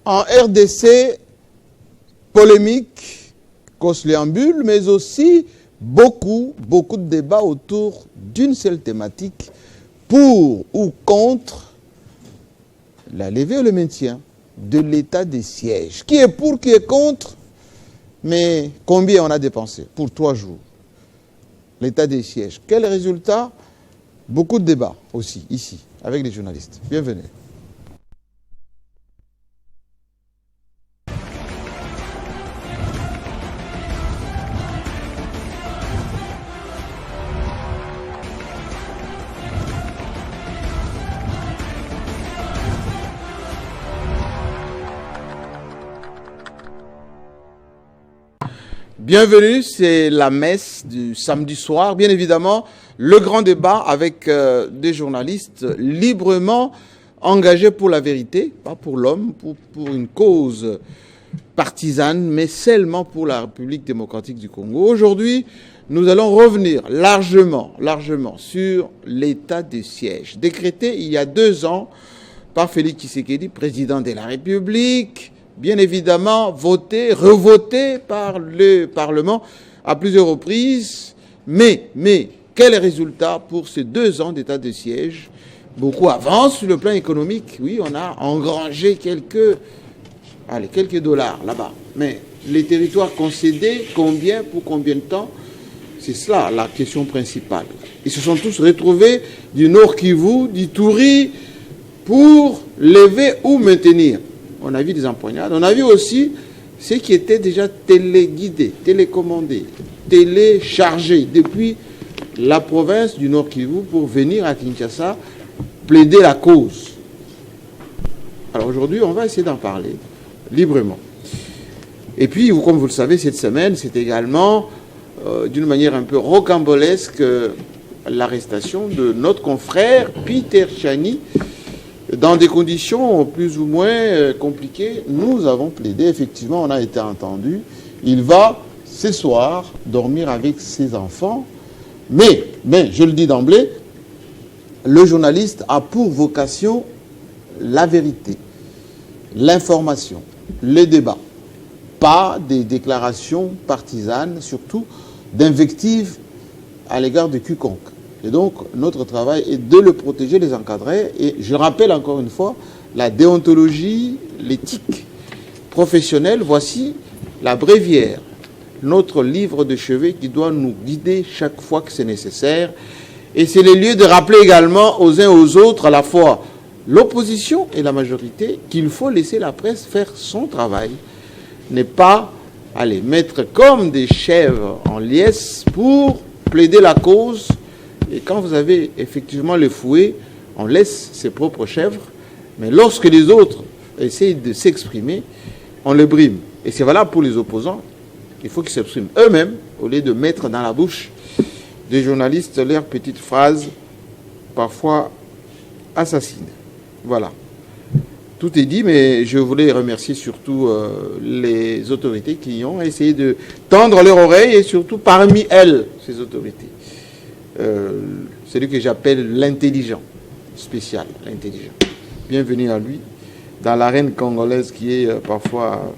En RDC, polémique, cosléambule, mais aussi beaucoup de débats autour d'une seule thématique, pour ou contre la levée ou le maintien de l'état de siège. Qui est pour, qui est contre, mais combien on a dépensé pour 3 jours? L'état des sièges. Quel résultat? Beaucoup de débats aussi, ici, avec les journalistes. Bienvenue. Bienvenue, c'est la messe du samedi soir. Bien évidemment, le grand débat avec des journalistes librement engagés pour la vérité, pas pour l'homme, pour une cause partisane, mais seulement pour la République démocratique du Congo. Aujourd'hui, nous allons revenir largement sur l'état de siège, décrété il y a 2 ans par Félix Tshisekedi, président de la République, bien évidemment voté, revoté par le Parlement à plusieurs reprises. Mais quel résultat pour ces 2 ans d'état de siège? Beaucoup avancent sur le plan économique. Oui, on a engrangé quelques dollars là-bas. Mais les territoires concédés, combien, pour combien de temps? C'est cela la question principale. Ils se sont tous retrouvés du Nord Kivu, du Touri, pour lever ou maintenir. On a vu des empoignades. On a vu aussi ceux qui étaient déjà téléguidés, télécommandés, téléchargés depuis la province du Nord Kivu pour venir à Kinshasa plaider la cause. Alors aujourd'hui, on va essayer d'en parler librement. Et puis, comme vous le savez, cette semaine, c'est également, d'une manière un peu rocambolesque, l'arrestation de notre confrère Peter Tchani, dans des conditions plus ou moins compliquées. Nous avons plaidé, effectivement, on a été entendu. Il va, ce soir, dormir avec ses enfants. Mais, je le dis d'emblée, le journaliste a pour vocation la vérité, l'information, le débat. Pas des déclarations partisanes, surtout d'invectives à l'égard de quiconque. Et donc, notre travail est de le protéger, les encadrer. Et je rappelle encore une fois, la déontologie, l'éthique professionnelle, voici la bréviaire, notre livre de chevet qui doit nous guider chaque fois que c'est nécessaire. Et c'est le lieu de rappeler également aux uns et aux autres, à la fois l'opposition et la majorité, qu'il faut laisser la presse faire son travail. Ne pas mettre comme des chèvres en liesse pour plaider la cause. Et quand vous avez effectivement le fouet, on laisse ses propres chèvres. Mais lorsque les autres essayent de s'exprimer, on les brime. Et c'est valable pour les opposants. Il faut qu'ils s'expriment eux-mêmes, au lieu de mettre dans la bouche des journalistes leurs petites phrases, parfois assassines. Voilà. Tout est dit, mais je voulais remercier surtout les autorités qui ont essayé de tendre leur oreille, et surtout parmi elles, ces autorités. Celui que j'appelle l'intelligent spécial, l'intelligent. Bienvenue à lui, dans l'arène congolaise qui est parfois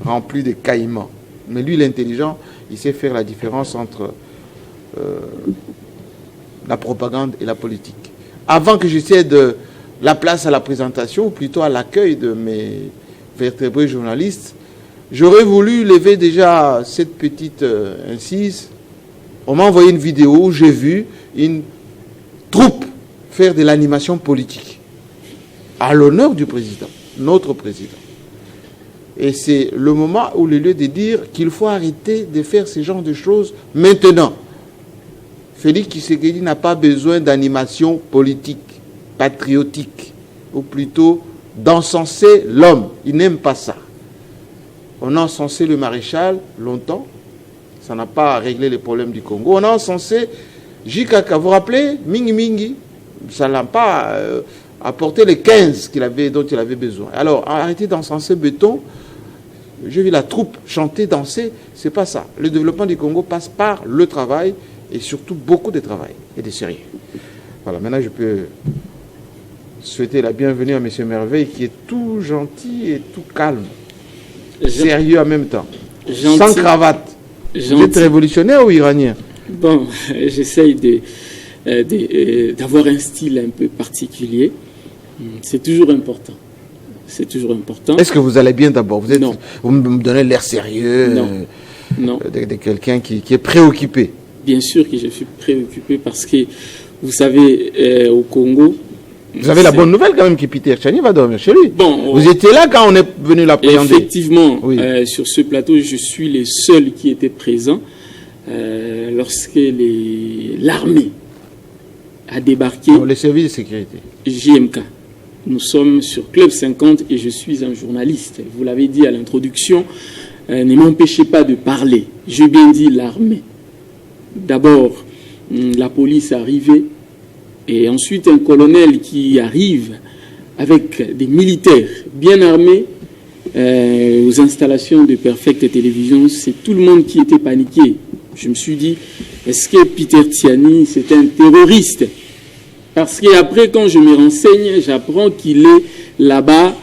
remplie de caïmans. Mais lui, l'intelligent, il sait faire la différence entre la propagande et la politique. Avant que j'essaie de la place à la présentation, ou plutôt à l'accueil de mes vertébrés journalistes, j'aurais voulu lever déjà cette petite incise. On m'a envoyé une vidéo où j'ai vu une troupe faire de l'animation politique à l'honneur du président, notre président. Et c'est le moment où le lieu de dire qu'il faut arrêter de faire ce genre de choses maintenant. Félix Tshisekedi n'a pas besoin d'animation politique, patriotique, ou plutôt d'encenser l'homme. Il n'aime pas ça. On a encensé le maréchal longtemps. Ça n'a pas réglé les problèmes du Congo. On a encensé Jikaka. Vous vous rappelez? Mingi Mingi. Ça n'a pas apporté les 15 dont il avait besoin. Alors, arrêtez d'encenser Béton. J'ai vu la troupe chanter, danser. C'est pas ça. Le développement du Congo passe par le travail, et surtout beaucoup de travail et de sérieux. Voilà, maintenant je peux souhaiter la bienvenue à M. Merveille, qui est tout gentil et tout calme. Sérieux en même temps. Gentil. Sans cravate. Gentil. Vous êtes révolutionnaire ou iranien? Bon, j'essaye d'avoir un style un peu particulier. C'est toujours important. C'est toujours important. Est-ce que vous allez bien d'abord? Non. Vous me donnez l'air sérieux. Non. De quelqu'un qui est préoccupé. Bien sûr que je suis préoccupé parce que, vous savez, au Congo... Vous avez la bonne nouvelle quand même que Peter Tchiani va dormir chez lui. Bon, vous étiez là quand on est venu l'appréhender. Effectivement, oui. Sur ce plateau, je suis les seuls qui étaient présents lorsque l'armée a débarqué. Les services de sécurité. JMK. Nous sommes sur Club 50 et je suis un journaliste. Vous l'avez dit à l'introduction, ne m'empêchez pas de parler. J'ai bien dit l'armée. D'abord, la police est arrivée et ensuite un colonel qui arrive avec des militaires bien armés aux installations de Perfect Télévision. C'est tout le monde qui était paniqué. Je me suis dit, est-ce que Peter Tchiani, c'est un terroriste? Parce qu'après, quand je me renseigne, j'apprends qu'il est là-bas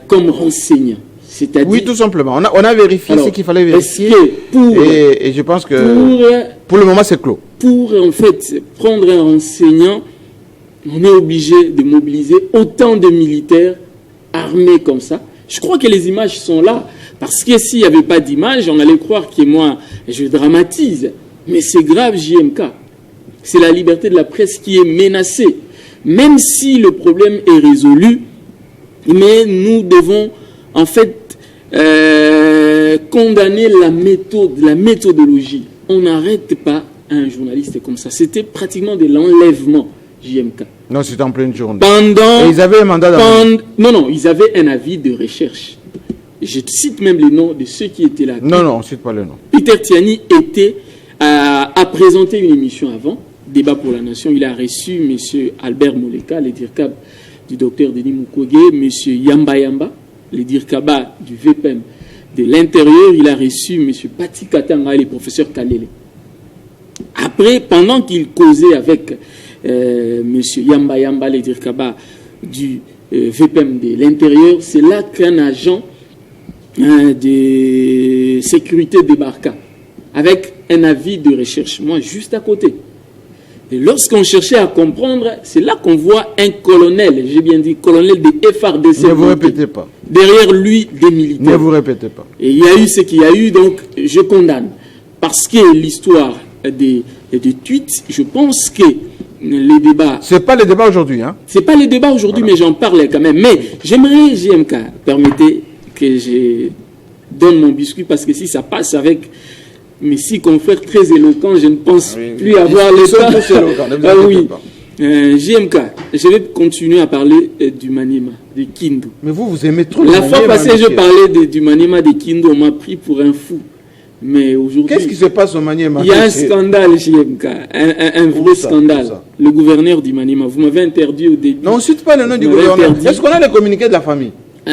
comme renseignant. C'est-à-dire... Oui, tout simplement. On a vérifié ce qu'il fallait vérifier. Et je pense que pour le moment, c'est clos. Pour, en fait, prendre un renseignant, on est obligé de mobiliser autant de militaires armés comme ça. Je crois que les images sont là. Parce que s'il n'y avait pas d'images, on allait croire que moi, je dramatise. Mais c'est grave, JMK. C'est la liberté de la presse qui est menacée. Même si le problème est résolu, mais nous devons en fait condamner la méthodologie. On n'arrête pas un journaliste comme ça. C'était pratiquement de l'enlèvement, JMK. Non, c'était en pleine journée. Et ils avaient un mandat d'arrêt. Non, ils avaient un avis de recherche. Je cite même les noms de ceux qui étaient là. Non, on ne cite pas les noms. Peter Tchiani a présenté une émission avant, Débat pour la Nation. Il a reçu M. Albert Moleka, le DIRCAB du docteur Denis Mukwege, M. Yamba Yamba, le DIRCABA du VPM de l'Intérieur. Il a reçu M. Pati Katanga et le professeur Kalele. Après, pendant qu'il causait avec M. Yamba Yamba, le DIRCABA du VPM de l'Intérieur, c'est là qu'un agent de sécurité débarqua avec un avis de recherche, moi juste à côté. Et lorsqu'on cherchait à comprendre, c'est là qu'on voit un colonel, j'ai bien dit colonel de FRDC. Ne vous répétez pas. Derrière lui, des militaires. Ne vous répétez pas. Et il y a eu ce qu'il y a eu, donc je condamne. Parce que l'histoire des tweets, je pense que les débats... C'est pas les débats aujourd'hui, hein? C'est pas les débats aujourd'hui, voilà. Mais j'en parle quand même. Mais j'aimerais, JMK, permettez que je donne mon biscuit, parce que si ça passe avec mes 6 confrères très éloquents, je ne pense plus avoir les temps. Oui. JMK, je vais continuer à parler du Maniema, de Kindu. Mais vous aimez trop la fois passée, je parlais du Maniema de Kindu, on m'a pris pour un fou. Mais aujourd'hui... Qu'est-ce qui se passe au Maniema? Il y a un scandale, JMK, un vrai scandale. Le gouverneur du Maniema, vous m'avez interdit au début. Non, on ne cite pas le nom du gouverneur. Est-ce qu'on a les communiqués de la famille?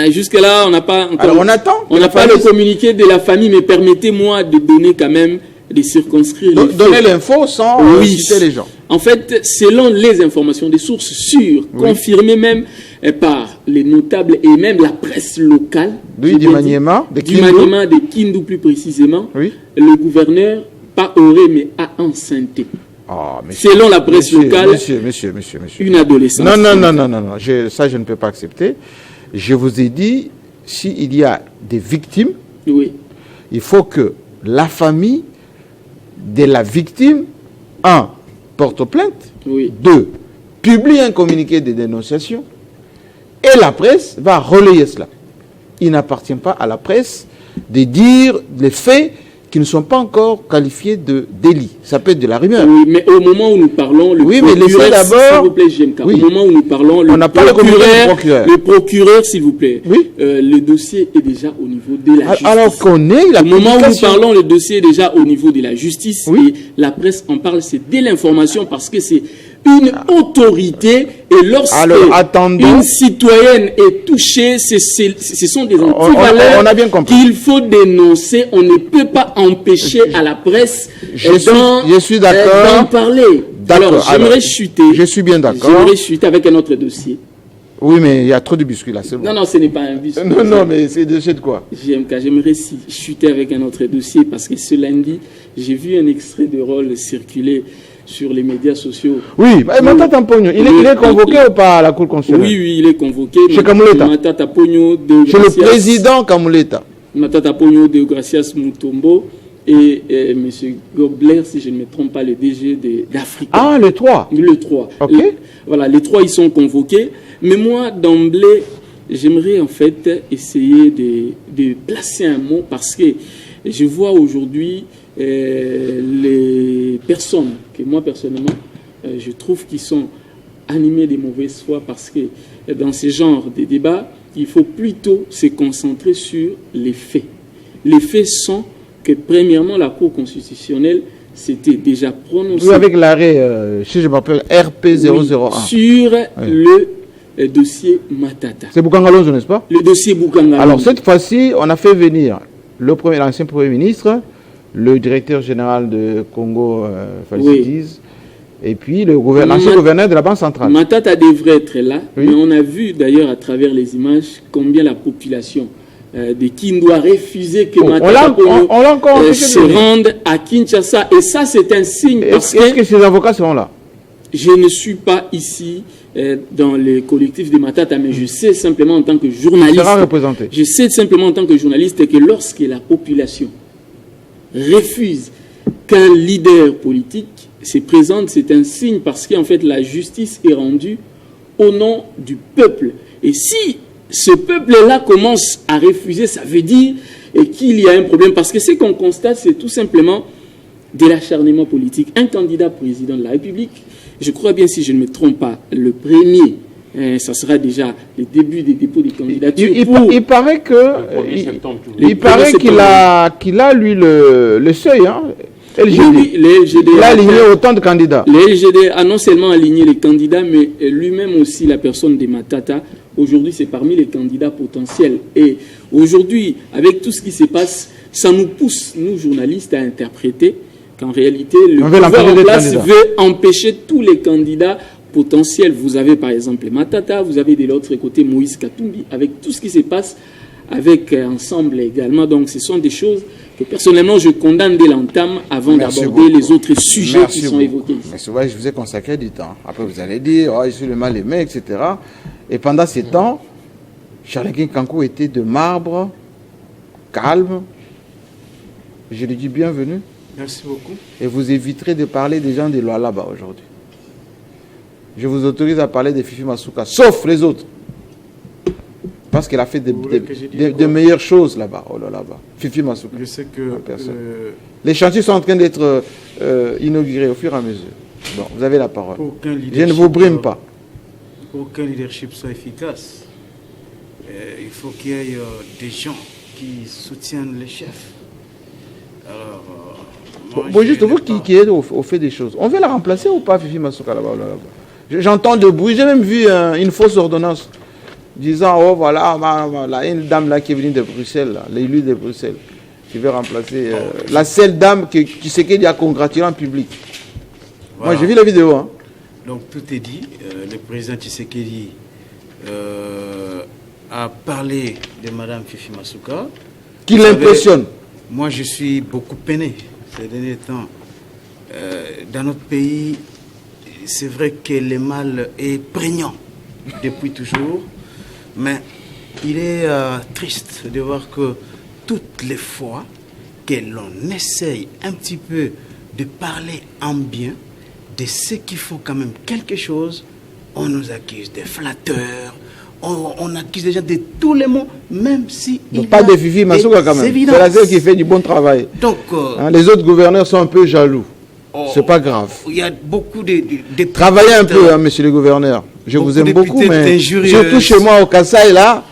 Jusque-là, on n'a pas encore... Alors on attend. On n'a pas le communiqué de la famille, mais permettez-moi de donner quand même, de circonscrire les faits. Donner l'info sans citer les gens. En fait, selon les informations des sources sûres, confirmées même par les notables et même la presse locale, du Maniema, de Kindu plus précisément, le gouverneur, pas aurait, mais a enceinté. Selon la presse locale, monsieur. une adolescente. Non, ça je ne peux pas accepter. Je vous ai dit, s'il y a des victimes, il faut que la famille de la victime, 1, porte plainte, 2, publie un communiqué de dénonciation, et la presse va relayer cela. Il n'appartient pas à la presse de dire les faits qui ne sont pas encore qualifiés de délit. Ça peut être de la rumeur. Oui, mais au moment où nous parlons, le procureur, s'il vous plaît, JMK, au moment où nous parlons, le procureur, s'il vous plaît, le dossier est déjà au niveau de la justice. Alors qu'on est la au moment où nous parlons, le dossier est déjà au niveau de la justice, et la presse en parle, c'est dès l'information, parce que c'est une autorité, et lorsque une citoyenne est touchée, ce sont des antivaleurs qu'il faut dénoncer. On ne peut pas empêcher à la presse je suis d'accord d'en parler. Alors, j'aimerais chuter. Je suis bien d'accord. J'aimerais chuter avec un autre dossier. Oui, mais il y a trop de biscuits là, c'est bon. Non, ce n'est pas un biscuit. Non, mais c'est de quoi? J'aimerais chuter avec un autre dossier parce que ce lundi, j'ai vu un extrait de rôle circuler sur les médias sociaux. Oui, Matata Pogno, il est convoqué ou pas à la Cour constitutionnelle? Oui, il est convoqué. Chez Kamuleta. Matata Pogno de chez le président Kamuleta. Matata Pogno de Gracias Mutombo et M. Gobler, si je ne me trompe pas, le DG d'Afrique. Ah, les trois. Le 3. Ok. Voilà, les trois, ils sont convoqués. Mais moi, d'emblée, j'aimerais en fait essayer de placer un mot parce que je vois aujourd'hui les personnes que moi, personnellement, je trouve qui sont animées de mauvaise foi parce que dans ce genre de débats, il faut plutôt se concentrer sur les faits. Les faits sont que, premièrement, la Cour constitutionnelle s'était déjà prononcée... Oui, avec l'arrêt, si je m'appelle RP001. Sur le dossier Matata. C'est Boukangalonzo, n'est-ce pas? Le dossier Boukangalonzo. Alors, cette fois-ci, on a fait venir l'ancien Premier ministre, le directeur général de Congo, Falsitis, et puis l'ancien gouverneur de la Banque centrale. Matata devrait être là, oui. Mais on a vu d'ailleurs à travers les images combien la population de Kindu a refusé que Matata se rende à Kinshasa. Et ça, c'est un signe. Est-ce que ces avocats seront là? Je ne suis pas ici dans les collectifs de Matata, mais je sais simplement en tant que journaliste. Je sais simplement en tant que journaliste que lorsque la population refuse qu'un leader politique se présente, c'est un signe parce qu'en fait la justice est rendue au nom du peuple. Et si ce peuple-là commence à refuser, ça veut dire qu'il y a un problème. Parce que ce qu'on constate, c'est tout simplement de l'acharnement politique. Un candidat président de la République, je crois bien, si je ne me trompe pas, le premier, ça sera déjà le début des dépôts des candidatures. Il paraît qu'il a lui le seuil, hein. LGD. Oui, les LGD il a aligné autant de candidats. Les LGD a non seulement aligné les candidats, mais lui-même aussi, la personne de Matata, aujourd'hui, c'est parmi les candidats potentiels. Et aujourd'hui, avec tout ce qui se passe, ça nous pousse, nous, journalistes, à interpréter qu'en réalité, le pouvoir en place veut empêcher tous les candidats potentiels. Vous avez, par exemple, Matata, vous avez de l'autre côté Moïse Katumbi, avec tout ce qui se passe avec Ensemble également. Donc, ce sont des choses que personnellement je condamne dès l'entame avant d'aborder les autres sujets qui sont évoqués ici. Merci. Ouais, je vous ai consacré du temps. Après, vous allez dire, oh, je suis le mal aimé, etc. Et pendant ces temps, Charles Kankou était de marbre, calme. Je lui dis bienvenue. Merci beaucoup. Et vous éviterez de parler des gens de Lualaba aujourd'hui. Je vous autorise à parler de Fifi Masuka, sauf les autres. Parce qu'elle a fait de meilleures choses là-bas, là-bas. Fifi Masuka. Je sais que les chantiers sont en train d'être inaugurés au fur et à mesure. Bon, vous avez la parole. Je ne vous brime pas. Pour qu'un leadership soit efficace, il faut qu'il y ait des gens qui soutiennent les chefs. Alors, juste vous qui êtes au fait des choses, on veut la remplacer ou pas, Fifi Masuka, là-bas? J'entends de bruit, j'ai même vu une fausse ordonnance disant, oh voilà, une dame là qui est venue de Bruxelles, l'élu de Bruxelles, qui veut remplacer la seule dame qui sait qu'il y a congratulé en public. Voilà. Moi j'ai vu la vidéo. Hein. Donc tout est dit. Le président Tshisekedi a parlé de Madame Fifi Masuka. Qui l'impressionne. Moi je suis beaucoup peiné ces derniers temps. Dans notre pays, c'est vrai que le mal est prégnant depuis toujours. Mais il est triste de voir que toutes les fois que l'on essaye un petit peu de parler en bien de ceux qui font quand même quelque chose, on nous accuse de flatteurs, on accuse des gens de tous les mots, même si... Donc pas de Fifi Masuka quand même, c'est la seule qui fait du bon travail. Donc, les autres gouverneurs sont un peu jaloux. C'est pas grave. Il y a beaucoup de travaillez un peu, hein, monsieur le gouverneur. Je vous aime beaucoup, mais surtout chez moi au Kasaï, là,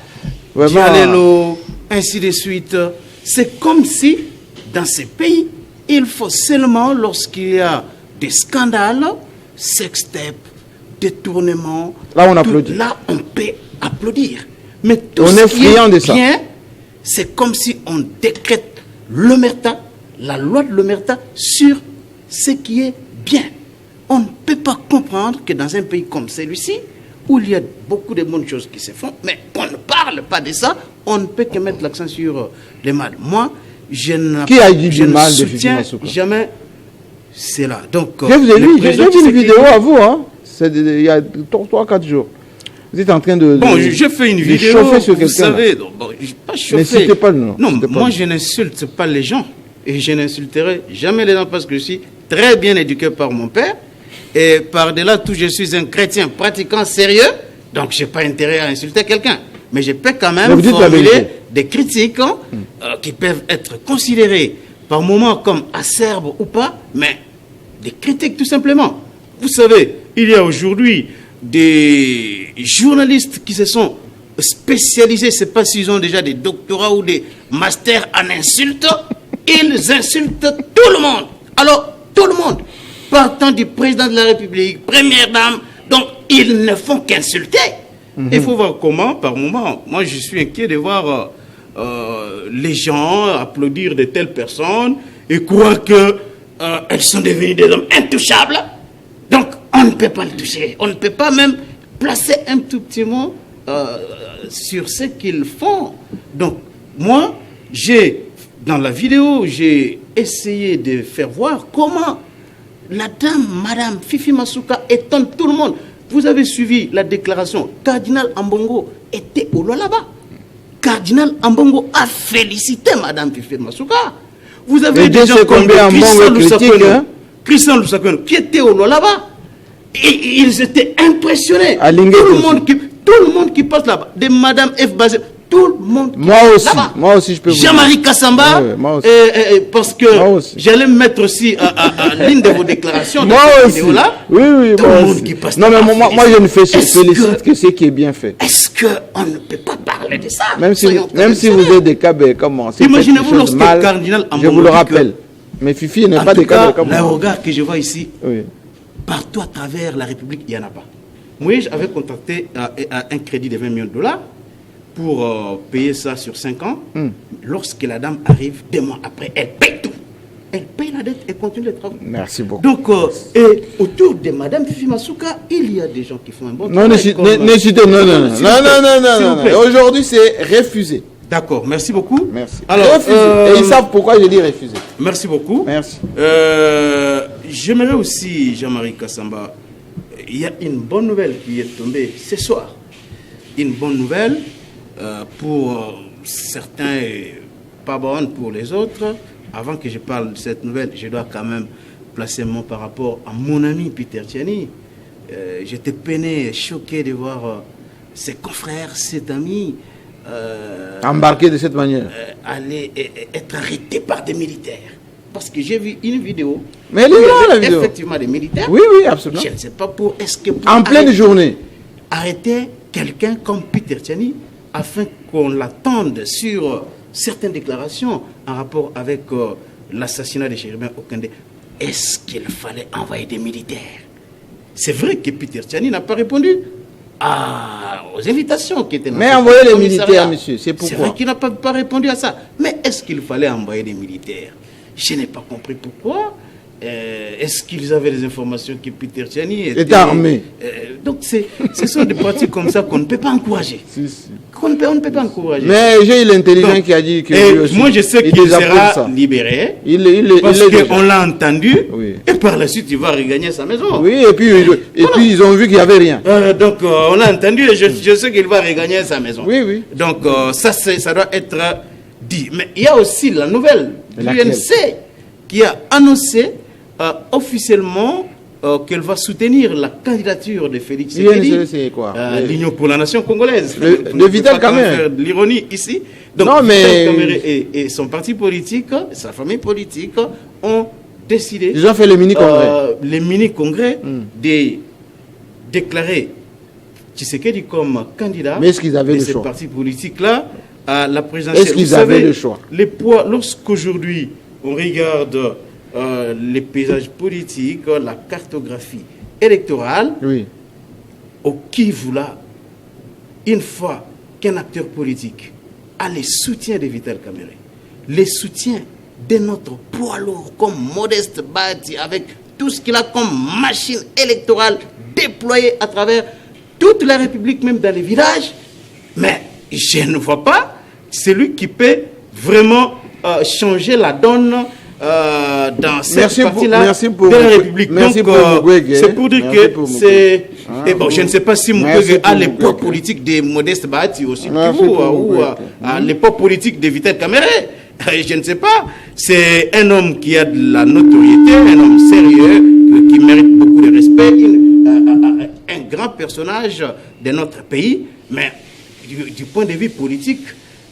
vraiment... ainsi de suite. C'est comme si, dans ces pays, il faut seulement, lorsqu'il y a des scandales, sextape, détournement... Là, on applaudit. Là, on peut applaudir. Mais tout on ce est qui est de ça. bien, c'est comme si on décrète l'omerta, la loi de l'omerta, sur ce qui est bien. on ne peut pas comprendre que dans un pays comme celui-ci, où il y a beaucoup de bonnes choses qui se font, mais on ne parle pas de ça, on ne peut que mettre l'accent sur les mal. Moi, je ne soutiens jamais cela. Donc, je vous ai vu, j'ai vu une vidéo à vous, hein. C'est il y a 3-4 jours. Vous êtes en train de... Bon, je fais une vidéo, chauffer sur vous savez, bon, pas chauffer. Mais citez pas le nom. Non, moi je n'insulte pas les gens. Et je n'insulterai jamais les gens parce que je suis très bien éduqué par mon père. Et par-delà tout, je suis un chrétien pratiquant sérieux. Donc, je n'ai pas intérêt à insulter quelqu'un. Mais je peux quand même formuler des critiques qui peuvent être considérées par moments comme acerbes ou pas, mais des critiques tout simplement. Vous savez, il y a aujourd'hui des journalistes qui se sont spécialisés, je ne sais pas s'ils ont déjà des doctorats ou des masters en insultes, ils insultent tout le monde. Alors, tout le monde, partant du président de la République, première dame, donc ils ne font qu'insulter. Il faut voir comment, par moment, moi je suis inquiet de voir les gens applaudir de telles personnes et croire qu'elles sont devenues des hommes intouchables. Donc, on ne peut pas le toucher. On ne peut pas même placer un tout petit mot sur ce qu'ils font. Donc, moi, dans la vidéo, j'ai essayé de faire voir comment la dame, Madame Fifi Masuka, étonne tout le monde. Vous avez suivi la déclaration. Cardinal Ambongo était au Lualaba. Cardinal Ambongo a félicité Madame Fifi Masuka. Vous avez des gens comme Christian Lusakwen qui était au Lualaba. Et ils étaient impressionnés. Tout le monde qui passe là-bas, de Madame F. Bazé, tout le monde qui passe là-bas. Moi aussi, je peux vous dire. Jean-Marie Kassamba, parce que j'allais me mettre aussi à l'une de vos déclarations. Moi aussi. Là, oui, tout le monde qui passe là-bas. Non, mais moi, je ne félicite que ce qui est bien fait. Est-ce qu'on ne peut pas parler de ça? Même si vous êtes des cabets, comment? Imaginez-vous lorsque le cardinal Ambongo, je vous le rappelle. Mais Fifi n'est pas des cabets comme moi. Le regard que je vois ici, partout à travers la République, il n'y en a pas. Moi, j'avais contacté un crédit de 20 millions de dollars pour payer ça sur 5 ans. Lorsque la dame arrive, 2 mois après, elle paye tout. Elle paye la dette et continue les travaux. Merci beaucoup. Donc, et autour de Madame Fifi Masuka, il y a des gens qui font un bon travail. Non. Aujourd'hui, c'est refusé. D'accord, merci beaucoup. Merci. Alors, et ils savent pourquoi je dis refusé. Merci beaucoup. Merci. J'aimerais aussi, Jean-Marie Kassamba, il y a une bonne nouvelle qui est tombée ce soir. Une bonne nouvelle pour certains et pas bonne pour les autres. Avant que je parle de cette nouvelle, je dois quand même placer un mot par rapport à mon ami Peter Tchiani. J'étais peiné, choqué de voir ses confrères, ses amis embarqués de cette manière. Aller être arrêtés par des militaires. Parce que j'ai vu une vidéo. Mais elle est là, la vidéo. Effectivement, des militaires. Oui, absolument. Je ne sais pas pour. Est-ce que pour en pleine journée. Arrêter quelqu'un comme Peter Tchiani afin qu'on l'attende sur certaines déclarations en rapport avec l'assassinat de Chérubin Okende. Est-ce qu'il fallait envoyer des militaires? C'est vrai que Peter Tchiani n'a pas répondu aux invitations qui étaient dans. Mais envoyer les militaires, monsieur, c'est pourquoi? C'est vrai qu'il n'a pas répondu à ça. Mais est-ce qu'il fallait envoyer des militaires? Je n'ai pas compris pourquoi. Est-ce qu'ils avaient des informations que Peter Tchiani était armé? Donc, ce sont des pratiques comme ça qu'on ne peut pas encourager. On ne peut pas encourager. Mais j'ai eu l'intelligent qui a dit que... moi, je sais qu'il sera libéré. Parce qu'on l'a entendu. Oui. Et par la suite, il va regagner sa maison. Oui, et puis ils ont vu qu'il n'y avait rien. Donc, on l'a entendu et je sais qu'il va regagner sa maison. Oui. Donc, ça doit être dit. Mais il y a aussi la nouvelle de l'UNC qui a annoncé officiellement qu'elle va soutenir la candidature de Félix Tshisekedi, c'est quoi? l'Union pour la nation congolaise. Le Vital Kamerhe. Faire de l'ironie ici. Donc, non, mais... Vital Kamerhe et son parti politique, sa famille politique, ont décidé... Ils ont fait le mini-congrès. Les mini-congrès de déclarer Tshisekedi comme candidat. Mais est-ce qu'ils avaient le choix? Ces partis politiques-là à la présidentielle. Est-ce qu'ils avaient le choix? Les poids, lorsqu'aujourd'hui on regarde les paysages politiques, la cartographie électorale, au Kivu là, une fois qu'un acteur politique a les soutiens de Vital Kamerhe, les soutiens de notre poids lourd comme Modeste Bati avec tout ce qu'il a comme machine électorale déployée à travers toute la République, même dans les villages. Mais je ne vois pas celui qui peut vraiment changer la donne dans cette partie-là de la République. Donc, c'est pour dire que c'est... Et bon, je ne sais pas si Mukwege a l'époque politique de Modeste Bahati aussi, ou l'époque politique de Vital Kamerhe. Je ne sais pas. C'est un homme qui a de la notoriété, un homme sérieux, qui mérite beaucoup de respect, un grand personnage de notre pays. Mais du point de vue politique,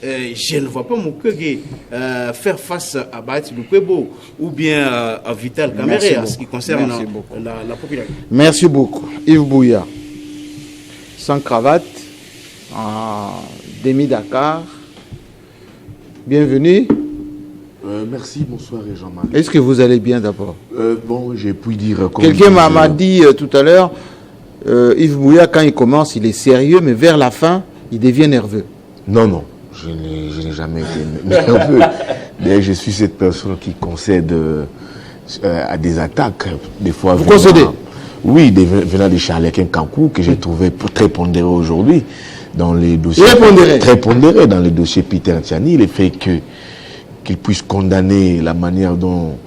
je ne vois pas Mukwege faire face à Bahati Lukwebo ou bien à Vital Kamerhe en ce qui concerne la popularité. Merci beaucoup. Yves Bouya, sans cravate, en demi-Dakar. Bienvenue. Merci, bonsoir Jean-Marie. Est-ce que vous allez bien d'abord? Bon, j'ai pu dire... Quelqu'un m'a dit tout à l'heure, Yves Bouya, quand il commence, il est sérieux, mais vers la fin, il devient nerveux. Non. Je n'ai jamais été nerveux. D'ailleurs, je suis cette personne qui concède à des attaques. Des fois, vous concédez? Oui, venant de Charles-Étienne Kankou, que j'ai trouvé très pondéré aujourd'hui dans les dossiers. Très pondéré dans les dossiers Peter Tiani. Le fait qu'il puisse condamner la manière dont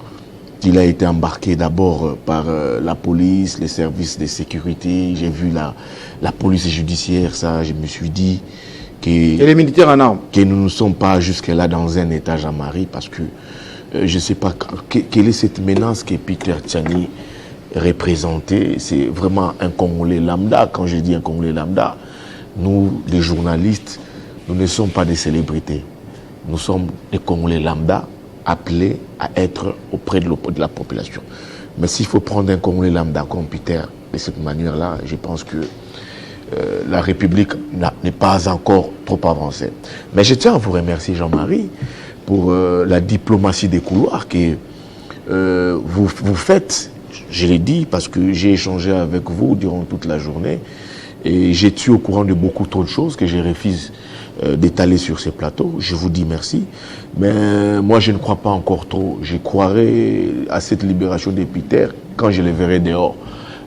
il a été embarqué d'abord par la police, les services de sécurité. J'ai vu la police judiciaire, ça, je me suis dit... Et les militaires en armes. Que nous ne sommes pas jusque-là dans un état Jean-Marie, parce que je ne sais pas quelle est cette menace que Peter Tiani représentait. C'est vraiment un Congolais lambda. Quand je dis un Congolais lambda, nous, les journalistes, nous ne sommes pas des célébrités. Nous sommes des Congolais lambda appelés à être auprès de la population. Mais s'il faut prendre un Congolais lambda comme Peter de cette manière-là, je pense que la République n'est pas encore trop avancée. Mais je tiens à vous remercier, Jean-Marie, pour la diplomatie des couloirs que vous faites. Je l'ai dit parce que j'ai échangé avec vous durant toute la journée et j'ai été au courant de beaucoup trop de choses que je refuse d'étaler sur ces plateaux. Je vous dis merci. Mais moi, je ne crois pas encore trop. Je croirai à cette libération de Peter quand je le verrai dehors.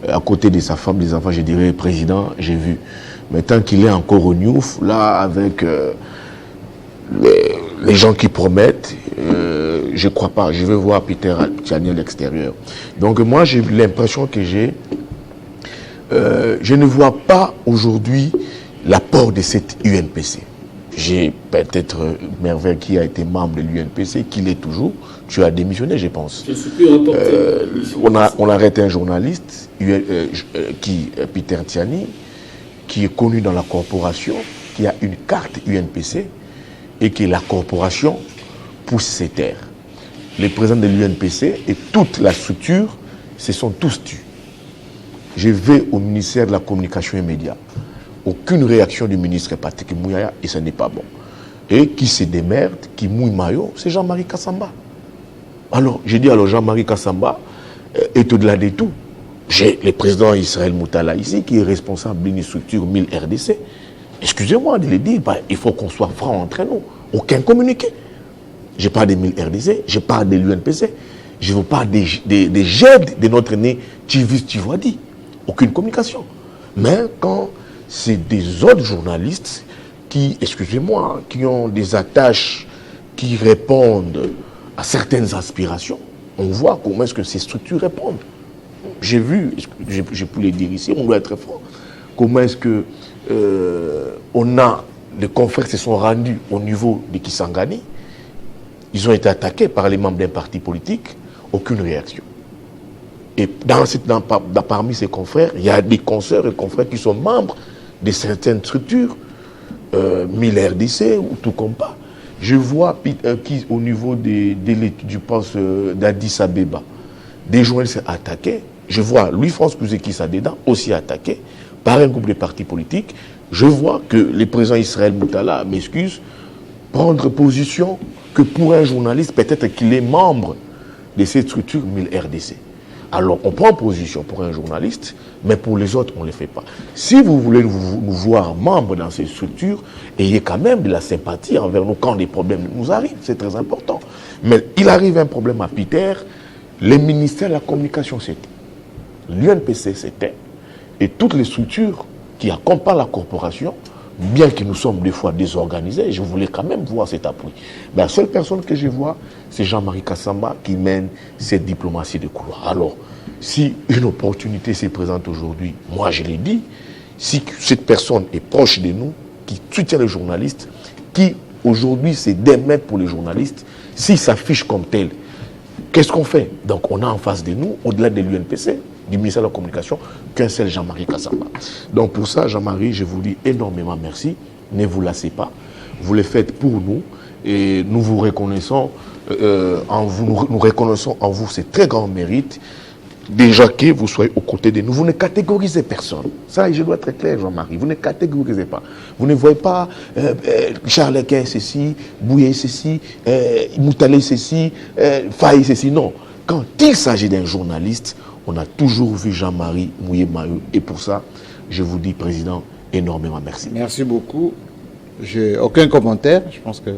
À côté de sa femme, des enfants, je dirais, président, j'ai vu. Mais tant qu'il est encore au Niouf, là, avec les gens qui promettent, je ne crois pas. Je vais voir Peter Tiani à l'extérieur. Donc moi, j'ai l'impression que je ne vois pas aujourd'hui l'apport de cette UNPC. J'ai peut-être Merveille qui a été membre de l'UNPC, qui l'est toujours. Tu as démissionné, je pense. Je suis plus rapporté. On a arrêté un journaliste, Peter Tiani, qui est connu dans la corporation, qui a une carte UNPC, et que la corporation pousse ses terres. Les présidents de l'UNPC et toute la structure se sont tous tus. Je vais au ministère de la Communication et Médias. Aucune réaction du ministre Patrick Mouyaya, et ce n'est pas bon. Et qui se démerde, qui mouille maillot, c'est Jean-Marie Kassamba. Alors, j'ai dit, Jean-Marie Kassamba est au-delà de tout. J'ai le président Israël Moutala ici, qui est responsable d'une structure 1000 RDC. Excusez-moi de le dire, il faut qu'on soit franc entre nous. Aucun communiqué. Je parle des 1000 RDC, je parle de l'UNPC, je vous parle des GED de notre né Tivoadi. Aucune communication. Mais quand c'est des autres journalistes qui, excusez-moi, qui ont des attaches qui répondent à certaines aspirations, on voit comment est-ce que ces structures répondent. J'ai vu, je peux le dire ici, on doit être franc, comment est-ce que les confrères se sont rendus au niveau de Kisangani, ils ont été attaqués par les membres d'un parti politique, aucune réaction. Et parmi ces confrères, il y a des consoeurs et confrères qui sont membres de certaines structures, 1000 RDC ou tout comme pas. Je vois qui, au niveau du poste d'Addis Abeba, des journalistes attaqués. Je vois Louis-France Kouzekissa dedans, aussi attaqué par un groupe de partis politiques. Je vois que le président Israël Moutala, m'excuse, prendre position que pour un journaliste, peut-être qu'il est membre de cette structure 1000 RDC. Alors, on prend position pour un journaliste, mais pour les autres, on ne le fait pas. Si vous voulez nous voir membres dans ces structures, ayez quand même de la sympathie envers nous quand des problèmes nous arrivent. C'est très important. Mais il arrive un problème à Peter, Les ministères de la communication s'étaient. L'UNPC s'était. Et toutes les structures qui accompagnent la corporation, bien que nous sommes des fois désorganisés, je voulais quand même voir cet appui. Mais la seule personne que je vois, c'est Jean-Marie Kassamba qui mène cette diplomatie de couloir. Alors, si une opportunité se présente aujourd'hui, moi je l'ai dit, si cette personne est proche de nous, qui soutient les journalistes, qui aujourd'hui c'est des maîtres pour les journalistes, s'il s'affiche comme tel, qu'est-ce qu'on fait? Donc on a en face de nous, au-delà de l'UNPC, du ministère de la Communication, qu'un seul Jean-Marie Kassamba. Donc pour ça, Jean-Marie, je vous dis énormément merci. Ne vous lassez pas. Vous le faites pour nous et nous vous reconnaissons en vous, nous reconnaissons en vous ces très grands mérites. Déjà que vous soyez aux côtés de nous, vous ne catégorisez personne. Ça, je dois être très clair, Jean-Marie. Vous ne catégorisez pas. Vous ne voyez pas Charles Quay ceci, Bouye ceci, Moutalé ceci, Faye ceci. Non. Quand il s'agit d'un journaliste, on a toujours vu Jean-Marie mouiller maillot. Et pour ça, je vous dis, Président, énormément merci. Merci beaucoup. J'ai aucun commentaire. Je pense que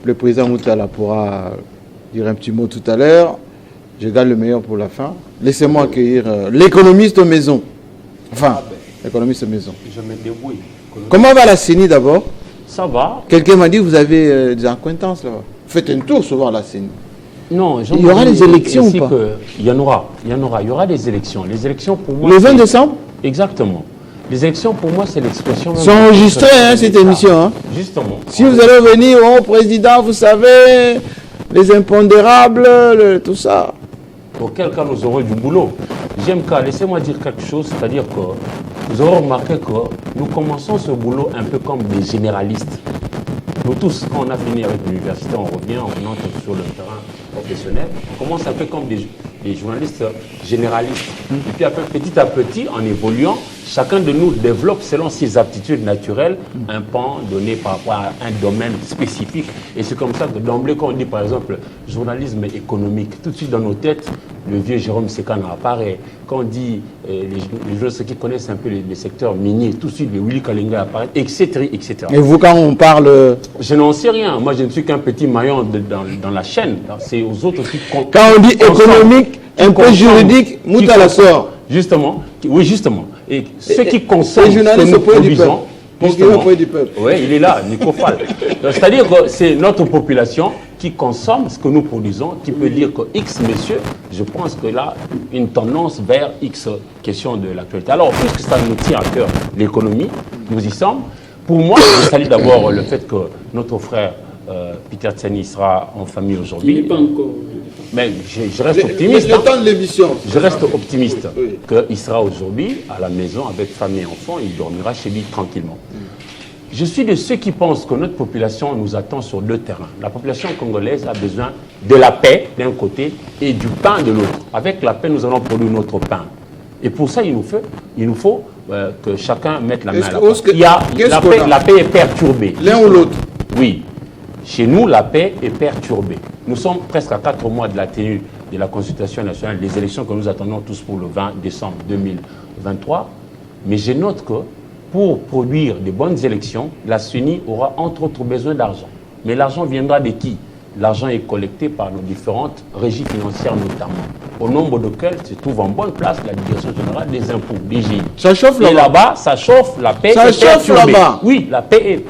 le président Moutala pourra dire un petit mot tout à l'heure. Je garde le meilleur pour la fin. Laissez-moi accueillir l'économiste maison. Enfin, l'économiste maison. Je me débrouille. Comment va la CENI d'abord? Ça va. Quelqu'un m'a dit que vous avez des acquaintances là-bas. Faites un tour souvent à la CENI. Non, il y aura des élections ou pas? Il y aura des élections. Les élections pour moi. Le 20 décembre? Exactement. Les élections pour moi c'est l'expression. C'est enregistré cette émission. Hein? Justement. Si vous allez venir au président, vous savez, les impondérables, tout ça. Auquel cas nous aurons du boulot. JMK, laissez-moi dire quelque chose, c'est-à-dire que vous aurez remarqué que nous commençons ce boulot un peu comme des généralistes. Nous tous, quand on a fini avec l'université, on revient, on entre sur le terrain professionnel, on commence un peu comme des journalistes généralistes. Et puis après, petit à petit, en évoluant, chacun de nous développe selon ses aptitudes naturelles un pan donné par rapport à un domaine spécifique. Et c'est comme ça que d'emblée, quand on dit par exemple journalisme économique, tout de suite dans nos têtes, le vieux Jérôme Sekana apparaît. Quand on dit les journalistes qui connaissent un peu les secteurs miniers, tout de suite les Willy Kalinga apparaît, etc., etc. Et vous, quand on parle... Je n'en sais rien. Moi, je ne suis qu'un petit maillon dans la chaîne. C'est aux autres qui... Quand on dit économique, un peu juridique, Moutala sort. Justement. Oui, justement. Et ceux qui consomment ce que nous produisons... Oui, il est là, Nico Fall. C'est-à-dire que c'est notre population qui consomme ce que nous produisons, qui peut dire que X, messieurs, je pense que là, une tendance vers X question de l'actualité. Alors, puisque ça nous tient à cœur, l'économie, nous y sommes. Pour moi, je salue d'abord le fait que notre frère Peter Tchani sera en famille aujourd'hui. Il n'est pas encore... Mais je reste optimiste. Le temps de l'émission. Je reste optimiste qu'il sera aujourd'hui à la maison avec famille et enfants, il dormira chez lui tranquillement. Je suis de ceux qui pensent que notre population nous attend sur deux terrains. La population congolaise a besoin de la paix d'un côté et du pain de l'autre. Avec la paix, nous allons produire notre pain. Et pour ça, il nous faut que chacun mette la main à la pâte. La paix est perturbée. L'un ou l'autre? Oui. Chez nous, la paix est perturbée. Nous sommes presque à 4 mois de la tenue de la consultation nationale, des élections que nous attendons tous pour le 20 décembre 2023. Mais je note que pour produire de bonnes élections, la CENI aura entre autres besoin d'argent. Mais l'argent viendra de qui? L'argent est collecté par nos différentes régies financières notamment, au nombre desquelles se trouve en bonne place la Direction générale des impôts, DGI. Ça chauffe là-bas. Et là-bas, ça chauffe, la paix ça est chauffe là-bas. Oui, la paix est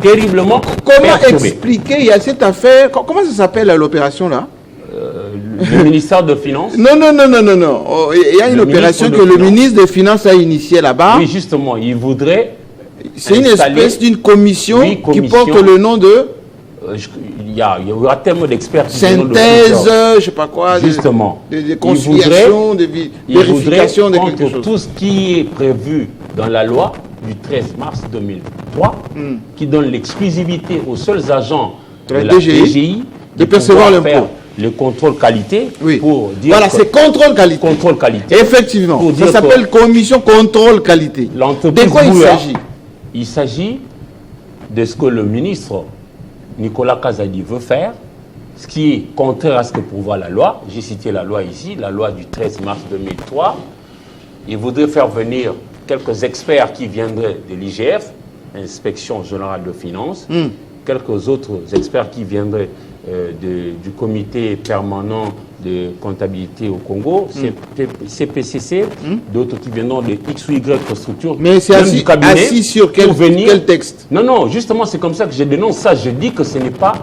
terriblement Comment perturbée. Expliquer, il y a cette affaire, comment ça s'appelle l'opération là? Le ministère de Finances. Non. Oh, il y a une opération que le ministre des Finances a initiée là-bas. Oui, justement, il voudrait... C'est une espèce d'une commission, qui porte le nom de... il y aura tellement d'experts. Synthèse, je ne sais pas quoi. Justement. Des conciliations, des vérifications, des quelque chose. Tout ce qui est prévu dans la loi du 13 mars 2003, qui donne l'exclusivité aux seuls agents de la DGI de percevoir l'impôt. Le contrôle qualité, pour dire... Voilà, c'est contrôle qualité. Contrôle qualité. Effectivement. Ça s'appelle commission contrôle qualité. De quoi il s'agit? Il s'agit de ce que le ministre Nicolas Kazadi veut faire, ce qui est contraire à ce que prévoit la loi. J'ai cité la loi ici, la loi du 13 mars 2003. Il voudrait faire venir quelques experts qui viendraient de l'IGF, Inspection Générale de Finances, quelques autres experts qui viendraient du comité permanent de comptabilité au Congo, CPCC, d'autres qui viendront de X ou Y structures. Mais c'est assis sur quel texte? Non, justement, c'est comme ça que je dénonce ça. Je dis que ce n'est pas,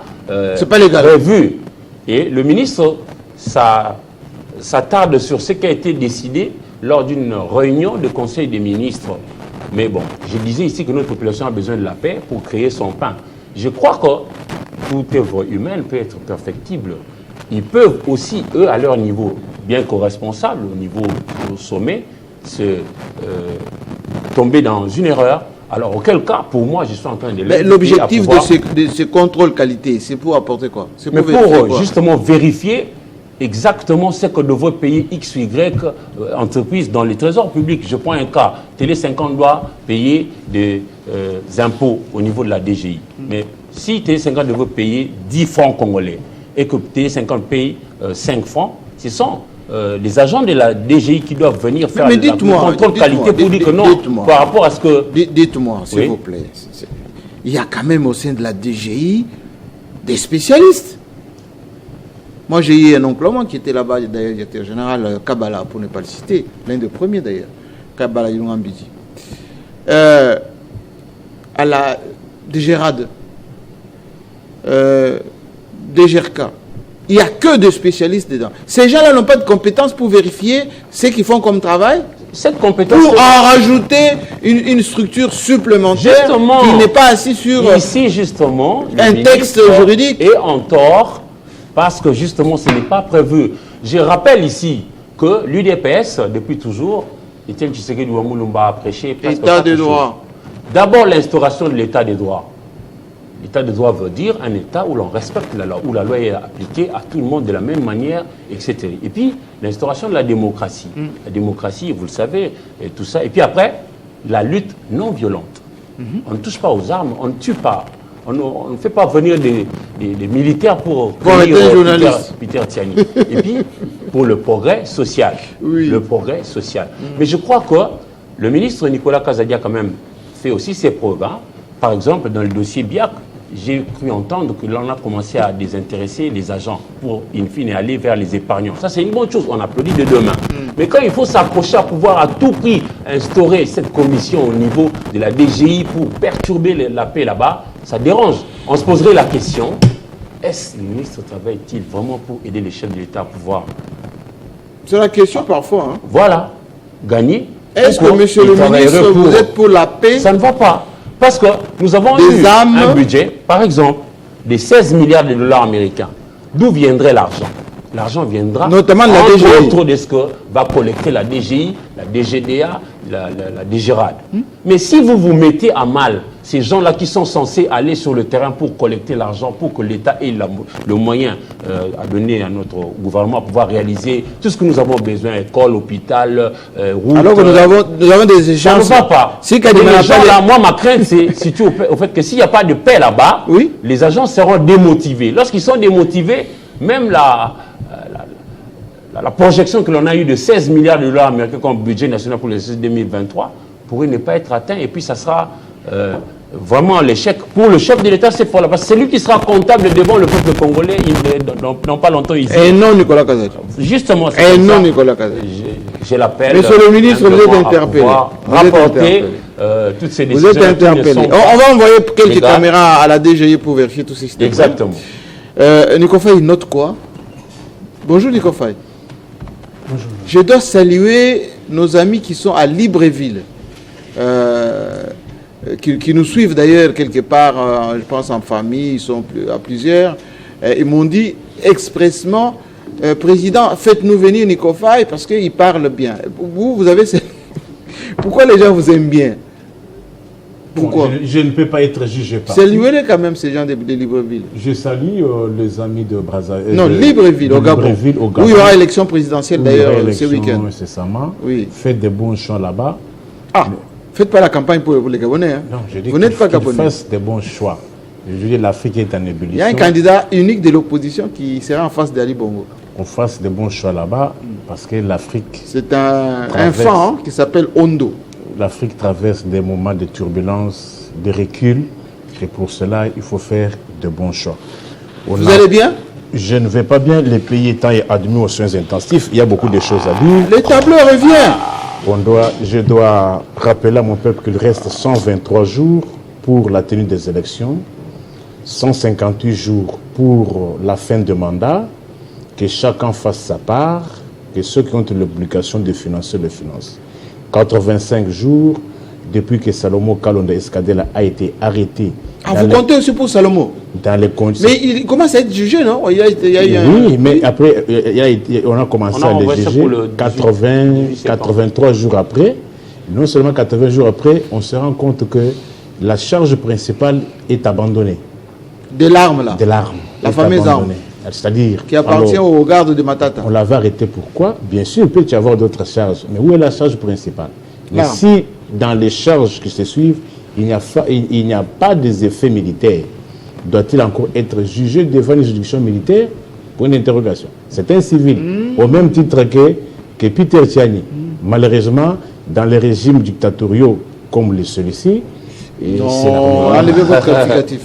c'est pas légal. Prévu. Et le ministre s'attarde sur ce qui a été décidé lors d'une réunion de conseil des ministres. Mais bon, je disais ici que notre population a besoin de la paix pour créer son pain. Je crois que toute œuvre humaine peut être perfectible. Ils peuvent aussi, eux, à leur niveau, bien qu'aux responsables, au sommet, tomber dans une erreur. Alors, auquel cas, pour moi, je suis en train de... L'objectif de ce contrôle qualité, c'est pour apporter quoi? Mais pour justement vérifier exactement ce que devrait payer X ou Y entreprise dans les trésors publics. Je prends un cas. Télé 50 doit payer des impôts au niveau de la DGI. Mais si Télé 50 devrait payer 10 francs congolais et que Télé 50 paye 5 francs, ce sont les agents de la DGI qui doivent venir faire le contrôle qualité pour dire que non, par rapport à ce que... Dites-moi, s'il vous plaît. Il y a quand même au sein de la DGI des spécialistes. Moi, j'ai eu un oncle qui était là-bas, d'ailleurs, directeur général Kabala, pour ne pas le citer, l'un des premiers d'ailleurs, Kabala Yungambidi. À la DGRAD, DGRK, il n'y a que des spécialistes dedans. Ces gens-là n'ont pas de compétences pour vérifier ce qu'ils font comme travail. Cette compétence pour en rajouter une structure supplémentaire justement, qui n'est pas assise sur ici, justement, un texte juridique. Et en tort, parce que justement, ce n'est pas prévu. Je rappelle ici que l'UDPS, depuis toujours, Etienne Tshisekedi Ouamouloumba a prêché l'état des droits. D'abord, l'instauration de l'état des droits. L'état des droits veut dire un état où l'on respecte la loi, où la loi est appliquée à tout le monde de la même manière, etc. Et puis, l'instauration de la démocratie. La démocratie, vous le savez, et tout ça. Et puis après, la lutte non violente. On ne touche pas aux armes, on ne tue pas. On ne fait pas venir des militaires pour Peter Tiani. Et puis, pour le progrès social. Oui. Le progrès social. Mais je crois que le ministre Nicolas Kazadi a quand même fait aussi ses preuves. Par exemple, dans le dossier BIAC, j'ai cru entendre que l'on a commencé à désintéresser les agents pour, in fine, aller vers les épargnants. Ça, c'est une bonne chose. On applaudit de deux mains. Mais quand il faut s'approcher à pouvoir à tout prix instaurer cette commission au niveau de la DGI pour perturber la paix là-bas, ça dérange. On se poserait la question, est-ce que le ministre travaille-t-il vraiment pour aider les chefs de l'État à pouvoir... C'est la question parfois. Voilà. Gagner. Est-ce que, monsieur le ministre, vous êtes pour la paix? Ça ne va pas. Parce que nous avons eu un budget, par exemple, de 16 milliards de dollars américains. D'où viendrait l'argent? L'argent viendra notamment de la DGI. Entre de ce que va collecter la DGI, la DGDA, la DGRAD. Mais si vous vous mettez à mal ces gens-là qui sont censés aller sur le terrain pour collecter l'argent, pour que l'État ait le moyen à donner à notre gouvernement à pouvoir réaliser tout ce que nous avons besoin, école, hôpital, route... Alors que nous avons des échanges... Ça ne va pas. Moi, ma crainte, c'est située au fait que s'il n'y a pas de paix là-bas, les agents seront démotivés. Lorsqu'ils sont démotivés, même la projection que l'on a eue de 16 milliards de dollars américains comme budget national pour l'exercice 2023 pourrait ne pas être atteint. Et puis, ça sera vraiment l'échec. Pour le chef de l'État, c'est fort là-bas. C'est lui qui sera comptable devant le peuple congolais dans pas longtemps ici. Et non, Nicolas Kazadi. Justement, c'est non, Nicolas Kazadi. Je l'appelle. Monsieur le ministre, vous êtes interpellé. Rapporter toutes ces décisions. Vous êtes interpellé. On va envoyer quelques caméras à la DGI pour vérifier tout ce qui exactement. Nico Faye, il note quoi? Bonjour Nico Faye. Bonjour. Je dois saluer nos amis qui sont à Libreville, qui nous suivent d'ailleurs quelque part, je pense en famille, ils sont à plusieurs. Ils m'ont dit expressement, Président, faites-nous venir Nico Faye parce qu'il parle bien. Vous avez... Pourquoi les gens vous aiment bien? Pourquoi? Je ne peux pas être jugé par. Saluez-les quand même, ces gens de Libreville. Je salue les amis de Brazzaville. Non, Libreville, au Gabon. Où il y aura élection présidentielle d'ailleurs ce week-end. Incessamment. Oui. Faites des bons choix là-bas. Ah, faites pas la campagne pour les Gabonais. Hein. Non, je dis vous n'êtes pas Gabonais. Faites des bons choix. Je veux dire, l'Afrique est en ébullition. Il y a un candidat unique de l'opposition qui sera en face d'Ali Bongo. On fasse des bons choix là-bas parce que l'Afrique... C'est un enfant qui s'appelle Ondo. L'Afrique traverse des moments de turbulence, de recul. Et pour cela, il faut faire de bons choix. Vous allez bien? Je ne vais pas bien, les pays étant admis aux soins intensifs, il y a beaucoup de choses à dire. Le tableau revient. Je dois rappeler à mon peuple qu'il reste 123 jours pour la tenue des élections, 158 jours pour la fin de mandat, que chacun fasse sa part, que ceux qui ont l'obligation de financer le financent. 85 jours depuis que Salomo Kalonde Escadela a été arrêté. Ah, vous comptez aussi pour Salomo? Dans les conditions. Mais il commence à être jugé, non? Il y a eu oui, mais après, on a commencé à le juger 83 jours après. Non seulement 80 jours après, on se rend compte que la charge principale est abandonnée. Des larmes, là? Des larmes. La fameuse arme. C'est-à-dire... Qui appartient au garde de Matata. On l'avait arrêté pourquoi? Bien sûr, il peut y avoir d'autres charges. Mais où est la charge principale? Mais si, dans les charges qui se suivent, il n'y a pas des effets militaires, doit-il encore être jugé devant une juridiction militaire pour une interrogation? C'est un civil, au même titre que Peter Tiani. Malheureusement, dans les régimes dictatoriaux comme celui-ci... Enlevez votre qualificatif.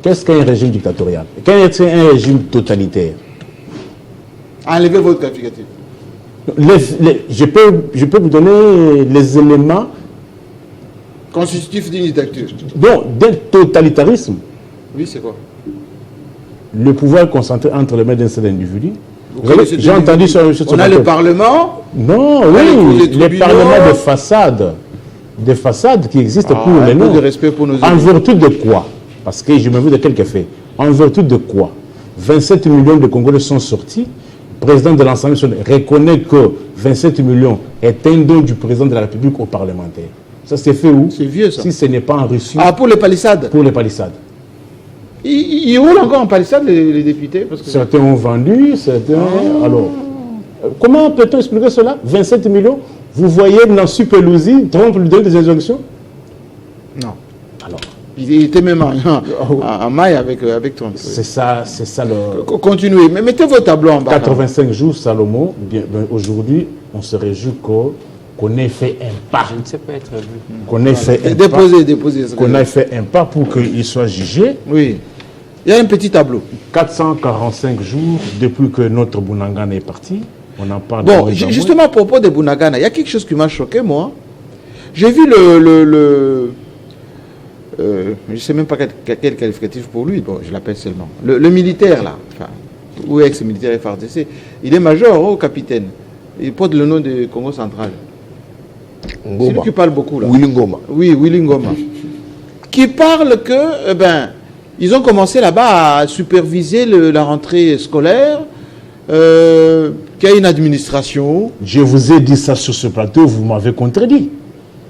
Qu'est-ce qu'un régime dictatorial? Qu'est-ce qu'un régime totalitaire? Enlevez votre qualificatif. Je peux vous donner les éléments constitutifs d'une dictature. Donc, d'un totalitarisme. Oui, c'est quoi? Le pouvoir concentré entre les mains d'un seul individu. J'ai entendu sur on a le Parlement. Non, oui, les parlements de façade. Des façades qui existent pour les noms. De respect pour nos en vertu de quoi? Parce que je me veux de quelques faits. En vertu de quoi? 27 millions de Congolais sont sortis. Le président de l'Assemblée nationale reconnaît que 27 millions est un don du président de la République aux parlementaires. Ça s'est fait où? C'est vieux, ça. Si ce n'est pas en Russie. Ah, pour les palissades? Pour les palissades. Ils roulent encore en palissade, les députés? Parce que... Certains ont vendu, certains... Alors, comment peut-on expliquer cela? 27 millions? Vous voyez Nancy Pelosi, Trump lui donne des injonctions? Non. Alors, il était même en maille avec Trump. C'est ça le... Continuez, mais mettez vos tableaux en bas. 85 jours, Salomon. Aujourd'hui, on se réjouit qu'on ait fait un pas. Je ne sais pas être vu. Qu'on ait fait un déposez. Qu'on ait fait un pas pour qu'il soit jugé. Oui. Il y a un petit tableau. 445 jours depuis que notre Bounangana est parti. On en parle. Bon, justement à propos de Bounagana, il y a quelque chose qui m'a choqué, moi. J'ai vu je ne sais même pas quel qualificatif pour lui, bon, je l'appelle seulement. Le militaire, là, enfin, ou ex-militaire FRDC, il est major, capitaine. Il porte le nom de Congo Central. Ngoma. C'est lui qui parle beaucoup, là. Willy Ngoma. Oui, Willy Ngoma. Qui parle que, ils ont commencé là-bas à superviser la rentrée scolaire, qu'il y a une administration. Je vous ai dit ça sur ce plateau, vous m'avez contredit.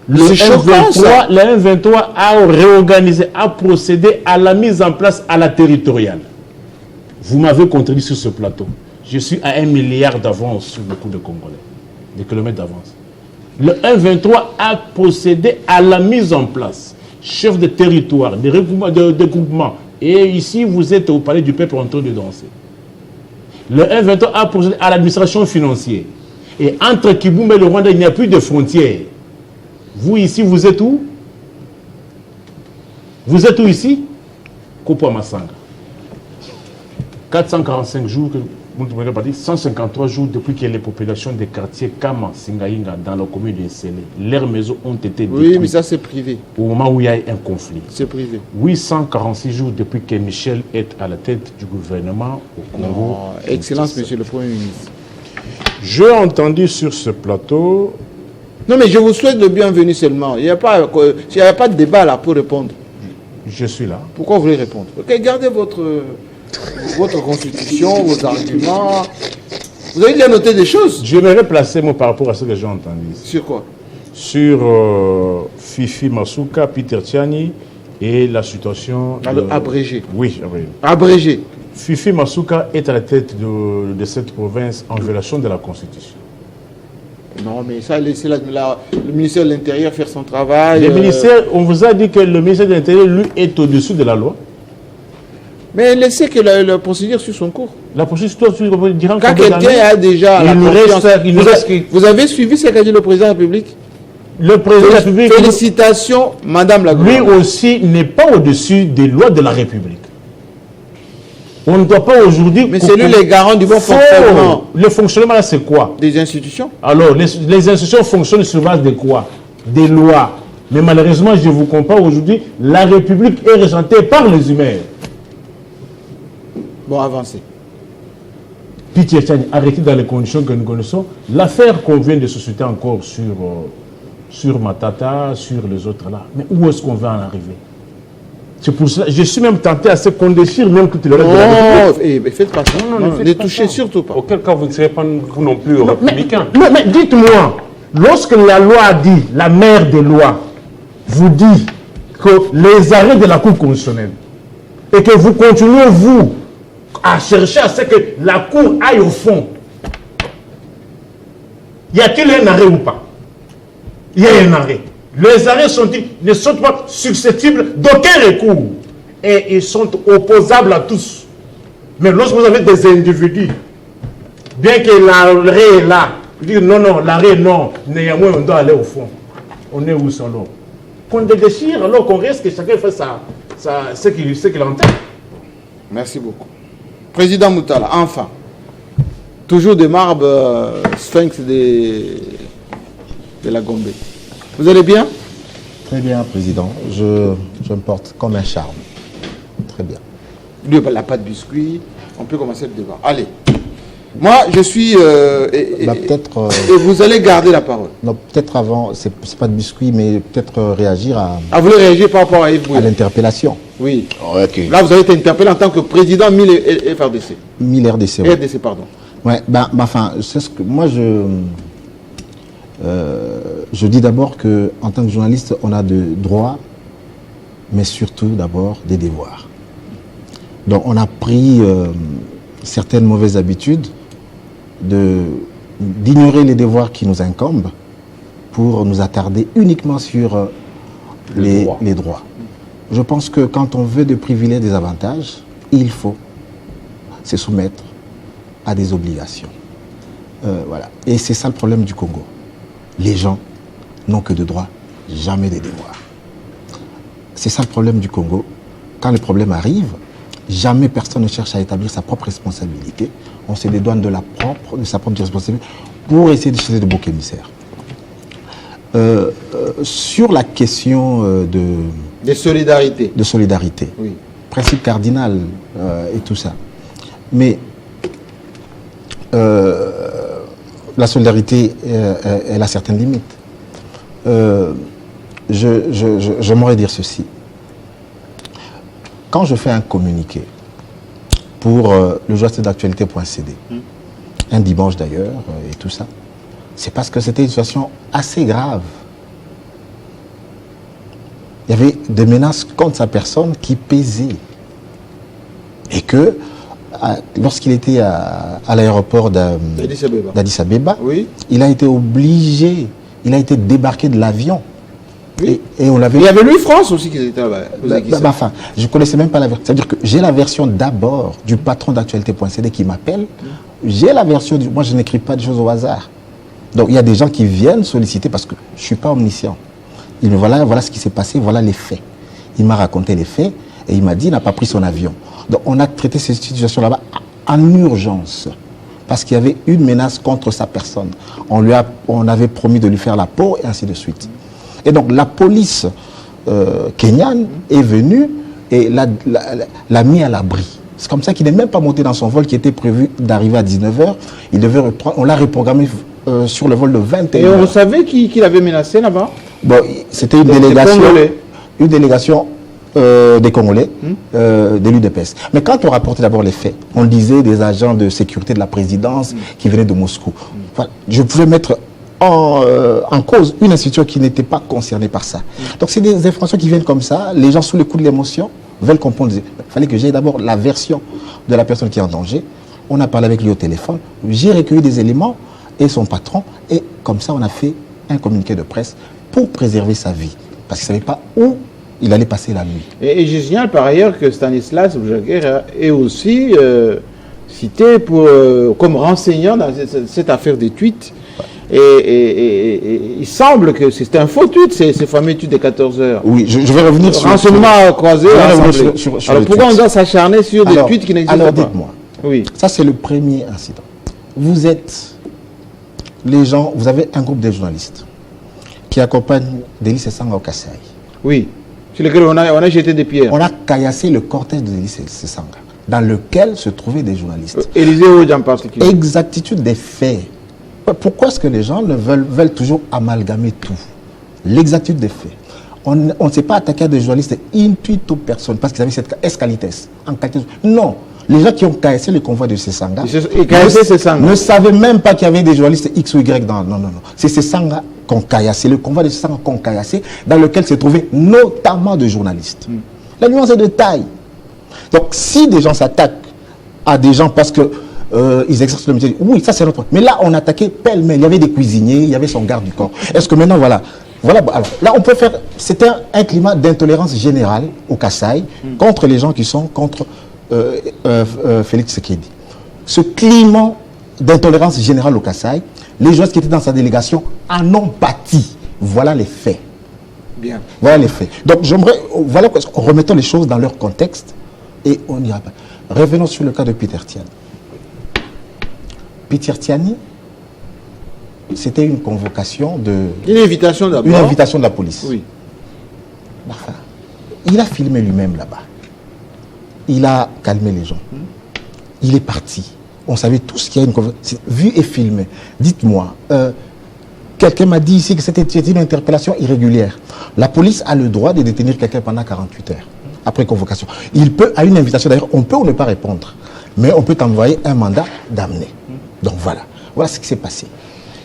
Le M23 a réorganisé, a procédé à la mise en place à la territoriale. Vous m'avez contredit sur ce plateau. Je suis à 1 milliard d'avance sur beaucoup de Congolais, des kilomètres d'avance. Le M23 a procédé à la mise en place. Chef de territoire, de groupements. Et ici, vous êtes au palais du peuple en train de danser. Le M23 a procédé à l'administration financière. Et entre Kiboum et le Rwanda, il n'y a plus de frontières. Vous ici, vous êtes où? Vous êtes où ici? Kopo Masanga. 445 jours, 153 jours depuis que les populations des quartiers Kama, Singaïnga, dans la commune de Nsele, leurs maisons ont été détruites. Oui, mais ça c'est privé. Au moment où il y a un conflit. C'est privé. 846 jours depuis que Michel est à la tête du gouvernement au Congo. Non, Excellence, Monsieur le Premier ministre. J'ai entendu sur ce plateau... Non, mais je vous souhaite le bienvenu seulement. Il n'y a pas de débat là pour répondre. Je suis là. Pourquoi vous voulez répondre? Ok, gardez votre constitution, vos arguments. Vous avez déjà noté des choses? J'aimerais placer mon par rapport à ce que j'ai entendu. Sur quoi? Sur Fifi Masuka, Peter Tiani et la situation... Abrégé. Oui, abrégé. Abrégé. Fifi Masuka est à la tête de cette province en violation de la Constitution. Non, mais ça, laissez le ministère de l'Intérieur faire son travail. Le ministère, on vous a dit que le ministère de l'Intérieur, lui, est au-dessus de la loi. Mais laissez que la procédure suive son cours. La procédure suive durant quand quelqu'un a déjà la confiance. Vous avez suivi ce qu'a dit le président de la République? Le président de la République... Félicitations, Madame la Lui gouverneure. aussi n'est pas au-dessus des lois de la République. On ne doit pas aujourd'hui... Mais c'est lui les garants du bon fonctionnement. Le fonctionnement, là, c'est quoi? Des institutions. Alors, les institutions fonctionnent sur base de quoi? Des lois. Mais malheureusement, je vous compare aujourd'hui, la République est régentée par les humains. Bon, avancez. Pitié, arrêtez dans les conditions que nous connaissons. L'affaire qu'on vient de susciter encore sur Matata, sur les autres là, mais où est-ce qu'on va en arriver? C'est pour cela, je suis même tenté à ce qu'on déchire même toutes les règles de la République. Faites pas ça. Ne touchez surtout pas. Auquel cas, vous ne serez pas vous non plus républicain. Mais dites-moi, lorsque la loi a dit, la mère des lois, vous dit que les arrêts de la Cour constitutionnelle, et que vous continuez, vous, à chercher à ce que la Cour aille au fond, y a-t-il un arrêt ou pas? Il y a un arrêt. Les arrêts ne sont pas susceptibles d'aucun recours. Et ils sont opposables à tous. Mais lorsque vous avez des individus, bien que l'arrêt est là, vous dites non, l'arrêt non, néanmoins on doit aller au fond. On est où ça alors? Qu'on déchire alors qu'on reste que chacun fait ce qu'il entend. Merci beaucoup. Président Moutala, enfin. Toujours des marbres sphinx de la Gombe. Vous allez bien? Très bien, Président. Je me porte comme un charme. Très bien. Lui, il n'a pas de biscuit. On peut commencer le débat. Allez. Moi, je suis... peut-être... et vous allez garder la parole. Non, peut-être avant, c'est pas de biscuit, mais peut-être réagir à... Ah, vous voulez réagir par rapport à Yves Boué? À l'interpellation. Oui. Okay. Là, vous avez été interpellé en tant que président 1000 FRDC. 1000 RDC, oui. RDC, pardon. Ouais, enfin, c'est ce que... Moi, je dis d'abord qu'en tant que journaliste, on a des droits, mais surtout d'abord des devoirs. Donc on a pris certaines mauvaises habitudes d'ignorer les devoirs qui nous incombent pour nous attarder uniquement sur les droits. Je pense que quand on veut de privilégier des avantages, il faut se soumettre à des obligations. Voilà. Et c'est ça le problème du Congo. Les gens n'ont que de droits, jamais des devoirs. C'est ça le problème du Congo. Quand le problème arrive, jamais personne ne cherche à établir sa propre responsabilité. On se dédouane de sa propre responsabilité pour essayer de chercher de boucs émissaires. Sur la question de solidarité. De solidarité. Oui. Principe cardinal et tout ça. Mais la solidarité, elle a certaines limites. J'aimerais dire ceci. Quand je fais un communiqué pour le journal d'actualité.cd, un dimanche d'ailleurs, et tout ça, c'est parce que c'était une situation assez grave. Il y avait des menaces contre sa personne qui pesaient. Et que, lorsqu'il était à l'aéroport d'Addis Abeba, oui. Il a été obligé, il a été débarqué de l'avion. Oui. Et on l'avait... Il y avait Louis France aussi qui était là-bas. Enfin, je ne connaissais même pas la version. C'est-à-dire que j'ai la version d'abord du patron d'actualité.cd qui m'appelle. J'ai la version du... Moi, je n'écris pas de choses au hasard. Donc, il y a des gens qui viennent solliciter parce que je ne suis pas omniscient. Il me voilà ce qui s'est passé, voilà les faits. Il m'a raconté les faits et il m'a dit qu'il n'a pas pris son avion. Donc, on a traité cette situation là-bas en urgence parce qu'il y avait une menace contre sa personne. On avait promis de lui faire la peau et ainsi de suite. Et donc, la police kenyane est venue et l'a mis à l'abri. C'est comme ça qu'il n'est même pas monté dans son vol qui était prévu d'arriver à 19h. Il devait reprendre, on l'a reprogrammé sur le vol de 21h. Et on savait qui l'avait menacé là-bas? Bon, c'était une délégation des Congolais, de l'UDPS. Mais quand on rapportait d'abord les faits, on disait des agents de sécurité de la présidence qui venaient de Moscou. Enfin, je pouvais mettre en cause une institution qui n'était pas concernée par ça. Donc c'est des informations qui viennent comme ça, les gens sous le coup de l'émotion veulent comprendre. Il fallait que j'aie d'abord la version de la personne qui est en danger. On a parlé avec lui au téléphone, j'ai recueilli des éléments et son patron, et comme ça on a fait un communiqué de presse pour préserver sa vie, parce qu'il ne savait pas où il allait passer la nuit. Et je signale par ailleurs que Stanislas Boujaguer est aussi cité comme renseignant dans cette affaire des tweets. Et il semble que c'était un faux tweet, ces fameux tweets de 14 heures. Oui, je vais revenir sur... Renseignement croisé. Sur alors pourquoi on doit s'acharner sur des tweets qui n'existent pas? Alors dites-moi, oui. Ça c'est le premier incident. Vous êtes les gens, vous avez un groupe de journalistes qui accompagnent Délice Sesanga au Kassai. Oui, sur lequel on a jeté des pierres. On a caillassé le cortège de Délice Sesanga, dans lequel se trouvaient des journalistes. Élisée Oudj en particulier. Exactitude des faits. Pourquoi est-ce que les gens veulent toujours amalgamer tout? L'exactitude des faits. On ne s'est pas attaqué à des journalistes intuito personne parce qu'ils avaient cette escalites. Non. Les gens qui ont caillassé le convoi de Sesanga ne savaient même pas qu'il y avait des journalistes X ou Y dans... Non. C'est Sesanga qu'on caillassé, le convoi de Sesanga qu'on caillassé, dans lequel se trouvaient notamment des journalistes. La nuance est de taille. Donc si des gens s'attaquent à des gens parce que ils exercent le métier, oui, ça c'est notre... Mais là, on attaquait pêle-mêle. Il y avait des cuisiniers, il y avait son garde du corps. Est-ce que maintenant, voilà, alors, là, on peut faire... C'était un climat d'intolérance générale au Kassai contre les gens qui sont contre Félix Tshisekedi. Ce climat d'intolérance générale au Kassai, les gens qui étaient dans sa délégation en ont pâti. Voilà les faits. Bien. Voilà les faits. Donc, remettons les choses dans leur contexte et on n'ira pas. Revenons sur le cas de Peter Tiani. Peter Tiani, c'était une convocation de... Une invitation d'abord. Une invitation de la police. Oui. Il a filmé lui-même là-bas. Il a calmé les gens. Il est parti. On savait tous qu'il y a une convocation. Vu et filmé. Dites-moi, quelqu'un m'a dit ici que c'était une interpellation irrégulière. La police a le droit de détenir quelqu'un pendant 48 heures, après convocation. Il peut, à une invitation d'ailleurs, on peut ou ne pas répondre. Mais on peut envoyer un mandat d'amener. Donc voilà. Voilà ce qui s'est passé.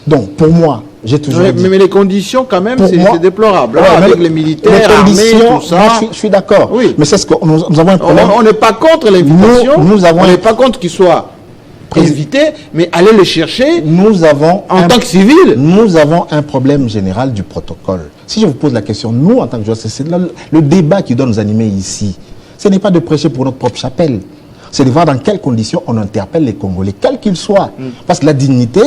Donc pour moi, j'ai toujours dit... Mais les conditions quand même, c'est déplorable. Ouais, avec les militaires, armés, tout ça. Moi, je suis d'accord. Oui. Mais c'est ce que nous avons un problème. On n'est pas contre l'invitation. On n'est pas contre qu'il soit invité, mais aller le chercher en tant que civil. Nous avons un problème général du protocole. Si je vous pose la question, nous, en tant que journalistes, c'est le débat qui doit nous animer ici. Ce n'est pas de prêcher pour notre propre chapelle. C'est de voir dans quelles conditions on interpelle les Congolais, quels qu'ils soient. Parce que la dignité,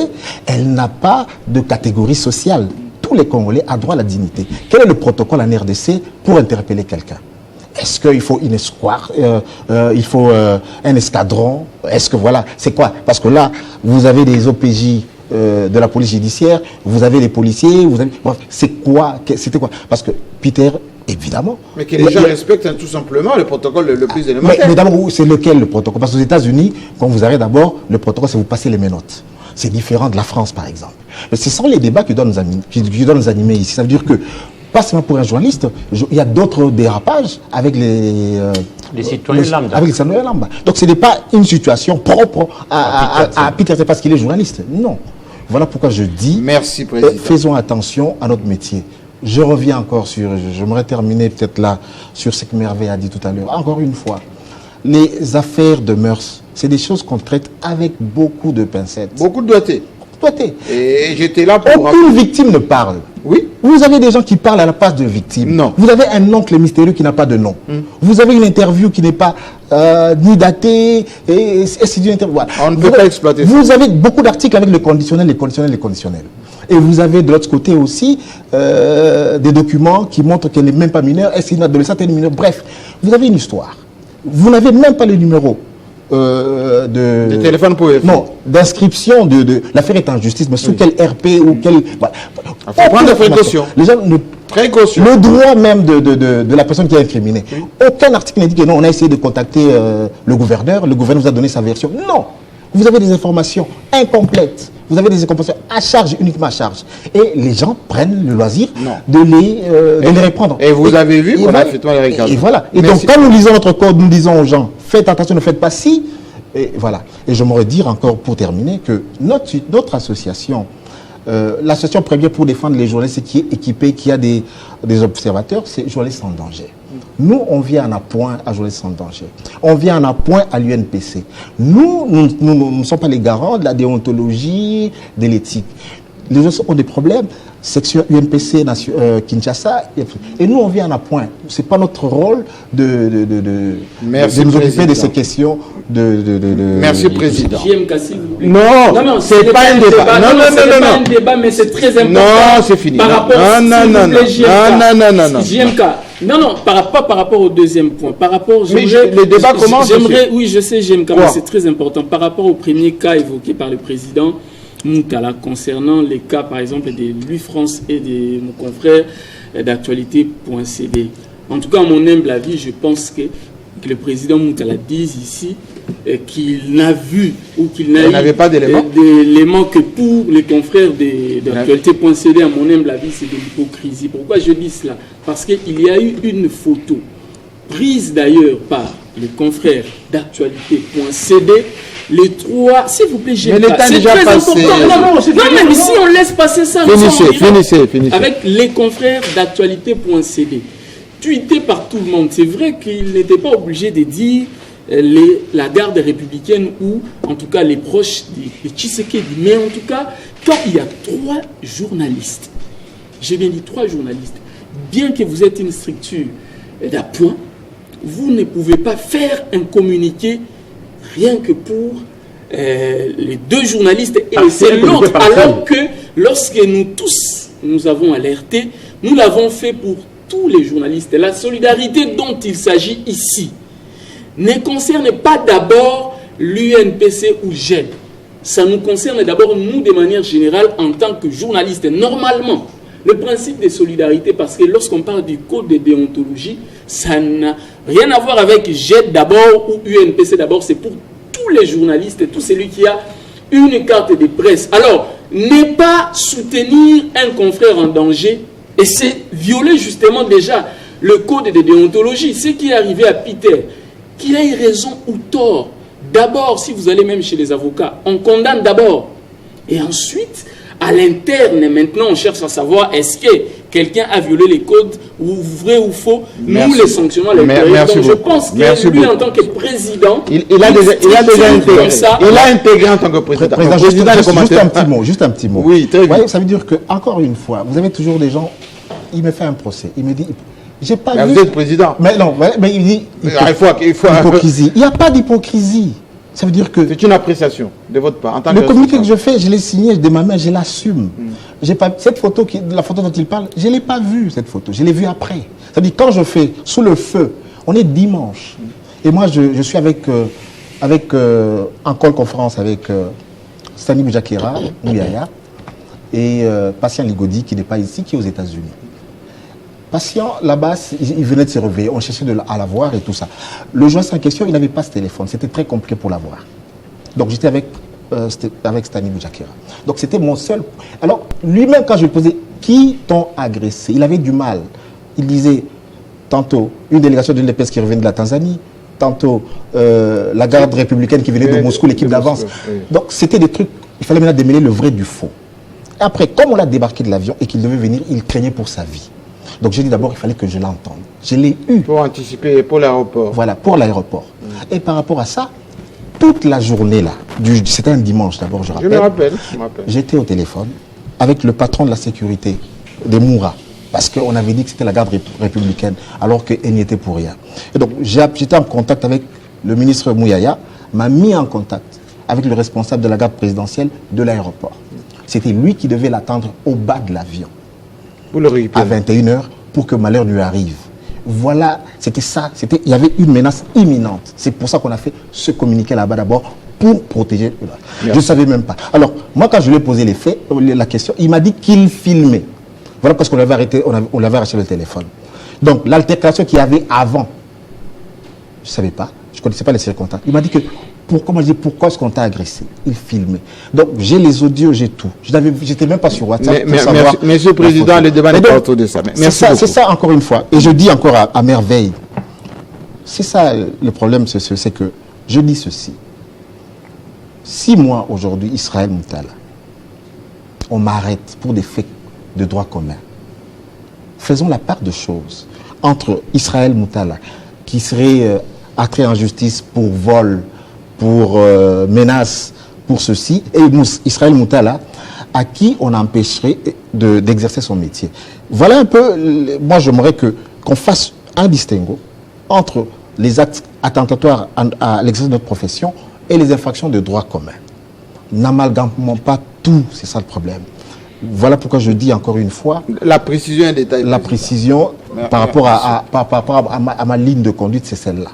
elle n'a pas de catégorie sociale. Tous les Congolais ont droit à la dignité. Quel est le protocole en RDC pour interpeller quelqu'un? Est-ce qu'il faut une escouade, il faut un escadron? Est-ce que voilà, c'est quoi? Parce que là, vous avez des OPJ de la police judiciaire, vous avez des policiers, vous avez... Bref, c'est quoi? C'était quoi? Parce que Peter... Évidemment. Mais que les gens respectent tout simplement le protocole le plus élémentaire. Mais d'abord, c'est lequel le protocole? Parce qu'aux États-Unis, quand vous arrivez d'abord, le protocole, c'est vous passez les menottes. C'est différent de la France, par exemple. Mais ce sont les débats qui doivent nous animer ici. Ça veut dire que, pas seulement pour un journaliste, il y a d'autres dérapages avec les citoyens lambda. Avec les citoyens lambda. Donc ce n'est pas une situation propre à Peter parce qu'il est journaliste. Non. Voilà pourquoi je dis, merci, Président. Faisons attention à notre métier. Je reviens encore sur, j'aimerais terminer peut-être là, sur ce que Merveille a dit tout à l'heure. Encore une fois, les affaires de mœurs, c'est des choses qu'on traite avec beaucoup de pincettes. Beaucoup de doigté. Et j'étais là pour... Aucune victime ne parle. Oui. Vous avez des gens qui parlent à la place de victimes. Non. Vous avez un oncle mystérieux qui n'a pas de nom. Vous avez une interview qui n'est pas ni datée. Et c'est une interview. Voilà. On ne peut pas exploiter ça. Vous avez beaucoup d'articles avec le conditionnel, les conditionnels, les conditionnels. Et vous avez de l'autre côté aussi des documents qui montrent qu'elle n'est même pas mineure. Est-ce qu'une adolescente est une mineure? Bref, vous avez une histoire. Vous n'avez même pas le numéro de téléphone pour vérifier. Non, d'inscription de l'affaire est en justice, mais sous quel RP ou quel... Voilà. Il faut prendre des précautions. Les gens précautions. Le droit même de la personne qui est incriminée. Aucun article n'indique que non, on a essayé de contacter le gouverneur vous a donné sa version. Non. Vous avez des informations incomplètes. Vous avez des informations à charge, uniquement à charge. Et les gens prennent le loisir de les reprendre. Et vous avez vu qu'on a fait les regards. Et voilà. Et donc, quand nous lisons notre code, nous disons aux gens, faites attention, ne faites pas ci. Et voilà. Et j'aimerais dire encore pour terminer que notre association, l'association première pour défendre les journalistes qui est équipée, qui a des observateurs, c'est Journalistes sans danger. Nous, on vient en appoint à Journalistes sans danger. On vient en appoint à l'UNPC. Nous ne sommes pas les garants de la déontologie, de l'éthique. Les autres ont des problèmes. Section UNPC, Kinshasa. Et nous, on vient en appoint. Ce n'est pas notre rôle de nous occuper de ces questions Merci, Président. JMK, s'il vous plaît. Non, c'est pas un débat. Non, c'est pas un débat, mais c'est très important. Non, c'est fini. Par rapport non. JMK. Non, pas par rapport au deuxième point. Par rapport, mais le débat commence. Oui, je sais, JMK, mais c'est très important. Par rapport au premier cas évoqué par le président Moutala concernant les cas, par exemple, de Louis France et de mon confrère d'actualité.cd. En tout cas, à mon humble avis, je pense que le président Moutala dise ici qu'il n'a vu ou qu'il n'avait pas d'éléments que pour les confrères d'actualité.cd, à mon humble avis, c'est de l'hypocrisie. Pourquoi je dis cela? Parce qu'il y a eu une photo prise d'ailleurs par les confrères d'actualité.cd. Les trois, s'il vous plaît, c'est très important. Non, mais si on laisse passer ça, finissez. Avec les confrères d'actualité.cd. Tweeté par tout le monde. C'est vrai qu'il n'était pas obligé de dire la garde républicaine ou en tout cas les proches de Tshisekedi. Mais en tout cas, quand il y a 3 journalistes, j'ai bien dit 3 journalistes, bien que vous êtes une structure d'appoint, vous ne pouvez pas faire un communiqué rien que pour les 2 journalistes et laisser l'autre. Alors que lorsque nous tous nous avons alerté, nous l'avons fait pour tous les journalistes. La solidarité dont il s'agit ici ne concerne pas d'abord l'UNPC ou GED. Ça nous concerne d'abord nous de manière générale en tant que journalistes. Normalement, le principe de solidarité, parce que lorsqu'on parle du code de déontologie, ça n'a rien à voir avec GED d'abord ou UNPC d'abord, c'est pour tous les journalistes, tout celui qui a une carte de presse. Alors, ne pas soutenir un confrère en danger, et c'est violer justement déjà le code de déontologie. Ce qui est arrivé à Peter, qu'il ait raison ou tort, d'abord, si vous allez même chez les avocats, on condamne d'abord. Et ensuite, à l'interne, maintenant, on cherche à savoir est-ce que quelqu'un a violé les codes, ou vrai ou faux. Nous les sanctionnons à l'intérieur. Donc je pense que lui, en tant que président, il a déjà intégré. Il a intégré en tant que président. Juste un petit mot. Oui, très bien. Ça veut dire que, encore une fois, vous avez toujours des gens, il me fait un procès, il me dit, j'ai pas vu... Vous êtes président. Mais non, mais il dit, il faut hypocrisie. Il n'y a pas d'hypocrisie. Ça veut dire que... C'est une appréciation de votre part. En tant le communiqué que je fais, je l'ai signé de ma main, je l'assume. Cette photo, la photo dont il parle, je ne l'ai pas vue, cette photo. Je l'ai vue après. C'est-à-dire, quand je fais sous le feu, on est dimanche. Et moi, je suis avec en call conférence avec Stani Boujakera, Mouyaya, et Patient Ligodi, qui n'est pas ici, qui est aux États-Unis. Patient, là-bas, il venait de se réveiller, on cherchait à l'avoir et tout ça. Le journaliste en question, il n'avait pas ce téléphone, c'était très compliqué pour l'avoir. Donc j'étais avec Stani Boujakera. Donc c'était mon seul... Alors, lui-même, quand je posais, qui t'ont agressé? Il avait du mal. Il disait, tantôt, une délégation de l'UNPS qui revenait de la Tanzanie, tantôt, la garde républicaine qui venait de Moscou, l'équipe d'avance. Donc c'était des trucs, il fallait maintenant démêler le vrai du faux. Après, comme on l'a débarqué de l'avion et qu'il devait venir, il craignait pour sa vie. Donc j'ai dit d'abord, il fallait que je l'entende. Je l'ai eu. Pour anticiper, pour l'aéroport. Voilà, pour l'aéroport. Et par rapport à ça, toute la journée là, c'était un dimanche d'abord, je rappelle. Je me rappelle. J'étais au téléphone avec le patron de la sécurité de Moura. Parce qu'on avait dit que c'était la garde républicaine, alors qu'elle n'y était pour rien. Et donc j'étais en contact avec le ministre Mouyaya, m'a mis en contact avec le responsable de la garde présidentielle de l'aéroport. C'était lui qui devait l'attendre au bas de l'avion. À 21h pour que malheur lui arrive. Voilà, c'était ça. Il y avait une menace imminente. C'est pour ça qu'on a fait ce communiqué là-bas d'abord pour protéger. Je ne savais même pas. Alors, moi, quand je lui ai posé la question, il m'a dit qu'il filmait. Voilà parce qu'on l'avait arrêté, on l'avait arraché le téléphone. Donc, l'altercation qu'il y avait avant, je ne savais pas. Je ne connaissais pas les circonstances. Il m'a dit que pourquoi est-ce qu'on t'a agressé? Il filmait. Donc j'ai les audios, j'ai tout. J'étais même pas sur WhatsApp. Monsieur le Président, le débat n'est pas autour de ça. C'est ça encore une fois. Et je dis encore à merveille. C'est ça le problème, c'est que je dis ceci. Si moi aujourd'hui, Israël Moutala, on m'arrête pour des faits de droit commun, faisons la part de choses entre Israël Moutala, qui serait attiré en justice pour vol, pour menace, pour ceci, et Israël Moutala, à qui on empêcherait d'exercer son métier. Voilà un peu, moi j'aimerais qu'on fasse un distinguo entre les actes attentatoires à l'exercice de notre profession et les infractions de droit commun. N'amalgamons pas tout, c'est ça le problème. Voilà pourquoi je dis encore une fois... La précision et détail. La précision par rapport à ma ligne de conduite, c'est celle-là.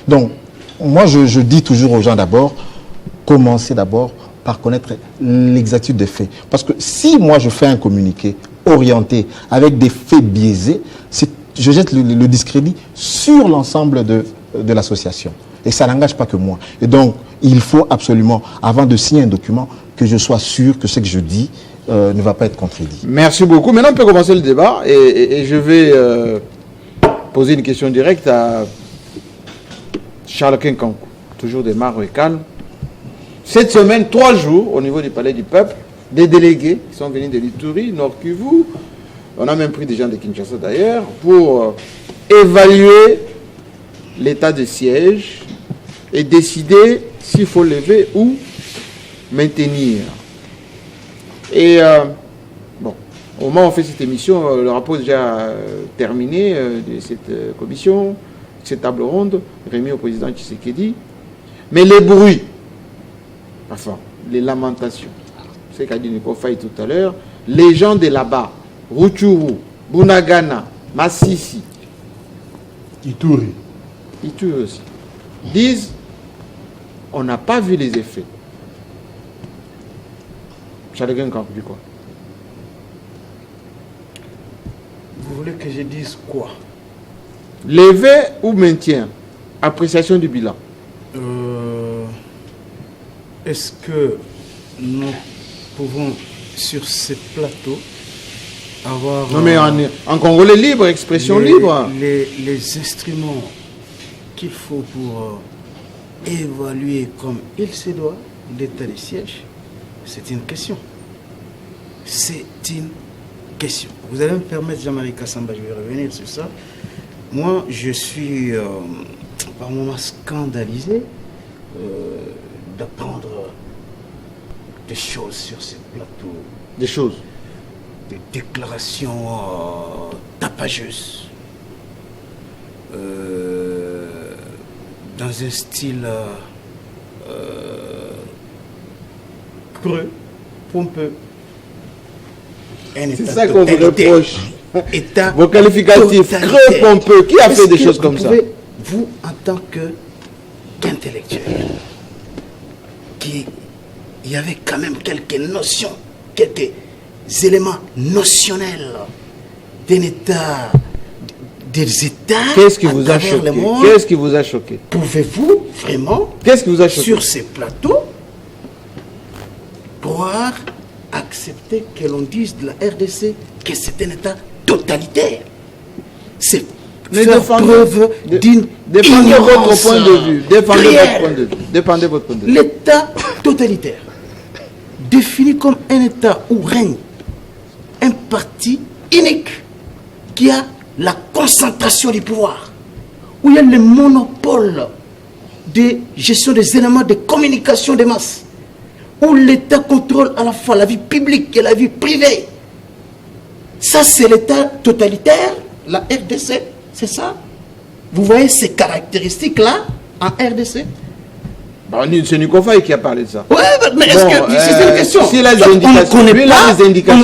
Donc, moi, je dis toujours aux gens d'abord, commencez d'abord par connaître l'exactitude des faits. Parce que si moi, je fais un communiqué orienté avec des faits biaisés, je jette le discrédit sur l'ensemble de l'association. Et ça n'engage pas que moi. Et donc, il faut absolument, avant de signer un document, que je sois sûr que ce que je dis ne va pas être contredit. Merci beaucoup. Maintenant, on peut commencer le débat et je vais poser une question directe à Charles Kinkankou, toujours des Mares et Calme. Cette semaine, 3 jours, au niveau du Palais du Peuple, des délégués qui sont venus de l'Ituri, Nord Kivu, on a même pris des gens de Kinshasa d'ailleurs, pour évaluer l'état de siège et décider s'il faut lever ou maintenir. Et bon, au moment où on fait cette émission, le rapport est déjà terminé de cette commission, cette table ronde, remis au président Tshisekedi. Mais les bruits, enfin, les lamentations, c'est qu'a dit Nico Faye tout à l'heure, les gens de là-bas, Rutshuru, Bunagana, Massissi, Ituri aussi, disent on n'a pas vu les effets. Charles Kinkankou dit quoi? Vous voulez que je dise quoi? Lever ou maintien? Appréciation du bilan. Est-ce que nous pouvons, sur ces plateaux, avoir... Non mais en congolais libre, expression libre. Les instruments qu'il faut pour évaluer comme il se doit l'état des sièges, c'est une question. C'est une question. Vous allez me permettre, Jean-Marie Kassamba, je vais revenir sur ça. Moi, je suis par moments scandalisé d'apprendre des choses sur ces plateaux. Des choses. Des déclarations tapageuses. Dans un style creux, pompeux. C'est ça qu'on vous reproche. État vos qualificatifs, creux, pompeux. Qui a fait des choses comme ça? Vous, en tant qu'intellectuel, il y avait quand même quelques notions, quelques éléments notionnels d'un État, des États. Qu'est-ce qui vous a choqué? Qu'est-ce qui vous a choqué? Pouvez-vous vraiment, qu'est-ce qui vous a choqué sur ces plateaux, pouvoir accepter que l'on dise de la RDC que c'est un État totalitaire? C'est faire preuve d'une défendez votre point de vue. Défendez votre point de vue. L'État totalitaire, défini comme un État où règne un parti unique qui a la concentration du pouvoir, où il y a le monopole de gestion des éléments de communication des masses, où l'État contrôle à la fois la vie publique et la vie privée. Ça, c'est l'État totalitaire, la RDC, c'est ça. Vous voyez ces caractéristiques-là en RDC? C'est Nico Faye qui a parlé de ça. Oui, mais est-ce que c'est une question? Si la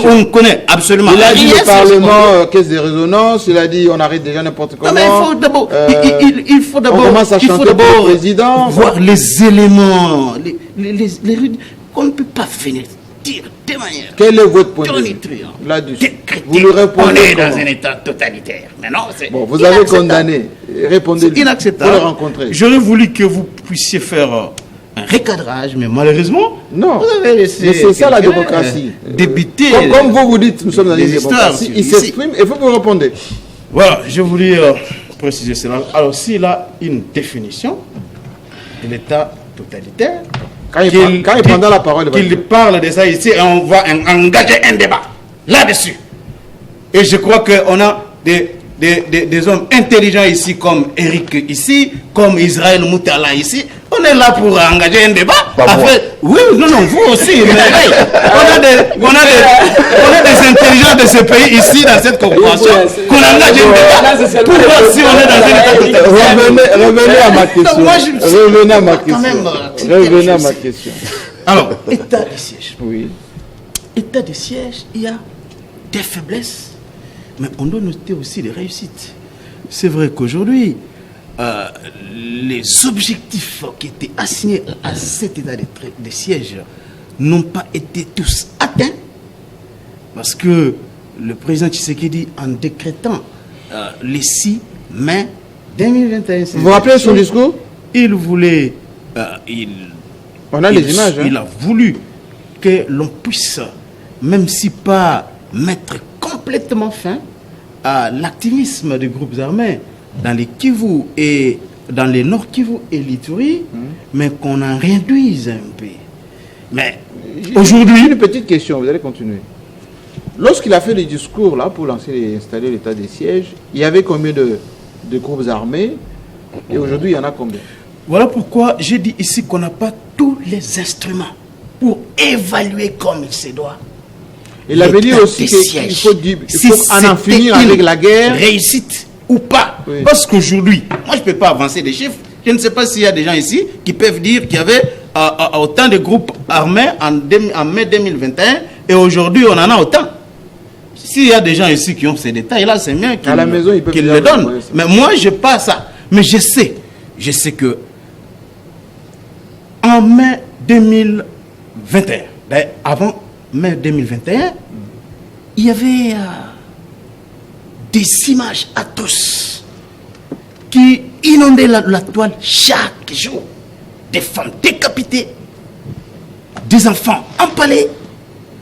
on connaît absolument. Il a dit le Parlement, caisse de résonance, il a dit on arrête déjà n'importe comment. Non, mais il faut d'abord, on commence à chanter pour le président. Voir les éléments, qu'on ne peut pas venir dire de manière. Quel est votre point de vue là-dessus? Vous lui répondez. On est dans un État totalitaire. Mais non, c'est bon, vous avez condamné. Répondez-lui. C'est inacceptable. Pour le rencontrer. J'aurais voulu que vous puissiez faire un recadrage, mais malheureusement, non. Vous avez laissé. Mais c'est ça la démocratie. Débiter. Comme vous dites, nous sommes dans une démocratie. Il s'exprime et vous répondez. Voilà, je voulais préciser cela. Alors, s'il a une définition de l'État totalitaire, quand il prendra la parole, qu'il parle de ça ici et on va engager un débat là-dessus. Et je crois qu'on a des hommes intelligents ici, comme Eric ici, comme Israël Moutala ici, On est là pour engager un débat. Oui, non, vous aussi. On a des intelligents de ce pays ici, dans cette corporation, qu'on engage un débat pour voir si on est dans un état de... Revenez à ma question. Revenez à ma question. Revenez à ma question. Alors, état de siège. Oui. État de siège, il y a des faiblesses, mais on doit noter aussi des réussites. C'est vrai qu'aujourd'hui, les objectifs qui étaient assignés à cet état de siège n'ont pas été tous atteints, parce que le président Tshisekedi, en décrétant le 6 mai 2021... Vous vous rappelez son discours? Il voulait... On a les images. Il a voulu que l'on puisse, même si pas mettre complètement fin à l'activisme des groupes armés dans les Kivu et dans les Nord Kivu et l'Ituri, mais qu'on en réduise un peu. Mais aujourd'hui... Une petite question, vous allez continuer. Lorsqu'il a fait le discours là pour lancer et installer l'état des sièges, il y avait combien de groupes armés? Et aujourd'hui, il y en a combien? Voilà pourquoi j'ai dit ici qu'on n'a pas tous les instruments pour évaluer comme il se doit. Il avait dit aussi qu'il faut en finir avec la guerre. Réussite ou pas. Oui. Parce qu'aujourd'hui, moi je ne peux pas avancer des chiffres. Je ne sais pas s'il y a des gens ici qui peuvent dire qu'il y avait autant de groupes armés en mai 2021 et aujourd'hui on en a autant. S'il y a des gens ici qui ont ces détails-là, c'est bien qu'ils le donnent. Mais moi je n'ai pas ça. Mais je sais que en mai 2021, avant mai 2021, il y avait des images atroces qui inondaient la toile chaque jour. Des femmes décapitées, des enfants empalés.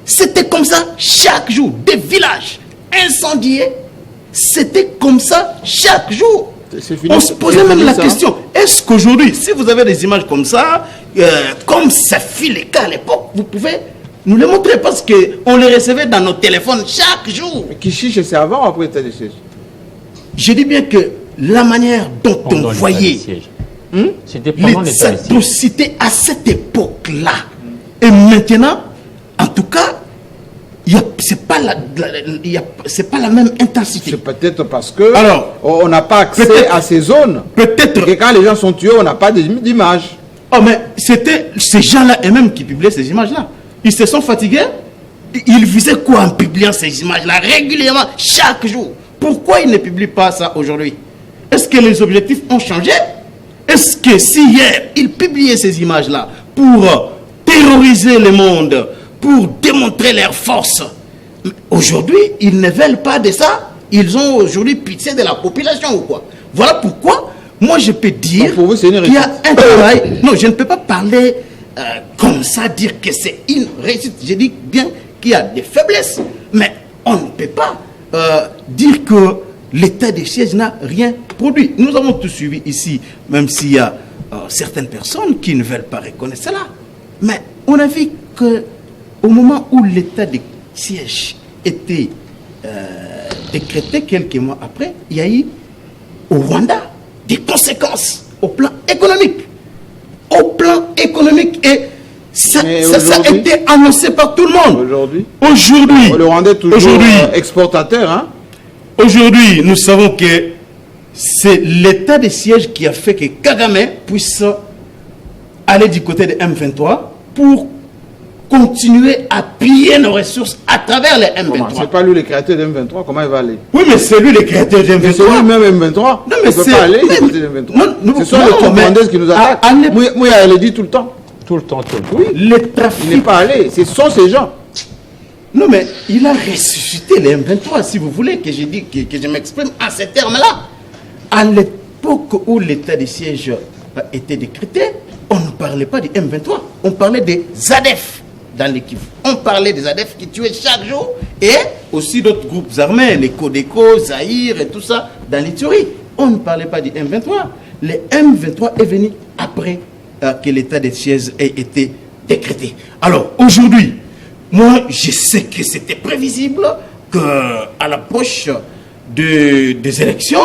C'était comme ça chaque jour. Des villages incendiés. C'était comme ça chaque jour. On se posait même la question, est-ce qu'aujourd'hui, si vous avez des images comme ça, comme ça fut le cas à l'époque, vous pouvez nous les montrer parce qu'on les recevait dans nos téléphones chaque jour. Mais qui chiche, c'est avant ou après l'état des sièges? Je dis bien que la manière dont on voyait les atrocités à cette époque-là, et maintenant, en tout cas, c'est pas la même intensité. C'est peut-être parce que on n'a pas accès à ces zones. Peut-être que quand les gens sont tués, on n'a pas d'image. Oh, mais c'était ces gens-là eux-mêmes qui publiaient ces images-là. Ils se sont fatigués. Ils visaient quoi en publiant ces images-là régulièrement, chaque jour? Pourquoi ils ne publient pas ça aujourd'hui? Est-ce que les objectifs ont changé? Est-ce que si hier, ils publiaient ces images-là pour terroriser le monde, pour démontrer leur force, aujourd'hui, ils ne veulent pas de ça? Ils ont aujourd'hui pitié de la population ou quoi? Voilà pourquoi, moi, je peux dire qu'il y a un travail. Non, je ne peux pas parler comme ça, dire que c'est une réussite. Je dis bien qu'il y a des faiblesses, mais on ne peut pas dire que l'état des sièges n'a rien produit. Nous avons tout suivi ici, même s'il y a certaines personnes qui ne veulent pas reconnaître cela. Mais on a vu qu'au moment où l'état des sièges était décrété quelques mois après, il y a eu au Rwanda des conséquences au plan économique. Au plan économique. Et ça a été annoncé par tout le monde. Aujourd'hui, le Rwanda est toujours exportateur. Hein? Aujourd'hui, nous savons que c'est l'état de siège qui a fait que Kagame puisse aller du côté de M23 pour continuer à piller nos ressources à travers les M23. C'est pas lui le créateur de M23, comment il va aller? Oui, mais c'est lui le créateur de M23. C'est lui-même M23. Non, mais c'est pas aller du côté de M23. Ce sont les Rwandaises qui nous attaquent. Moi, elle le dit tout le temps. Tout le temps. Oui, le trafic. Il n'est pas allé. Ce sont ces gens. Non, mais il a ressuscité les M23, si vous voulez que je m'exprime en ces termes-là. À l'époque où l'état de siège a été décrété, on ne parlait pas du M23, on parlait des ZADF dans l'équipe. On parlait des ZADF qui tuaient chaque jour et aussi d'autres groupes armés, les Codeco, Zaïre et tout ça dans l'Ituri. On ne parlait pas du M23. Le M23 est venu après que l'état de siège ait été décrété. Alors aujourd'hui, moi je sais que c'était prévisible qu'à l'approche des élections,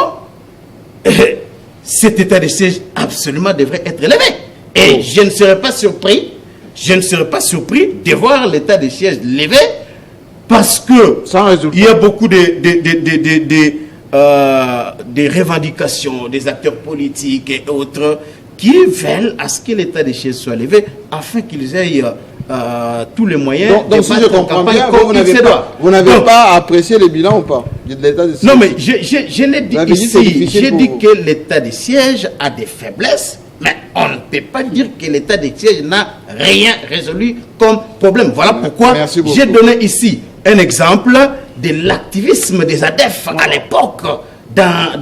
cet état de siège absolument devrait être élevé. Et je ne serais pas surpris de voir l'état de siège levé parce que il y a beaucoup des revendications des acteurs politiques et autres qui veulent à ce que l'état de siège soit levé afin qu'ils aient tous les moyens donc si je comprends bien, vous n'avez pas apprécié le bilan ou pas de l'état de siège? Non, mais je l'ai dit ici, j'ai dit que l'état de siège a des faiblesses, mais on ne peut pas dire que l'état de siège n'a rien résolu comme problème. Voilà pourquoi j'ai donné ici un exemple de l'activisme des ADEF à l'époque dans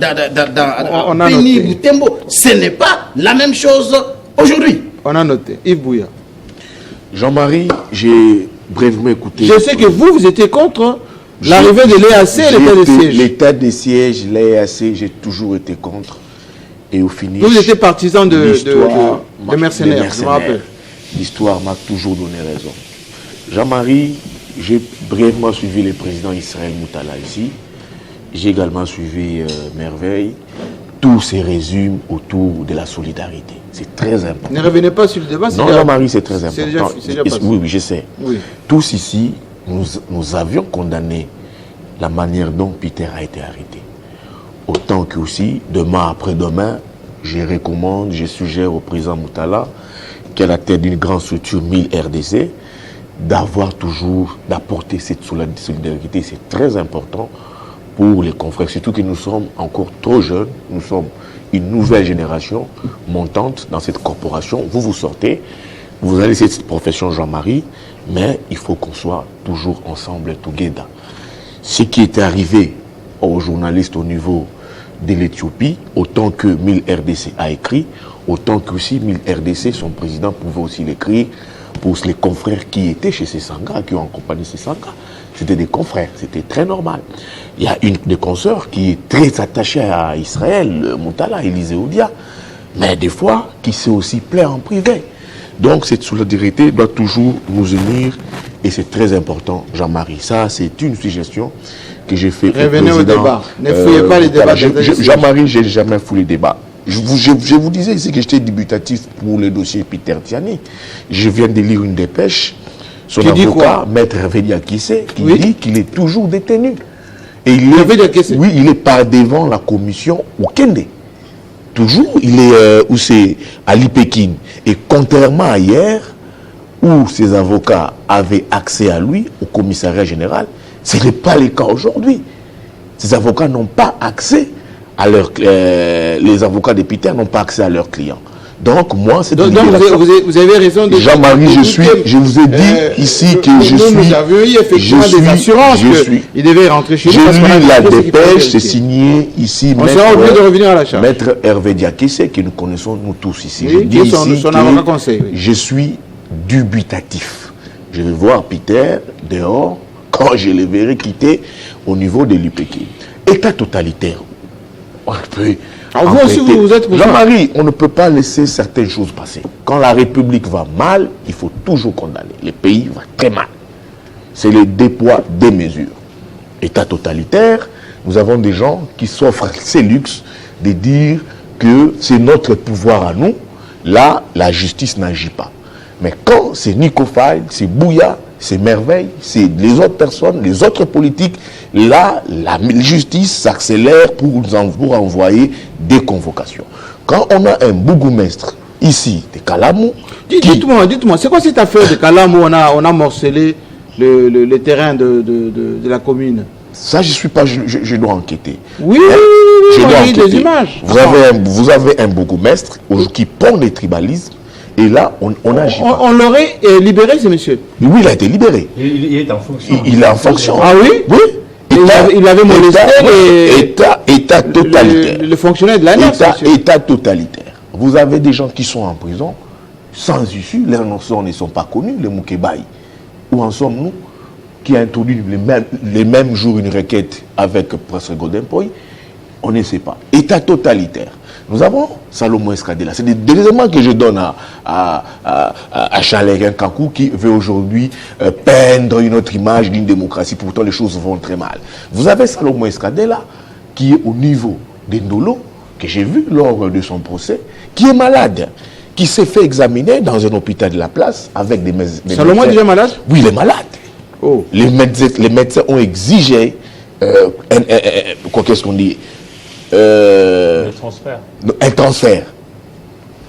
Béni Boutembo. Ce n'est pas la même chose aujourd'hui. On a noté. Yves Bouya. Jean-Marie, j'ai brièvement écouté. Je sais que vous étiez contre l'arrivée de l'EAC et l'état de siège. L'état de siège, l'EAC, j'ai toujours été contre. Et au finish, vous étiez partisan de mercenaires, je me rappelle. L'histoire m'a toujours donné raison. Jean-Marie, j'ai brièvement suivi le président Israël Moutala ici. J'ai également suivi Merveille. Tout se résume autour de la solidarité. C'est très important. Ne revenez pas sur le débat. Non, Jean-Marie, c'est très important. Déjà oui, je sais. Oui. Tous ici, nous avions condamné la manière dont Peter a été arrêté. Autant que aussi, demain après-demain, je suggère au président Moutala, qui est à la tête d'une grande structure 1000 RDC, d'apporter cette solidarité. C'est très important pour les confrères, surtout que nous sommes encore trop jeunes, nous sommes une nouvelle génération montante dans cette corporation. Vous sortez, vous allez laisser cette profession, Jean-Marie, mais il faut qu'on soit toujours ensemble, together. Ce qui est arrivé aux journalistes au niveau de l'Éthiopie, autant que 1000 RDC a écrit, autant que aussi 1000 RDC, son président pouvait aussi l'écrire pour les confrères qui étaient chez Sessanga, qui ont accompagné Sessanga. C'était des confrères, c'était très normal. Il y a une des consoeurs qui est très attachée à Israël, Moutala, Élisée Odia, mais des fois qui s'est aussi plaint en privé. Donc cette solidarité doit toujours nous unir et c'est très important, Jean-Marie. Ça, c'est une suggestion que j'ai fait. Revenez au débat. Ne fouillez pas les débats. Jean-Marie, je n'ai jamais fouillé les débats. Je vous disais ici que j'étais débutatif pour le dossier Peter Tiani. Je viens de lire une dépêche. Son avocat, Maître Hervé Diakissé, qui dit qu'il est toujours détenu. Et il est par devant la commission Okende. Toujours, il est à l'Ipékin. Et contrairement à hier, où ses avocats avaient accès à lui, au commissariat général, ce n'est pas le cas aujourd'hui. Ces avocats n'ont pas accès à les avocats de Peter n'ont pas accès à leurs clients. Donc, moi, c'est... Donc vous avez raison de... Jean-Marie, je vous ai dit ici que nous avions eu effectivement des assurances qu'il devait rentrer chez nous. J'ai lu la dépêche, c'est signé ici. On sera obligé de revenir à la charge. Maître Hervé Diakissé, que nous connaissons nous tous ici. Oui, je dis ici son avocat conseil. Oui. Je suis dubitatif. Je vais voir Peter dehors quand je le verrai quitter au niveau de l'UPK. État totalitaire. On peut... vous aussi, vous êtes... Jean-Marie, on ne peut pas laisser certaines choses passer. Quand la République va mal, il faut toujours condamner. Le pays va très mal. C'est le dépoids des mesures. État totalitaire, nous avons des gens qui s'offrent ces luxes de dire que c'est notre pouvoir à nous. Là, la justice n'agit pas. Mais quand c'est Nico Faye, c'est Bouya, c'est Merveille, c'est les autres personnes, les autres politiques, là, la justice s'accélère pour envoyer des convocations. Quand on a un bourgmestre ici de Kalamou... Dites-moi, c'est quoi cette affaire de Kalamou? On a morcelé le terrain de la commune. Ça, je suis pas... Je dois enquêter. Oui, je dois enquêter. Des images. Vous avez un bourgmestre qui pond des tribalismes. Et là, on agit pas. On l'aurait libéré, ce monsieur? Oui, il a été libéré. Il est en fonction. Il est en fonction. Ah oui? Oui. Il avait molesté État totalitaire. Le fonctionnaire de l'ANEX. État totalitaire. Vous avez des gens qui sont en prison sans issue. Les noms ne sont pas connus, les Moukébaï. Où en sommes-nous? Qui a introduit les mêmes jours une requête avec Prince Godin Poy? On ne sait pas. État totalitaire. Nous avons Salomon Escadela. C'est des éléments que je donne à Chalérin Kakou qui veut aujourd'hui peindre une autre image d'une démocratie. Pourtant, les choses vont très mal. Vous avez Salomon Escadela qui est au niveau d'Endolo, que j'ai vu lors de son procès, qui est malade, qui s'est fait examiner dans un hôpital de la place avec des Salomon est déjà malade? Oui, il est malade. Oh. Les médecins ont exigé, qu'est-ce qu'on dit, Le transfert. un transfert.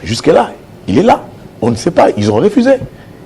Jusque-là, il est là. On ne sait pas, ils ont refusé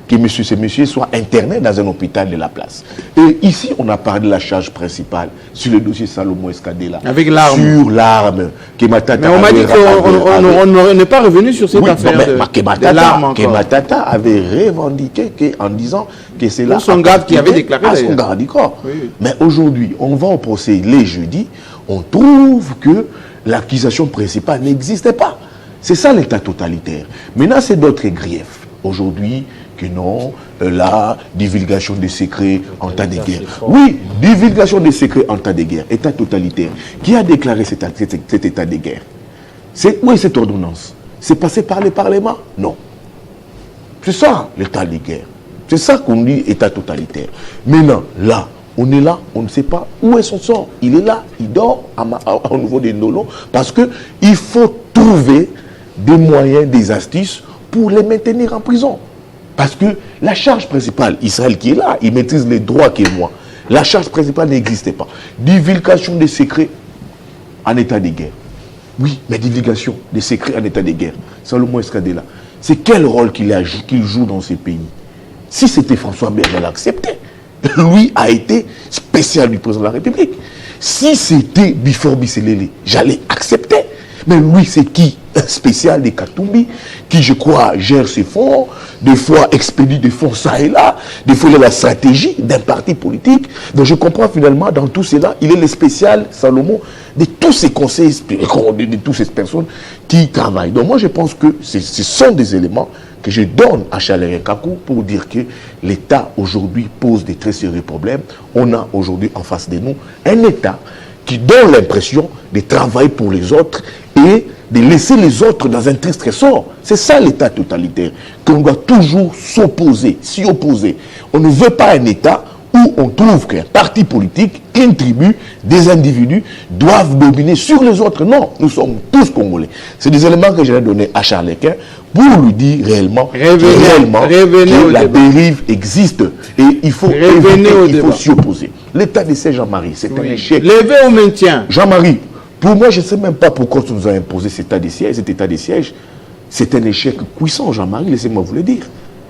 que ce monsieur soit interné dans un hôpital de la place. Et ici, on a parlé de la charge principale sur le dossier Salomon Escadela. Avec l'arme. Sur l'arme. Mais on m'a dit qu'on n'est pas revenu sur cette affaire de l'arme encore. Kematata avait revendiqué en disant que c'est là. Son garde qui avait déclaré. À son garde du corps. Oui. Mais aujourd'hui, on va au procès les jeudis, on trouve que l'accusation principale n'existait pas. C'est ça l'état totalitaire. Maintenant, c'est d'autres griefs. Aujourd'hui, que non, la divulgation des secrets en temps de guerre. Oui, divulgation des secrets en temps de guerre, état totalitaire. Qui a déclaré cet état de guerre? Où est cette ordonnance? C'est passé par le Parlement? Non. C'est ça l'état de guerre. C'est ça qu'on dit état totalitaire. Maintenant, là, on est là, on ne sait pas où est son sort. Il est là, il dort au niveau des Ndolo, parce qu'il faut trouver des moyens, des astuces pour les maintenir en prison. Parce que la charge principale, Israël qui est là, il maîtrise les droits qui est moi. La charge principale n'existait pas. Divulgation des secrets en état de guerre. Oui, mais divulgation des secrets en état de guerre. Salomon Escadela, c'est quel rôle qu'il joue dans ces pays? Si c'était François Berger, il l'acceptait. Lui a été spécial du président de la République. Si c'était Bifor Bisselele, j'allais accepter. Mais lui, c'est qui? Un spécial des Katumbi, qui, je crois, gère ses fonds, des fois expédie des fonds ça et là, des fois il a la stratégie d'un parti politique. Donc je comprends finalement, dans tout cela, il est le spécial, Salomon, de tous ces conseils, de toutes ces personnes qui travaillent. Donc moi, je pense que ce sont des éléments que je donne à Charles Kakou pour dire que l'État aujourd'hui pose des très sérieux problèmes. On a aujourd'hui en face de nous un État qui donne l'impression de travailler pour les autres et de laisser les autres dans un triste sort. C'est ça l'état totalitaire, qu'on doit toujours s'opposer, s'y opposer. On ne veut pas un État où on trouve qu'un parti politique, une tribu, des individus doivent dominer sur les autres. Non, nous sommes tous Congolais. C'est des éléments que j'ai donnés à Charles Quint pour lui dire réellement que la dérive existe et il faut s'y opposer. L'état de Jean-Marie, c'est un échec. Levé au maintien. Jean-Marie, pour moi, je ne sais même pas pourquoi tu nous as imposé cet état de siège. C'est un échec puissant, Jean-Marie, laissez-moi vous le dire.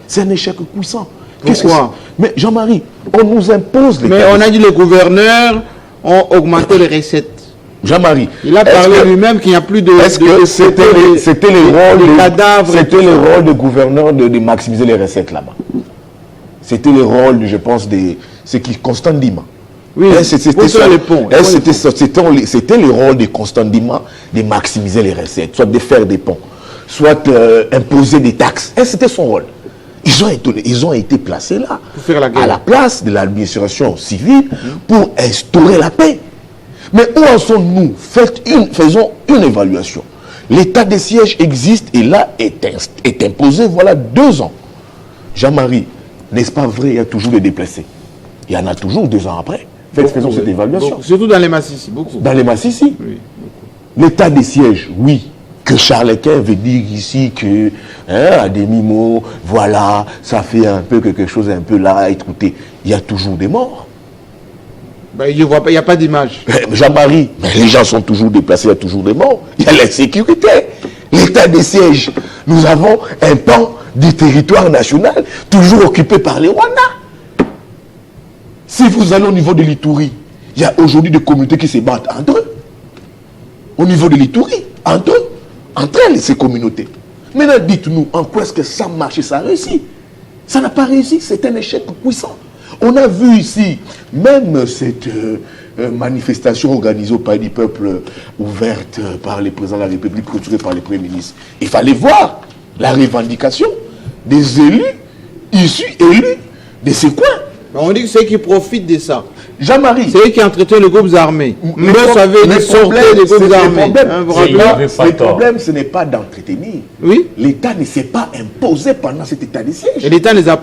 C'est un échec puissant. Pourquoi? Mais Jean-Marie, on nous impose les... Mais on a dit les gouverneurs ont augmenté les recettes. Jean-Marie, il a parlé lui-même qu'il n'y a plus de... Est-ce que c'était le rôle du gouverneur de maximiser les recettes là-bas? C'était le rôle, je pense, c'est qui Constant Ndima. Oui, c'était les ponts. C'était le rôle de Constant Ndima de maximiser les recettes, soit de faire des ponts, soit imposer des taxes. C'était son rôle. Ils ont été placés là, à la place de l'administration civile, pour instaurer la paix. Mais où en sommes-nous? Faisons une évaluation. L'état de siège existe et là est imposé, voilà 2 ans. Jean-Marie, n'est-ce pas vrai, il y a toujours des déplacés. Il y en a toujours 2 ans après. Faisons cette évaluation. Surtout dans les Massissi, beaucoup. Dans les Massissi. Oui, l'état de siège, oui. Que Charles Quint veut dire ici que, à demi-mot, voilà, ça fait un peu quelque chose, un peu là, écoutez, il y a toujours des morts. Ben, il n'y a pas d'image. Jean-Marie, les gens sont toujours déplacés, il y a toujours des morts. Il y a l'insécurité. L'état de siège, nous avons un pan du territoire national toujours occupé par les Rwandais. Si vous allez au niveau de l'Ituri, il y a aujourd'hui des communautés qui se battent entre eux. Au niveau de l'Ituri, entre elles, ces communautés. Maintenant, dites-nous, en quoi est-ce que ça marche et ça réussit? Ça n'a pas réussi, c'est un échec puissant. On a vu ici, même cette manifestation organisée au Palais du Peuple, ouverte par le président de la République, clôturée par le Premier ministre. Il fallait voir la revendication des élus, élus de ces coins. On dit que c'est eux qui profitent de ça. Jean-Marie. C'est eux qui entretiennent les groupes armés. Mais vous savez, les sorties des groupes armés. Le problème, ce n'est pas d'entretenir. Oui. L'État ne s'est pas imposé pendant cet état de siège. Et l'État ne les a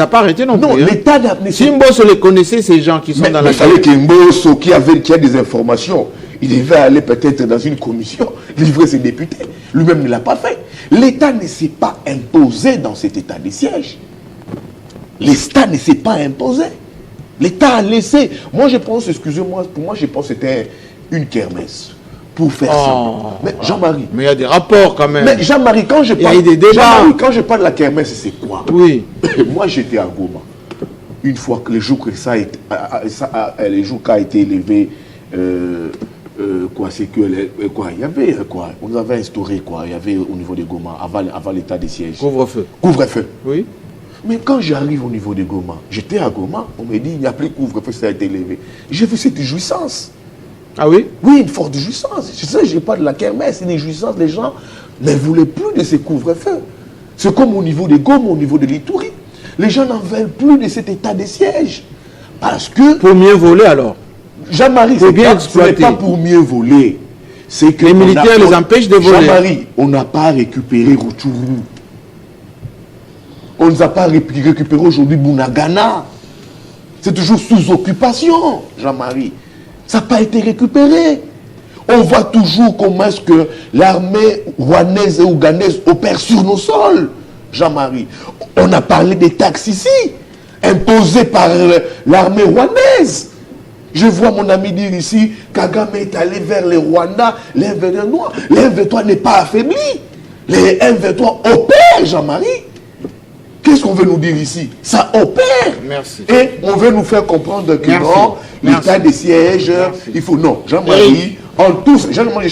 pas arrêtés non plus. Non, l'État Si Mbosso les connaissait, ces gens qui sont dans la... Il fallait que Mbosso, qui a des informations, Il devait aller peut-être dans une commission, livrer ses députés. Lui-même ne l'a pas fait. L'État ne s'est pas imposé dans cet état de siège. L'État ne s'est pas imposé. L'État a laissé. Moi, je pense, excusez-moi, pour moi, je pense que c'était une kermesse. Pour faire ça. Mais Jean-Marie. Mais il y a des rapports quand même. Mais Jean-Marie, quand je parle. Il y a eu des débats. Quand je parle de la kermesse, c'est quoi? Oui. Moi, j'étais à Goma. Une fois que le jour que les jours qu'a été élevé, c'est que il y avait quoi, on nous avait instauré quoi, il y avait au niveau de Goma avant l'état de siège. Couvre-feu. Couvre-feu. Oui. Mais quand j'arrive au niveau de Goma, j'étais à Goma, on me dit il n'y a plus de couvre-feu, ça a été élevé. J'ai vu cette jouissance. Ah oui? Oui, une forte jouissance. Je sais, je pas de la kermesse, c'est une jouissance. Les gens ne voulaient plus de ces couvre-feux. C'est comme au niveau de Goma, au niveau de l'Itourie. Les gens n'en veulent plus de cet état de siège. Parce que... Pour mieux voler alors. Jean-Marie, ce n'est pas pour mieux voler. C'est que les militaires les empêchent de voler. Jean-Marie, on n'a pas récupéré Rutshuru. On ne nous a pas récupéré aujourd'hui Bunagana. C'est toujours sous occupation, Jean-Marie. Ça n'a pas été récupéré. On voit toujours comment est-ce que l'armée rwandaise et ouganaise opère sur nos sols, Jean-Marie. On a parlé des taxes ici, imposées par l'armée rwandaise. Je vois mon ami dire ici, Kagame est allé vers les Rwandais, les M23. Les M23 n'est pas affaibli. Les M23 opèrent, Jean-Marie. Qu'est-ce qu'on veut nous dire ici? Ça opère. Merci. Et on veut nous faire comprendre que non, l'état des sièges, il faut... Non, Jean-Marie, en tous... Jean-Marie,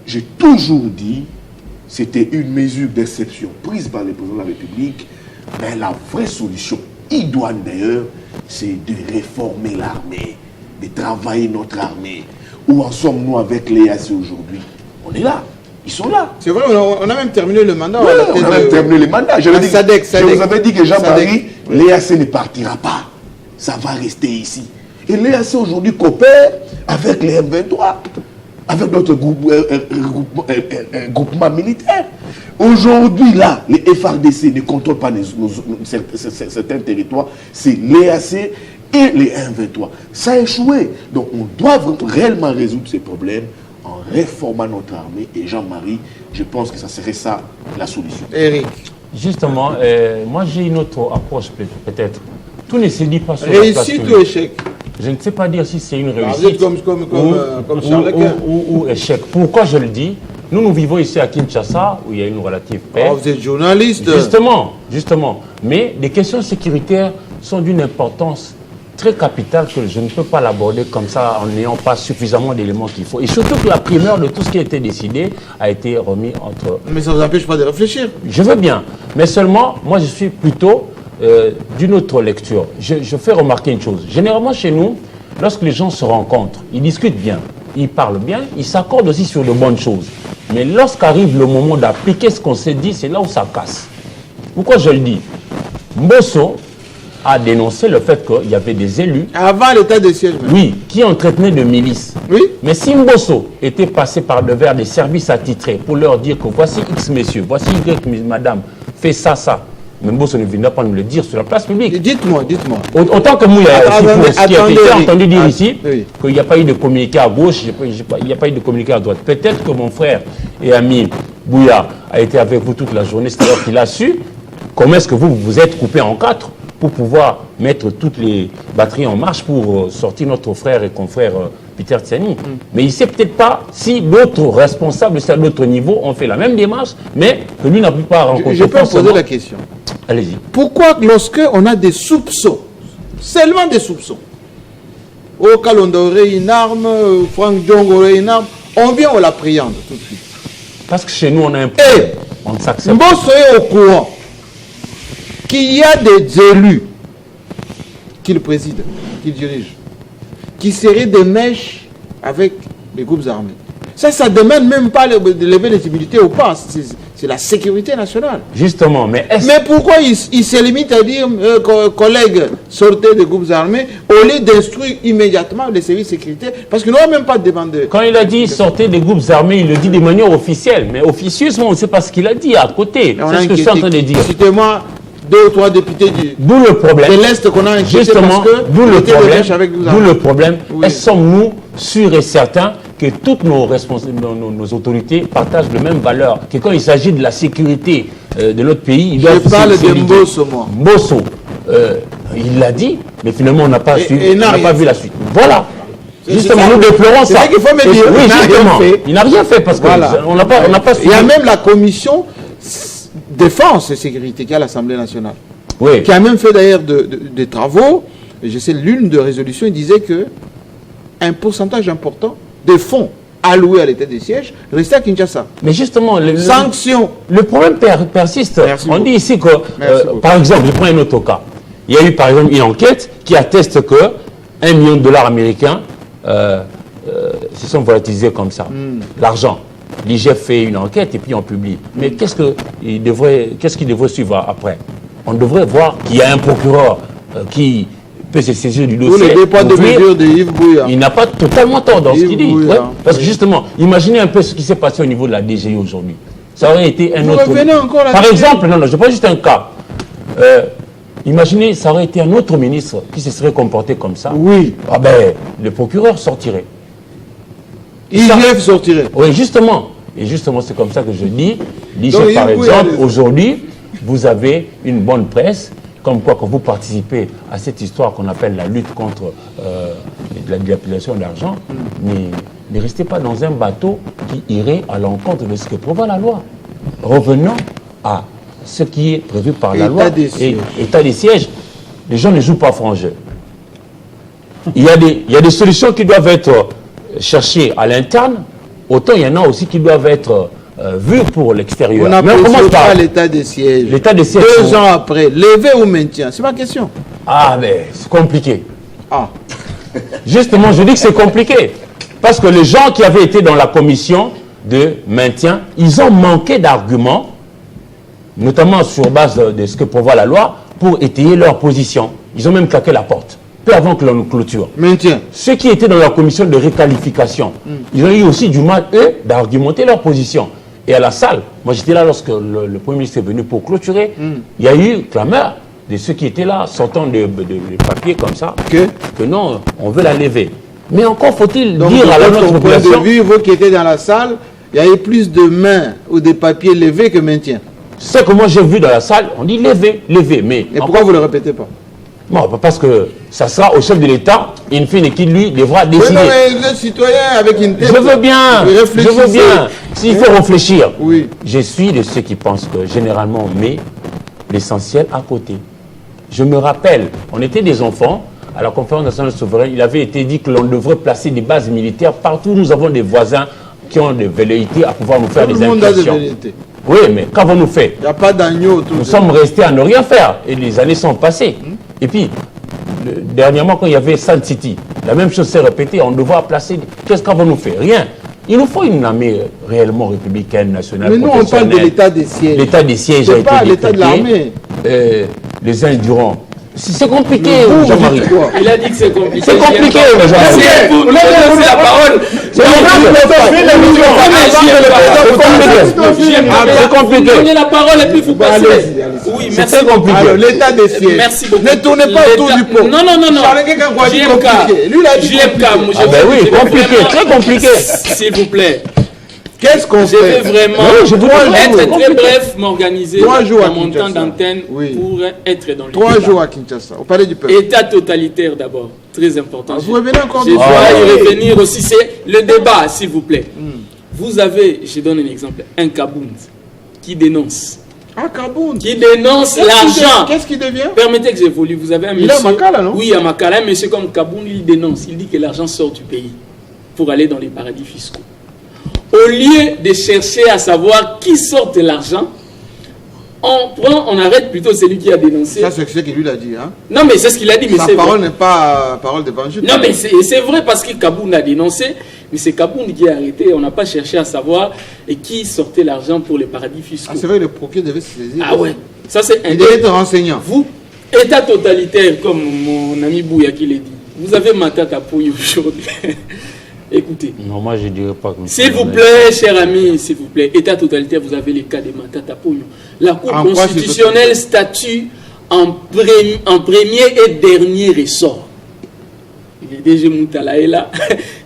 j'ai toujours dit, c'était une mesure d'exception prise par le président de la République, mais la vraie solution idoine d'ailleurs, c'est de réformer l'armée, de travailler notre armée. Où en sommes-nous avec l'EAC aujourd'hui? On est là. Ils sont là. C'est vrai, on a même terminé le mandat. Oui, on a même terminé le mandat. Je vous avais dit que Jean-Marie, l'EAC ne partira pas. Ça va rester ici. Et l'EAC aujourd'hui coopère avec les M23, avec notre groupement militaire. Aujourd'hui, là, les FARDC ne contrôlent pas certains territoires. C'est l'EAC et les M23. Ça a échoué. Donc, on doit réellement résoudre ces problèmes en réformant notre armée. Et Jean-Marie, je pense que ça serait ça la solution. Eric. Justement, moi j'ai une autre approche peut-être. Tout ne se dit pas sur réussite ou échec? Je ne sais pas dire si c'est une réussite Vous êtes comme Charles ou échec. Pourquoi je le dis? Nous vivons ici à Kinshasa, où il y a une relative paix. Oh, vous êtes journaliste. Justement. Mais les questions sécuritaires sont d'une importance très capitale que je ne peux pas l'aborder comme ça en n'ayant pas suffisamment d'éléments qu'il faut. Et surtout que la primeur de tout ce qui a été décidé a été remis entre... Mais ça ne vous empêche pas de réfléchir. Je veux bien. Mais seulement, moi je suis plutôt d'une autre lecture. Je fais remarquer une chose. Généralement chez nous, lorsque les gens se rencontrent, ils discutent bien, ils parlent bien, ils s'accordent aussi sur de bonnes choses. Mais lorsqu'arrive le moment d'appliquer ce qu'on s'est dit, c'est là où ça casse. Pourquoi je le dis? Mbosso a dénoncé le fait qu'il y avait des élus... Avant l'état de siège. Même. Oui, qui entretenaient de milices. Oui. Mais si Mbosso était passé par devers des services attitrés pour leur dire que voici X messieurs, voici Y madame, fait ça, mais Mbosso ne viendra pas nous le dire sur la place publique. Dites-moi. Autant que moi, il y a ce qui a été entendu dire ici, oui, qu'il n'y a pas eu de communiqué à gauche, il n'y a pas eu de communiqué à droite. Peut-être que mon frère et ami Bouya a été avec vous toute la journée, c'est-à-dire qu'il a su comment est-ce que vous vous êtes coupé en quatre pour pouvoir mettre toutes les batteries en marche pour sortir notre frère et confrère Peter Tsiani. Mais il ne sait peut-être pas si d'autres responsables à d'autres niveaux ont fait la même démarche, mais que lui n'a pu pas rencontrer. Je peux poser la question. Allez-y. Pourquoi lorsque on a des soupçons, seulement des soupçons, au Kalonda aurait une arme, Frank Dong aurait une arme, on vient, on l'appréhende tout de suite? Parce que chez nous, on a un problème. On s'accepte. Mbosso est au courant qu'il y a des élus qu'il préside, qu'il dirige, qui seraient des mèches avec les groupes armés. Ça ne demande même pas de lever les immunités ou pas. C'est la sécurité nationale. Justement, mais pourquoi il se limite à dire, collègues, sortez des groupes armés, au lieu d'instruire immédiatement les services sécuritaires, parce qu'ils n'ont même pas demandé. Quand il a dit sortez des groupes armés, il le dit de manière officielle. Mais officieusement, on ne sait pas ce qu'il a dit à côté. C'est ce que je suis en train de dire. Citez-moi 2 ou 3 députés d'où le problème. de l'Est qu'on a inquiété Justement, parce que d'où le problème. D'où le problème. Oui. Sommes-nous sûrs et certains que toutes nos autorités partagent les mêmes valeurs, que quand il s'agit de la sécurité de notre pays, ils doivent... Je parle de Mbosso, moi. Mbosso, il l'a dit, mais finalement on n'a pas suivi, on n'a pas vu la suite. Voilà. Justement, nous déplorons ça. C'est vrai qu'il faut me dire. Oui, justement. Il n'a rien fait parce qu'on n'a pas suivi. Il y a même la commission défense et sécurité qui est à l'Assemblée nationale. Oui. Qui a même fait d'ailleurs des travaux. Et je sais, l'une de résolutions, il disait que un pourcentage important des fonds alloués à l'état des sièges restait à Kinshasa. Mais justement, sanctions. Le problème persiste. Merci On beaucoup. dit ici que, par exemple, je prends un autre cas. Il y a eu par exemple une enquête qui atteste que $1 million américains se sont volatilisés comme ça. L'argent. L'IGF fait une enquête et puis on publie. Mais qu'est-ce qu'il devrait suivre après? On devrait voir qu'il y a un procureur qui peut se saisir du dossier. Pour le dépôt de mesures de Yves Bouya. Il n'a pas totalement tort dans ce qu'il dit. Bouya, Ouais. Parce que justement, imaginez un peu ce qui s'est passé au niveau de la DGI aujourd'hui. Ça aurait été un autre... revenez encore Par là-dessus. exemple, non, je prends juste un cas. Imaginez, ça aurait été un autre ministre qui se serait comporté comme ça. Oui. Ah ben, le procureur sortirait. IGF sortirait. Oui, justement. Et justement, c'est comme ça que je dis. Donc, L'IGF, par il exemple, faut y aujourd'hui, vous avez une bonne presse, comme quoi, quand vous participez à cette histoire qu'on appelle la lutte contre la dilapidation d'argent, ne restez pas dans un bateau qui irait à l'encontre de ce que prévoit la loi. Revenons à ce qui est prévu par la loi. Et état des sièges. Les gens ne jouent pas franc jeu. Il y a des solutions qui doivent être cherchées à l'interne, autant il y en a aussi qui doivent être vues pour l'extérieur. On n'apprécie pas l'état des sièges. L'état des sièges. 2 ans après, lever ou maintien? C'est ma question. Ah, mais c'est compliqué. Ah. Justement, je dis que c'est compliqué. Parce que les gens qui avaient été dans la commission de maintien, ils ont manqué d'arguments, notamment sur base de ce que prévoit la loi, pour étayer leur position. Ils ont même claqué la porte, peu avant que l'on clôture. Maintien. Ceux qui étaient dans la commission de réqualification, ils ont eu aussi du mal, eux, d'argumenter leur position. Et à la salle, moi j'étais là lorsque le Premier ministre est venu pour clôturer, il y a eu clameur de ceux qui étaient là, sortant des papiers comme ça, que non, on veut la lever. Mais encore faut-il dire à la notre population... Donc, de vue, vous qui étiez dans la salle, il y a eu plus de mains ou des papiers levés que maintien. Ce que moi j'ai vu dans la salle, on dit lever, lever. Mais et pourquoi vous ne le répétez pas? Non, parce que ça sera au chef de l'État, in fine, qui lui devra décider. Oui, non, mais vous êtes citoyen avec une tête. Je veux bien, je veux bien. S'il faut réfléchir. Oui. Je suis de ceux qui pensent que généralement on met l'essentiel à côté. Je me rappelle, on était des enfants, à la conférence nationale souveraine, il avait été dit que l'on devrait placer des bases militaires partout où nous avons des voisins qui ont des velléités à pouvoir nous faire des incursions. Tout le monde a des velléités. Oui, mais qu'avons-nous fait? Il n'y a pas d'agneau autour. Nous sommes restés à ne rien faire et les années sont passées. Et puis, dernièrement, quand il y avait Sun City, la même chose s'est répétée. On devra placer. Qu'est-ce qu'avons-nous fait? Rien. Il nous faut une armée réellement républicaine, nationale. Mais nous, on parle de l'état des sièges. L'état des sièges a été pas l'état de l'armée. Les uns diront. C'est compliqué, Jean-Marie. Il a dit que c'est compliqué. C'est compliqué, Jean-Marie. Vous nous donnez la parole. C'est compliqué. Vous donnez la parole et puis vous passez. Oui, merci. C'est compliqué. Alors, l'état des sièges. Merci beaucoup. Ne tournez pas autour du pot. Non, non, non, non. JMK. Lui, il a dit JMK. Ah ben oui, compliqué, très compliqué. S'il vous plaît. Qu'est-ce qu'on fait? Je vais vraiment être très bref, m'organiser dans mon temps d'antenne pour être dans le 3 jours à Kinshasa, au palais du peuple. État totalitaire d'abord, très important. Vous revenez encore? Je dois y revenir aussi, c'est le débat, s'il vous plaît. Vous avez, je donne un exemple, un Kabound qui dénonce. Ah, Kabound. Qui dénonce l'argent. Qu'est-ce qui devient? Permettez que j'évolue. Vous avez un monsieur. Il est à Makala, non? Oui, à Makala. Un monsieur comme Kabound, il dénonce. Il dit que l'argent sort du pays pour aller dans les paradis fiscaux. Au lieu de chercher à savoir qui sort de l'argent, on arrête plutôt celui qui a dénoncé. Ça, c'est ce qu'il lui a dit. Hein? Non, mais c'est ce qu'il a dit. Mais sa parole n'est pas parole d'évangile. Non, mais c'est vrai parce que Kabound a dénoncé, mais c'est Kabound qui a arrêté. On n'a pas cherché à savoir qui sortait l'argent pour les paradis fiscaux. Ah, c'est vrai que le procureur devait se saisir. Ah ouais, ça c'est il devait être renseignant. Vous, État totalitaire, comme mon ami Bouya qui l'a dit, vous avez Matata Pouille aujourd'hui. Écoutez. Non, moi je ne dirais pas que... S'il vous plaît, cher ami, s'il vous plaît, État totalitaire, vous avez les cas de Matata Pouille. La Cour constitutionnelle statue en premier et dernier ressort. Les DG Moutala est là,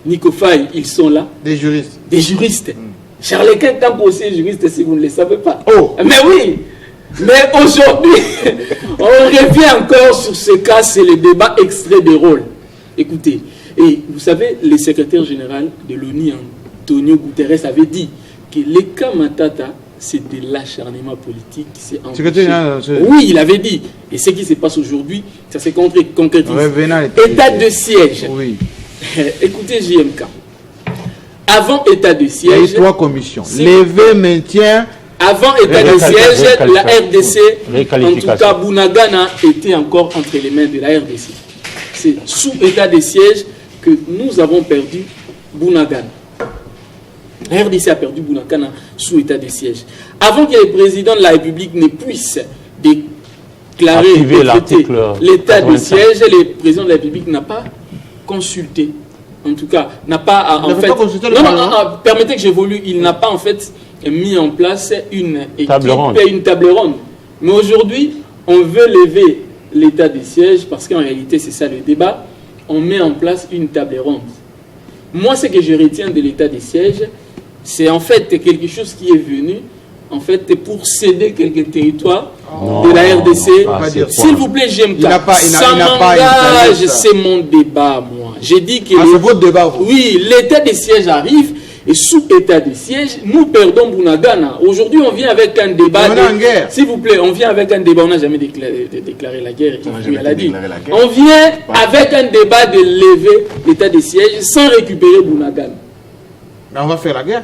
Nico Faye, ils sont là. Des juristes. Des juristes. Charles Camp aussi est juriste, si vous ne le savez pas. Oh. Mais oui. Mais aujourd'hui, on revient encore sur ce cas, c'est le débat extrait de rôle. Écoutez, et vous savez, le secrétaire général de l'ONU, Antonio Guterres, avait dit que le cas Matata, c'était l'acharnement politique qui s'est empêché. Oui, il avait dit. Et ce qui se passe aujourd'hui, ça s'est concrétisé. État de siège. Oui. Écoutez, JMK. Avant état de siège... Et 3 commissions. Lever, maintien... Avant état de siège, la RDC, en tout cas Bunagana, était encore entre les mains de la RDC. C'est sous état de siège que nous avons perdu Bunagana. La RDC a perdu Bunagana sous état de siège. Avant que le président de la République ne puisse déclarer l'état de siège, le président de la République n'a pas consulté. En tout cas, n'a pas en fait... Non, permettez que j'évolue. Il n'a pas en fait mis en place une équipe et une table ronde. Mais aujourd'hui, on veut lever l'état de siège parce qu'en réalité, c'est ça le débat. On met en place une table ronde. Moi, ce que je retiens de l'état de siège, c'est en fait quelque chose qui est venu en fait pour céder quelques territoires de la RDC. S'il vous plaît, j'aime pas. Ça m'engage, c'est mon débat, moi. J'ai dit que... c'est votre débat. Oui, l'état de siège arrive. Et sous état de siège, nous perdons Bunagana. Aujourd'hui, on vient avec un débat. S'il vous plaît, on vient avec un débat. On n'a jamais déclaré la guerre. Elle a dit. On vient avec un débat de lever l'état de siège sans récupérer Bunagana. Mais on va faire la guerre.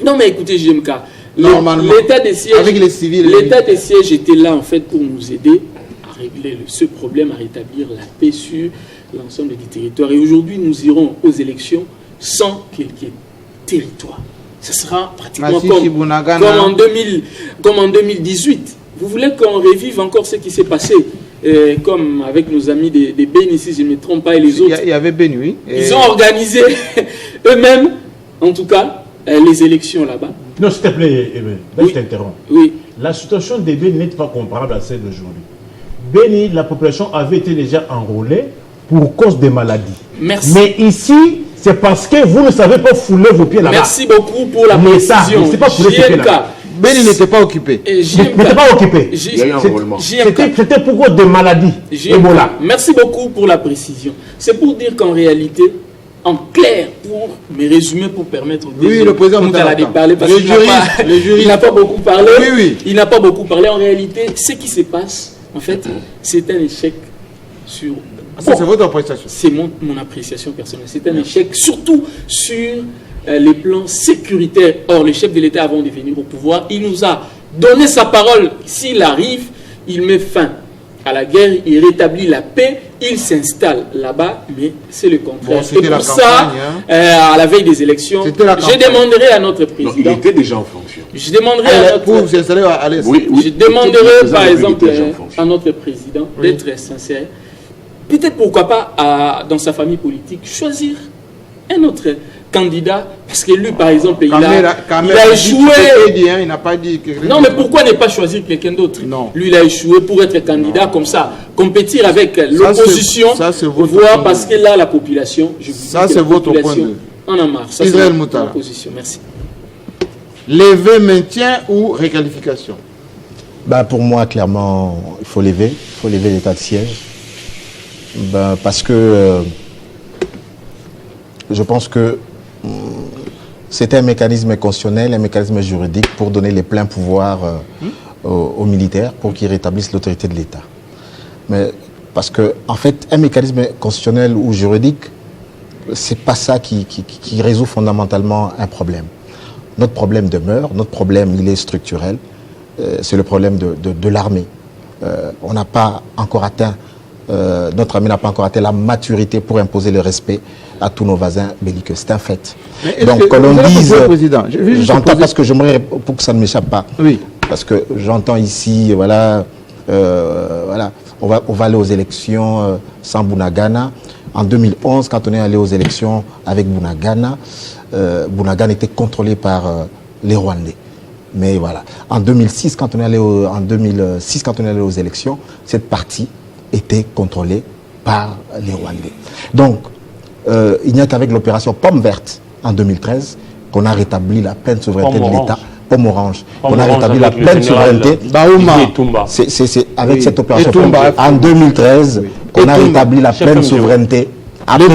Non, mais écoutez, JMK. Normalement, l'état de siège, avec les civils. L'état de siège était là en fait pour nous aider à régler ce problème, à rétablir la paix sur l'ensemble du territoire. Et aujourd'hui, nous irons aux élections sans quelqu'un. Territoire. Ce sera pratiquement comme en 2018. Vous voulez qu'on revive encore ce qui s'est passé comme avec nos amis des Béni, si je ne me trompe pas, et les autres. Il y avait Béni, oui. Ils ont organisé eux-mêmes, en tout cas, les élections là-bas. Non, s'il te plaît, je t'interromps. Oui. La situation des Béni n'est pas comparable à celle d'aujourd'hui. Béni, la population avait été déjà enrôlée pour cause des maladies. Merci. Mais ici, c'est parce que vous ne savez pas fouler vos pieds là-bas. Merci beaucoup pour la précision. C'est pas fouler vos pieds là-bas. Béni n'était pas occupé. N'était pas occupé. C'était pour cause de maladies. Ebola. Merci beaucoup pour la précision. C'est pour dire qu'en réalité, en clair, pour me résumer, pour permettre le président de parler, parce qu'il n'a pas beaucoup parlé. Il n'a pas beaucoup parlé. En réalité, ce qui se passe, en fait, c'est un échec sur... c'est votre appréciation. C'est mon appréciation personnelle. C'est un échec, surtout sur les plans sécuritaires. Or, le chef de l'État, avant de venir au pouvoir, il nous a donné sa parole. S'il arrive, il met fin à la guerre, il rétablit la paix, il s'installe là-bas, mais c'est le contraire. Bon, et pour ça, à la veille des élections, je demanderai à notre président... Donc, il était déjà en fonction. Je demanderai à notre... Je demanderai, par exemple, à notre président d'être sincère. Peut-être pourquoi pas dans sa famille politique choisir un autre candidat parce que lui par exemple il a échoué. Il n'a pas dit non, mais pourquoi ne pas choisir quelqu'un d'autre? Lui il a échoué pour être candidat comme ça, compétir avec l'opposition, voir parce que là la population, ça c'est votre point de vue. On en a marre. Ça Israël Moutala. Merci. Lever, maintien ou réqualification? Pour moi clairement il faut lever l'état de siège. Parce que je pense que c'est un mécanisme constitutionnel, un mécanisme juridique pour donner les pleins pouvoirs aux militaires pour qu'ils rétablissent l'autorité de l'État. Mais parce que, en fait, un mécanisme constitutionnel ou juridique, c'est pas ça qui résout fondamentalement un problème. Notre problème demeure, notre problème, il est structurel, c'est le problème de l'armée. On n'a pas encore atteint notre armée n'a pas encore atteint la maturité pour imposer le respect à tous nos voisins belliqueux. C'est un fait. Donc, que l'on dise... J'entends parce que j'aimerais, pour que ça ne m'échappe pas. Oui. Parce que j'entends ici, voilà, on va aller aux élections sans Bunagana. En 2011, quand on est allé aux élections avec Bunagana, Bunagana était contrôlé par les Rwandais. Mais voilà. En 2006, quand on est allé aux élections, cette partie était contrôlée par les Rwandais. Donc, il n'y a qu'avec l'opération Pomme Verte en 2013 qu'on a rétabli la pleine souveraineté de l'État. Pomme Orange. On a rétabli la pleine souveraineté. C'est avec cette opération en 2013 qu'on a rétabli la pleine souveraineté. Après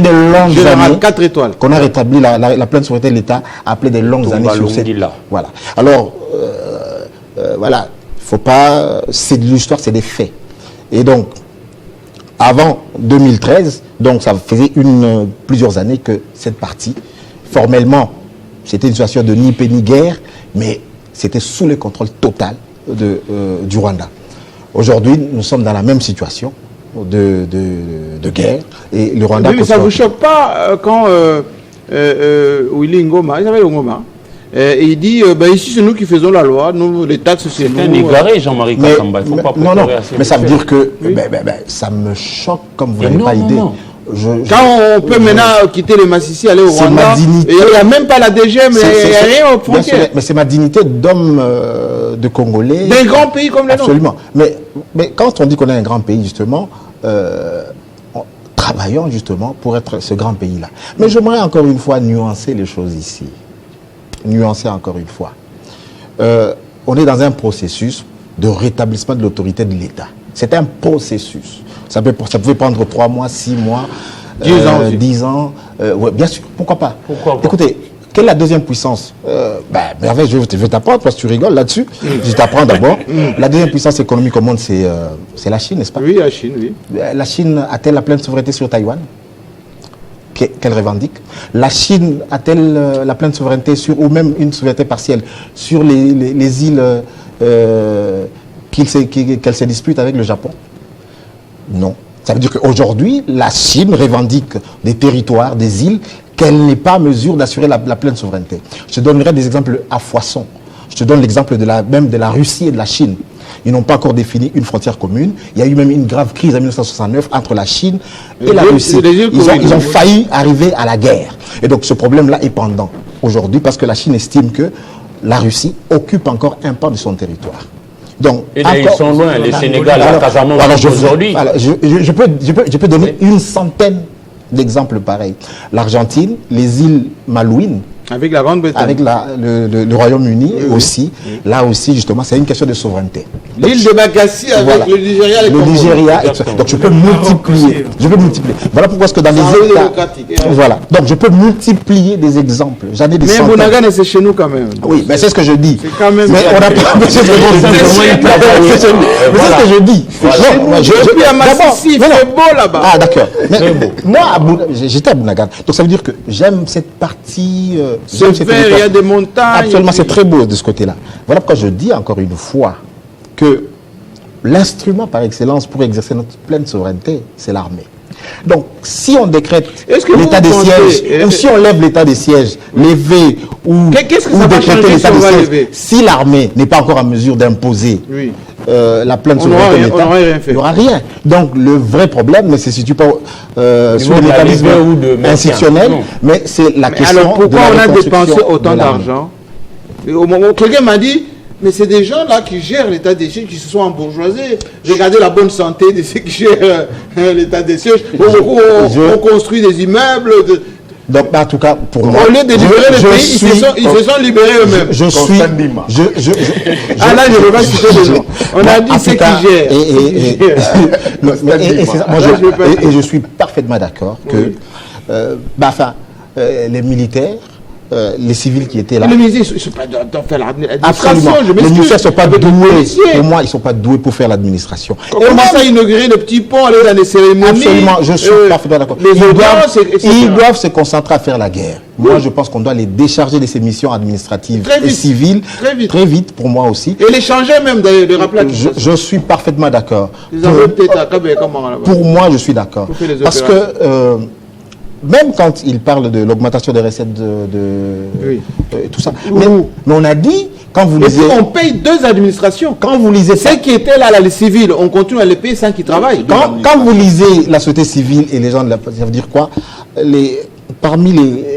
de longues années, 4 étoiles. Qu'on a rétabli la pleine souveraineté de l'État après de longues années sur cette. Voilà. Alors, voilà, faut pas. C'est de l'histoire, c'est des faits. Et donc, avant 2013, donc ça faisait plusieurs années que cette partie, formellement, c'était une situation de ni paix ni guerre, mais c'était sous le contrôle total du Rwanda. Aujourd'hui, nous sommes dans la même situation de guerre. Et le Rwanda... Oui, mais ça ne vous choque pas quand Willy Ngoma, il dit, ici c'est nous qui faisons la loi, nous les taxes c'est nous. C'est un égaré, Jean-Marie Kakamba, il ne faut pas préparer assez. Mais ça veut dire que ça me choque comme vous n'avez pas idée. Quand on peut maintenant quitter le Massissi, aller au Rwanda, il n'y a même pas la DGM, il n'y a rien aux frontières. Mais c'est ma dignité d'homme de Congolais. D'un grand pays comme le nôtre. Absolument. Mais quand on dit qu'on est un grand pays, justement, travaillons justement pour être ce grand pays-là. Mais j'aimerais encore une fois nuancer les choses ici. Nuancer encore une fois. On est dans un processus de rétablissement de l'autorité de l'État. C'est un processus. Ça pouvait prendre 3 mois, 6 mois, 10 ans. Ouais, bien sûr, pourquoi pas. Écoutez, quelle est la deuxième puissance? Merveille, je vais t'apprendre parce que tu rigoles là-dessus. Je t'apprends d'abord. La deuxième puissance économique au monde, c'est la Chine, n'est-ce pas? Oui, la Chine, oui. La Chine a-t-elle la pleine souveraineté sur Taïwan qu'elle revendique? La Chine a-t-elle la pleine souveraineté sur, ou même une souveraineté partielle sur les îles qu'elle se dispute avec le Japon? Non. Ça veut dire qu'aujourd'hui, la Chine revendique des territoires, des îles, qu'elle n'est pas en mesure d'assurer la pleine souveraineté. Je te donnerai des exemples à foison. Je te donne l'exemple même de la Russie et de la Chine. Ils n'ont pas encore défini une frontière commune. Il y a eu même une grave crise en 1969 entre la Chine et la Russie. Ils ont failli arriver à la guerre. Et donc ce problème-là est pendant aujourd'hui parce que la Chine estime que la Russie occupe encore un pan de son territoire. Donc, et là, ils sont loin, les Sénégal, la Casamance aujourd'hui. Je peux donner une centaine d'exemples pareils. L'Argentine, les îles Malouines, avec la Grande-Bretagne, avec le Royaume-Uni aussi. Oui. Là aussi, justement, c'est une question de souveraineté. L'île de Bagassi avec le Nigeria. Le Nigeria. Donc, je peux multiplier. Voilà pourquoi est-ce que dans les États... Voilà. Donc, je peux multiplier des exemples. J'en ai des centaines. Mais Bunagana, c'est chez nous quand même. Oui, mais c'est ce que je dis. C'est quand même... Mais on n'a pas... C'est ce que je dis. Je suis à Massissi, il fait beau là-bas. Ah, d'accord. Moi, j'étais à Bunagana. Donc, ça veut dire que j'aime cette partie... il y a des montagnes. Absolument, c'est très beau de ce côté-là. Voilà pourquoi je dis encore une fois que l'instrument par excellence pour exercer notre pleine souveraineté, c'est l'armée. Donc, si on décrète l'état des sièges, ou si on lève l'état des sièges, lever ou décréter l'état des sièges, si l'armée n'est pas encore en mesure d'imposer la pleine souveraineté de l'État, il n'y aura rien. Donc, le vrai problème ne se situe pas sur le mécanisme institutionnel, mais c'est la question. Alors, pourquoi on a dépensé autant d'argent? Quelqu'un m'a dit, mais c'est des gens là qui gèrent l'état des sièges, qui se sont embourgeoisés. Regardez la bonne santé de ceux qui gèrent l'état des sièges. On construit des immeubles. Donc, en tout cas, pour moi... Au lieu de libérer le pays, ils se sont libérés eux-mêmes. Je suis... Ah là, je ne veux pas citer les gens. On a dit ceux qui gèrent. Et je suis parfaitement d'accord que... les militaires, les civils qui étaient là. Les militaires, ils ne sont pas dans faire l'administration. Les militaires ne sont pas doués. Pour moi, ils ne sont pas doués pour faire l'administration. Comment ça, inaugurer des petits ponts, aller dans des cérémonies? Absolument, je suis parfaitement d'accord. Ils doivent se concentrer à faire la guerre. Moi, je pense qu'on doit les décharger de ces missions administratives et civiles très vite, pour moi aussi. Et les changer même, de rappeler. Je suis parfaitement d'accord. Pour moi, je suis d'accord. Parce que... même quand il parle de l'augmentation des recettes tout ça. Mais on a dit, quand vous lisez... on paye 2 administrations. Quand vous lisez... Ceux qui étaient là, les civils, on continue à les payer sans qu'ils travaillent. Quand vous lisez la société civile et les gens de la... Ça veut dire quoi? Parmi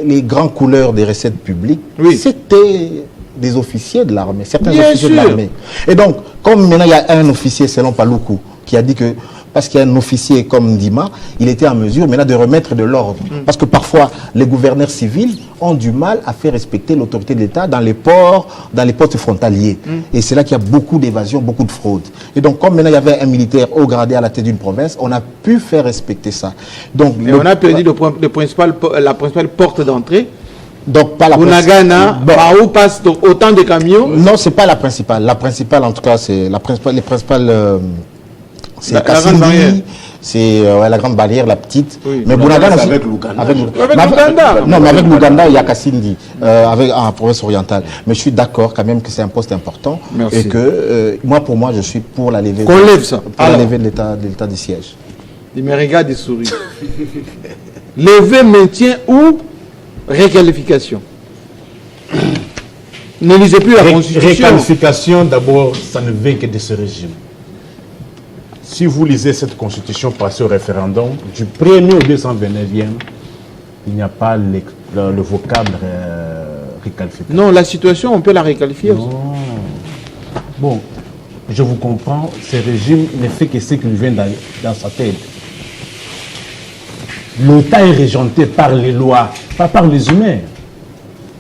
les grands couleurs des recettes publiques, c'était des officiers de l'armée, certains Bien officiers de sûr. l'armée. Et donc, comme maintenant il y a un officier, selon Paloukou, qui a dit que, parce qu'il y a un officier comme Ndima, il était en mesure maintenant de remettre de l'ordre. Parce que parfois, les gouverneurs civils ont du mal à faire respecter l'autorité de l'État dans les ports, dans les postes frontaliers. Et c'est là qu'il y a beaucoup d'évasion, beaucoup de fraude. Et donc, comme maintenant il y avait un militaire haut gradé à la tête d'une province, on a pu faire respecter ça. Donc, Et on a perdu la principale porte d'entrée. donc pas la Bunagana, Bon. par où passent donc autant de camions. Non, c'est pas la principale. La principale, en tout cas, c'est la principale. Les principales, c'est La grande Kassindi, barrière. c'est la grande barrière, la petite. Oui. Mais Bunagana, c'est aussi- avec l'Ouganda. Avec, Avec mais l'Ouganda. Non, mais avec l'Ouganda, il y a Kassindi, avec en province orientale. Mais je suis d'accord quand même que c'est un poste important. Merci. Et que moi, pour moi, je suis pour la levée. Qu'on lève ça. Pour la Alors. levée de l'état du siège. Il me regarde et sourit. Lever, maintien ou réqualification. Ne lisez plus la Constitution. Réqualification, d'abord, ça ne vient que de ce régime. Si vous lisez cette constitution passée au référendum, du 1er au 229e, il n'y a pas le vocable réqualification. Non, la situation, on peut la réqualifier aussi. Non. Bon, je vous comprends, ce régime ne fait que ce qui lui vient dans sa tête. L'État est régenté par les lois, pas par les humains.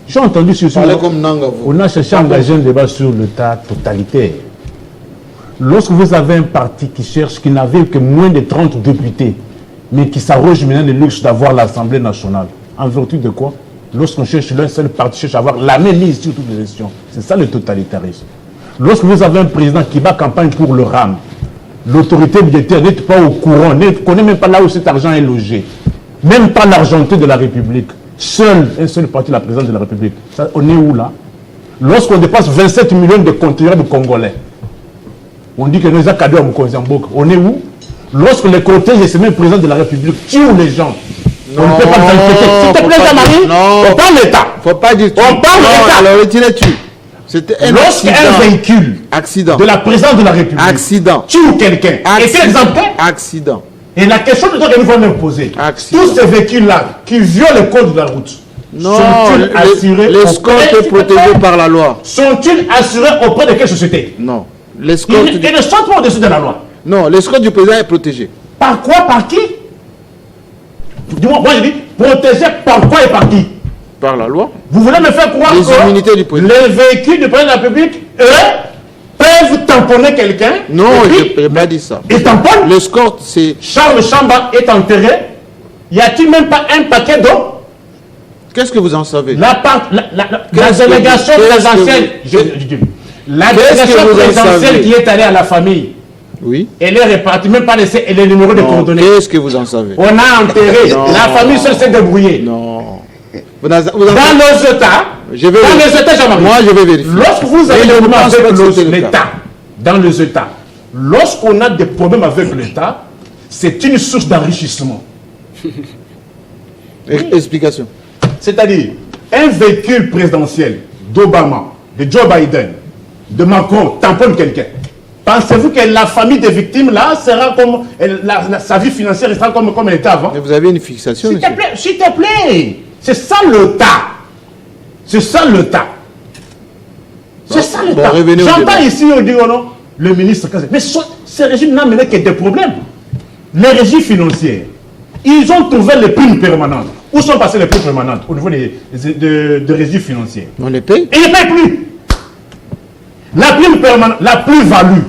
J'ai entendu sur ce. Parlez comme Nanga, vous. On a cherché à engager un débat sur l'État totalitaire. Lorsque vous avez un parti qui cherche, qui n'avait que moins de 30 députés, mais qui s'arroge maintenant le luxe d'avoir l'Assemblée nationale, en vertu de quoi? Lorsqu'on cherche l'un seul parti, cherche à avoir la même mise sur toutes les élections. C'est ça le totalitarisme. Lorsque vous avez un président qui bat campagne pour le RAM, l'autorité budgétaire n'est pas au courant, ne connaît même pas là où cet argent est logé. Même pas l'argenté de la République. Seul, un seul parti, la présidence de la République. Ça, on est où là? Lorsqu'on dépasse 27 millions de contribuables congolais, on dit que nous avons cadeau à Mkonzambouk. On est où? Lorsque les cortèges et ces mêmes présidents de la République tuent les gens, on ne peut pas les inquiéter. S'il te plaît, Jean-Marie, non. on parle d'État. Faut pas dire tu. On parle Non, d'État. alors retirez-tu. C'était un Lorsqu'un accident. véhicule Accident. de la présidence de la République Accident. tue quelqu'un, est-il exemplaire? Accident. Et la question que nous allons nous poser, Accident. tous ces véhicules-là qui violent le code de la route, Non, sont-ils assurés l'escorte auprès- est protégée par la loi. Sont-ils assurés auprès de quelle société? Non. Ils L'escorte du... ne sont pas au-dessus de la loi. Non, l'escorte du président est protégée. Par quoi? Par qui? Dis-moi, moi je dis, protégé par quoi et par qui? Par la loi. Vous voulez me faire croire Les que immunités du président. les véhicules du président de la République, eux, peuvent tamponner quelqu'un? Non, et puis, je n'ai pas dit ça. ils tamponnent? L'escorte, c'est... Charles Chamba est enterré. Y a-t-il même pas un paquet d'eau? Qu'est-ce que vous en savez? La Qu'est-ce que délégation vous- qu'est-ce que présidentielle, la Qu'est-ce que délégation vous en présidentielle savez? qui est allée à la famille, Oui. elle est répartie, même pas laissé les numéros de Non, coordonnées. qu'est-ce que vous en savez? On a enterré, Non. la famille seule s'est débrouillée. Non. Vous en- vous en- Dans les États, Je vais dans vérifier. les États, Jean-Marie, Moi, je vais vérifier. lorsque vous Mais avez je des ne problèmes pense pas avec que c'était le cas. l'État, dans les États, lorsqu'on a des problèmes avec l'État, c'est une source d'enrichissement. Explication. C'est-à-dire, un véhicule présidentiel d'Obama, de Joe Biden, de Macron tamponne quelqu'un. Pensez-vous que la famille des victimes, là, sera comme. Sa vie financière sera comme elle était avant? Mais vous avez une fixation, S'il te monsieur. plaît, s'il te plaît. C'est ça l'État. C'est ça l'État. C'est ça bon, l'État. revenez au J'entends débat. ici, on dit, oh non, le ministre. Mais ce régime n'a mené que des problèmes. Les régies financières, ils ont trouvé les primes permanentes. Où sont passées les primes permanentes? Au niveau des régies financières. On les paye? Et ils ne payent plus. La prime permanente, la plus-value,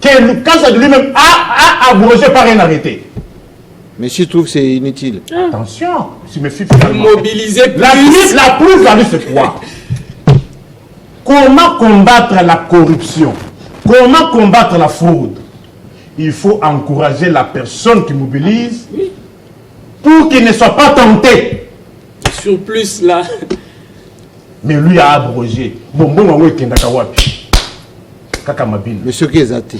que le cas de lui-même a abrogé par un arrêté. Mais si je trouve que c'est inutile. Attention, je me fie finalement. Mobiliser La plus. plus-value, c'est quoi? Comment combattre la corruption? Comment combattre la fraude? Il faut encourager la personne qui mobilise pour qu'il ne soit pas tenté. Sur plus là. Mais lui a abrogé. Monsieur Kézati.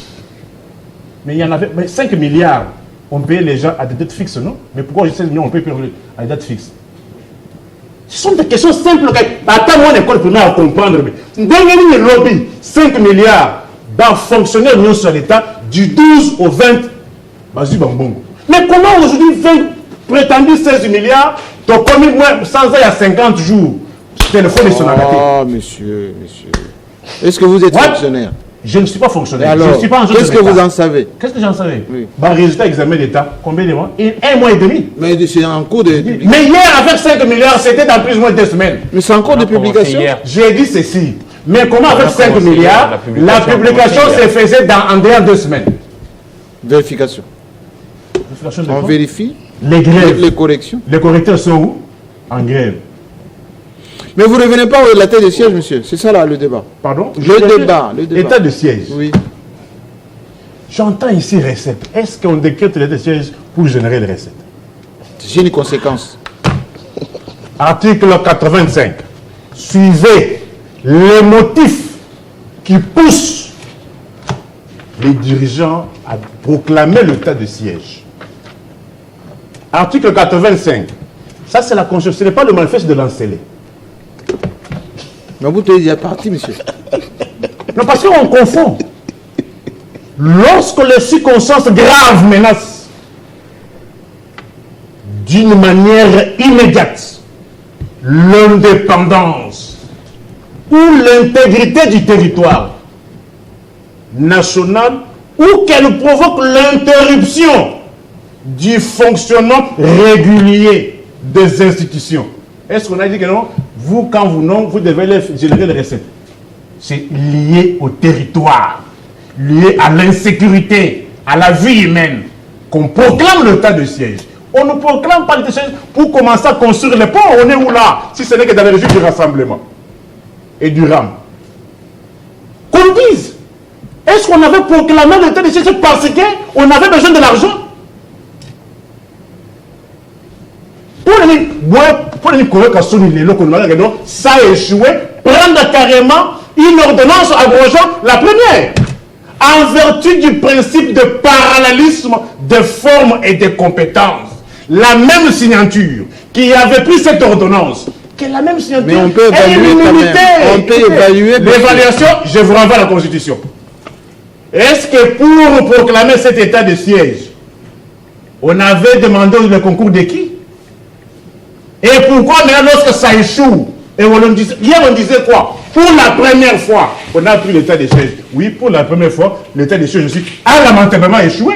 Mais il y en avait 5 milliards. On payait les gens à des dettes fixes, non? Mais pourquoi 16 millions on paye à des dettes fixes? Ce sont des questions simples. Attends, mon école primaire à comprendre. Dernier lobby, 5 milliards dans fonctionnaire non sur l'État du 12 au 20. Vas-y, Bambongo. Mais comment aujourd'hui 20 prétendus 16 milliards, tu as commis moins 100 ans il y a 50 jours? téléphone et son agaté. Oh, monsieur. Est-ce que vous êtes fonctionnaire? Je ne suis pas fonctionnaire. Alors, je ne suis pas un qu'est-ce que vous en savez? Qu'est-ce que j'en savais? Oui. Bah, résultat examen d'État, combien de mois? 1 mois et demi. Mais c'est en cours de... Mais hier, avec 5 milliards, c'était dans plus ou moins 2 semaines. Mais c'est en cours de publication. J'ai dit ceci. Mais comment avec 5 milliards, la publication se faisait en dehors de 2 semaines? Vérification. On vérifie les grèves. Les corrections. Les correcteurs sont où? En grève. Mais vous ne revenez pas au tête de siège, monsieur. C'est ça là le débat. Pardon? Le débat. État de siège. Oui. J'entends ici recette. Est-ce qu'on décrète l'état de siège pour générer les recettes? C'est une conséquence. Article 85. Suivez les motifs qui poussent les dirigeants à proclamer l'état de siège. Article 85. Ça, c'est la Constitution. Ce n'est pas le manifeste de Lancelot. Mais vous tenez déjà parti, monsieur. Non, parce qu'on confond. Lorsque les circonstances graves menacent d'une manière immédiate l'indépendance ou l'intégrité du territoire national ou qu'elle provoque l'interruption du fonctionnement régulier des institutions. Est-ce qu'on a dit que non? Vous, quand vous devez générer les recettes. C'est lié au territoire, lié à l'insécurité, à la vie humaine, qu'on proclame l'état de siège. On ne proclame pas l'état de siège pour commencer à construire les ponts. On est où là? Si ce n'est que dans les régions du rassemblement et du RAM. Qu'on dise, est-ce qu'on avait proclamé l'état de siège parce qu'on avait besoin de l'argent? Pour les ça a échoué, prendre carrément une ordonnance abrogeant la première. En vertu du principe de parallélisme des formes et des compétences, la même signature qui avait pris cette ordonnance, que la même signature. Mais on peut évaluer quand même. On peut évaluer. L'évaluation, je vous renvoie à la Constitution. Est-ce que pour proclamer cet état de siège, on avait demandé le concours de qui? Et pourquoi maintenant lorsque ça échoue, et hier on disait quoi? Pour la première fois, on a pris l'état de siège. Oui, pour la première fois, l'état de siège aussi a lamentablement échoué.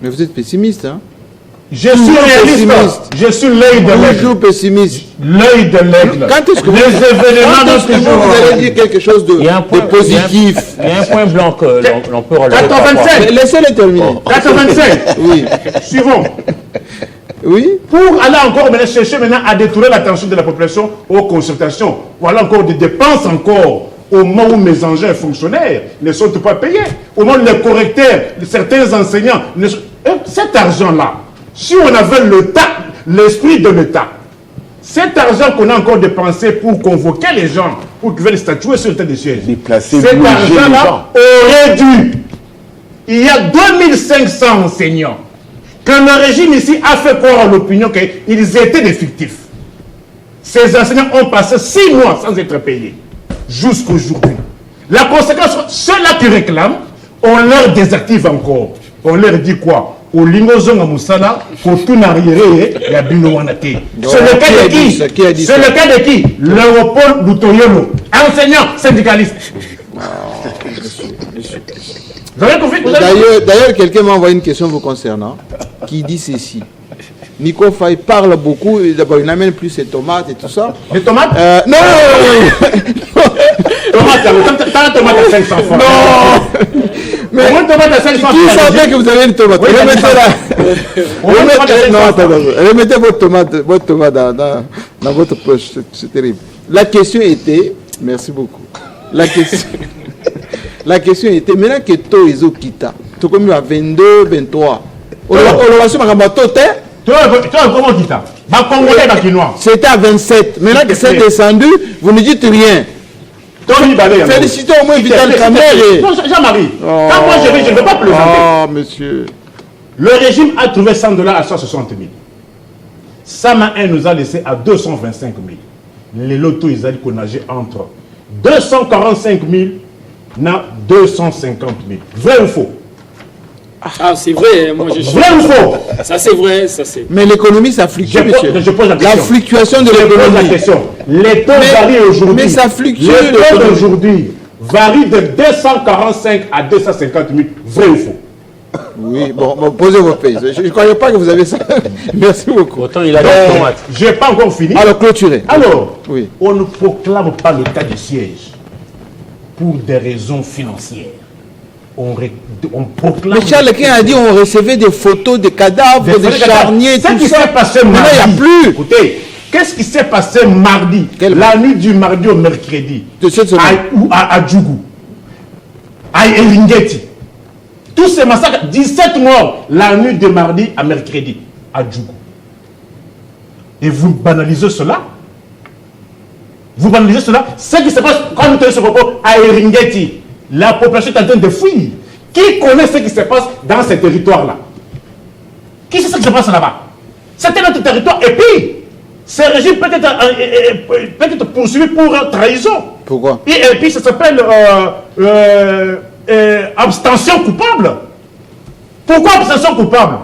Mais vous êtes pessimiste, hein? Je suis réaliste. Je suis l'œil de l'aigle. Toujours pessimiste. L'œil de l'aigle. Quand est-ce que vous allez dire quelque chose de positif? Il y a un point blanc que l'on peut relever. 85. Laissez-les terminer. 85. Oui. Suivons. Oui. Pour aller encore chercher maintenant à détourner l'attention de la population aux consultations, voilà encore des dépenses encore, au moment où mes engins fonctionnaires ne sont pas payés, au moment où les correcteurs, certains enseignants, cet argent-là, si on avait l'esprit de l'État, cet argent qu'on a encore dépensé pour convoquer les gens, pour qu'ils veulent statuer sur le tas de sièges, cet argent-là aurait dû, il y a 2500 enseignants, que le régime ici a fait croire à l'opinion qu'ils étaient des fictifs. Ces enseignants ont passé 6 mois sans être payés, jusqu'aujourd'hui. La conséquence, ceux-là qui réclament, on leur désactive encore. On leur dit quoi? Au Lingozonga Moussala, pour tout n'arriver, il y a Binouanate. C'est le cas de qui? C'est le cas de qui? Léopold Boutoyolo, enseignant syndicaliste. D'ailleurs, quelqu'un m'a envoyé une question vous concernant, qui dit ceci. Nico Faye parle beaucoup, d'abord il n'amène plus ses tomates et tout ça. Les tomates? Non. T'as la tomate à 500 francs. Non. Mais une tomate à 500 francs. Qui savait que vous avez une tomate? Oui, remettez votre tomate dans votre poche, c'est terrible. La question était, merci beaucoup. La question était, maintenant que toi, ils ont quitté, tu as commis à 22, 23. C'était à 27. Maintenant que c'est descendu, vous ne dites rien. Félicitez au moins Vital Kamerhe. Jean-Marie, quand moi je ne veux pas plaisanter. Oh, monsieur. Le régime a trouvé $100 à 160 000. Sama 1 nous a laissé à 225 000. Les lotos, ils allaient nager entre 245 000 et 250 000. Vrai ou faux? Ah, c'est vrai, moi je suis... Vrai ou faux? Ça c'est vrai, ça c'est... Mais l'économie, ça fluctue, monsieur. Je pose la question. La fluctuation de Je pose la l'économie. question. Les taux varient aujourd'hui. Mais ça fluctue. Les taux l'économie. d'aujourd'hui varient de 245 à 250 000. Vrai ou faux? Oui, bon, posez vos pays. Je ne croyais pas que vous avez ça. Merci beaucoup. Autant il a des tomates. Je n'ai pas encore fini. Alors, clôturez. Alors, Oui. on ne proclame pas l'état de siège pour des raisons financières. On proclame... Mais Charles Quint a dit on recevait des photos des cadavres, des charniers, Ce tout qui ça. s'est passé Maintenant, mardi. il n'y a plus. Écoutez, qu'est-ce qui s'est passé mardi, la nuit du mardi au mercredi, De cette semaine. à Djougou, à Eringeti. Tous ces massacres, 17 morts la nuit de mardi à mercredi à Djougou. Et vous banalisez cela? Vous banalisez cela? Ce qui se passe quand nous tenons ce propos à Eringeti, la population est en train de fuir. Qui connaît ce qui se passe dans ces territoires-là? Qui sait ce qui se passe là-bas? C'était notre territoire. Et puis, ce régime peut être poursuivi pour trahison. Pourquoi? Et puis, ça s'appelle abstention coupable. Pourquoi abstention coupable?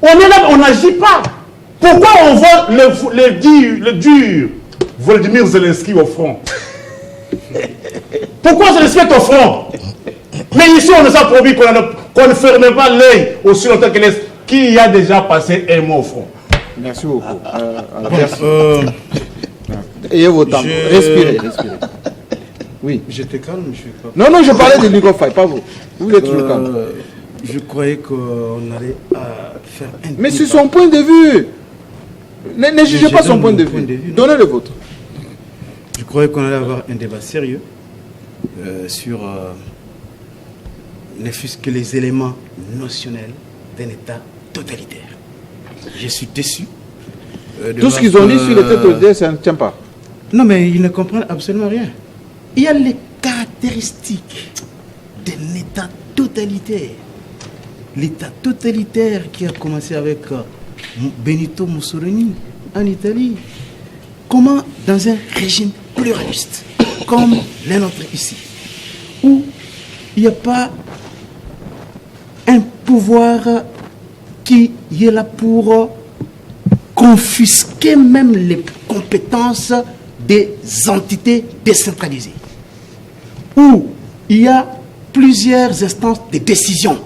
On est là, on n'agit pas. Pourquoi on voit le dur Volodymyr Zelensky au front? Pourquoi Zelensky est au front? Mais ici, on nous a promis qu'on ne ferme pas l'œil aussi longtemps qu'il y a déjà passé un mois au front. Merci beaucoup. Merci. Ayez vos temps. Respirez, respirez. Oui. J'étais calme, je suis pas... Non, je parlais de microphone, pas vous. Vous êtes toujours calme. Je croyais qu'on allait faire un... Mais c'est son point de vue. Ne jugez pas son point de vue. Donnez le vôtre. Je croyais qu'on allait avoir un débat sérieux sur ne fût-ce que les éléments notionnels d'un État totalitaire. Je suis déçu. Tout ce qu'ils ont dit sur l'État totalitaire, ça ne tient pas. Non, mais ils ne comprennent absolument rien. Il y a les caractéristiques d'un État totalitaire. L'État totalitaire qui a commencé avec Benito Mussolini en Italie. Comment dans un régime pluraliste comme les nôtres ici, où il n'y a pas un pouvoir qui est là pour confisquer même les compétences des entités décentralisées, où il y a plusieurs instances de décision.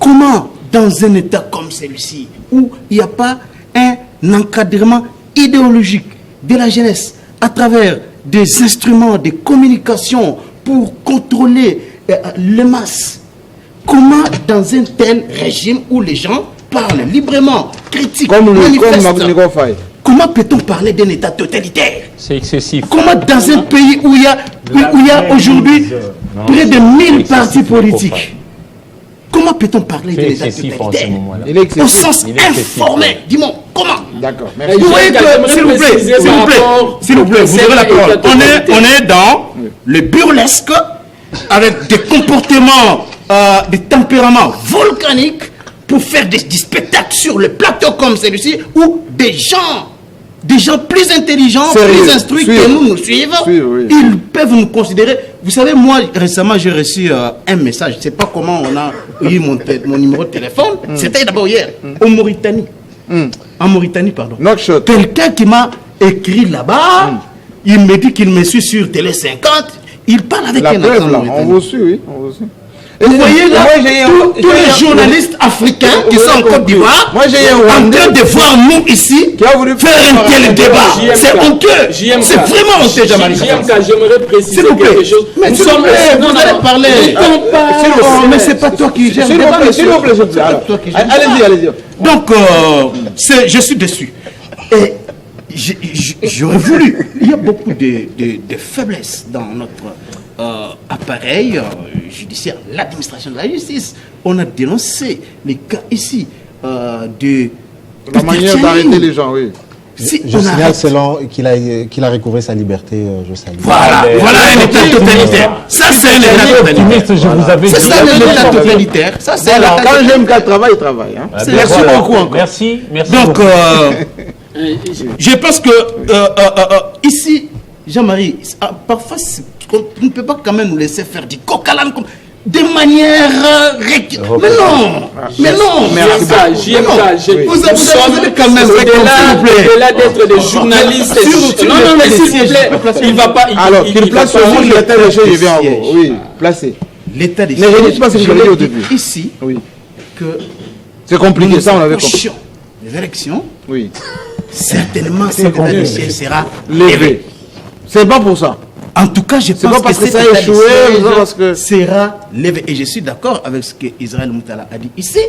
Comment, dans un État comme celui-ci, où il n'y a pas un encadrement idéologique de la jeunesse à travers des instruments de communication pour contrôler les masses, comment, dans un tel régime où les gens parlent librement, critiquent, manifestent, comment peut-on parler d'un État totalitaire? C'est excessif. Comment dans un pays où il y a aujourd'hui près de 1000 partis politiques, comment peut-on parler d'un État totalitaire au sens informel? Dis-moi, comment? D'accord, merci. Vous voyez que, s'il vous plaît, vous aurez la parole. On est dans le burlesque avec des comportements, des tempéraments volcaniques pour faire du spectacle sur le plateau comme celui-ci où des gens plus intelligents, plus instruits que nous suivent, ils peuvent nous considérer. Vous savez, moi, récemment, j'ai reçu un message. Je ne sais pas comment on a eu mon numéro de téléphone. C'était d'abord hier, en Mauritanie. En Mauritanie, pardon. Quelqu'un qui m'a écrit là-bas, il me dit qu'il me suit sur Télé 50. Il parle avec un accent. On vous suit, oui. On vous suit. Vous voyez là, tous les journalistes africains qui sont en Côte d'Ivoire, en train de voir nous ici faire un tel débat. C'est honteux. C'est vraiment honteux, Jean-Marie. J'aimerais préciser quelque chose. Mais s'il vous plaît, vous allez parler. Mais c'est pas toi qui gères le débat. S'il vous plaît, allez-y. Donc, je suis déçu. Et j'aurais voulu. Il y a beaucoup de faiblesses dans notre appareil judiciaire, l'administration de la justice. On a dénoncé les cas ici de la manière d'arrêter les gens, oui. Je signale selon qu'il a recouvré sa liberté, je salue. Voilà un État totalitaire. Ça, c'est un État totalitaire. C'est ça l'État totalitaire. Ça, c'est quand j'aime qu'elle travaille, il travaille. Merci beaucoup encore. Merci. Donc, je pense que ici, Jean-Marie, parfois, on ne peut pas quand même nous laisser faire du coq à l'âne. de manière mais non, mais non, JMK, vous avez quand même au-delà d'être des journalistes. Non, mais s'il vous plaît, il va pas. Alors, qu'il place sur vous l'état des choses, je viens en haut. Oui, placez. L'état des choses. Ne redites pas ce que je l'ai dit au début. Ici, oui. Que c'est compliqué, ça on l'avait compris. Les élections, oui. Certainement, cet état des siège sera levé. C'est pas pour ça. En tout cas, je pense que cet ça a échoué, parce que sera levé. Et je suis d'accord avec ce que Israël Moutala a dit ici.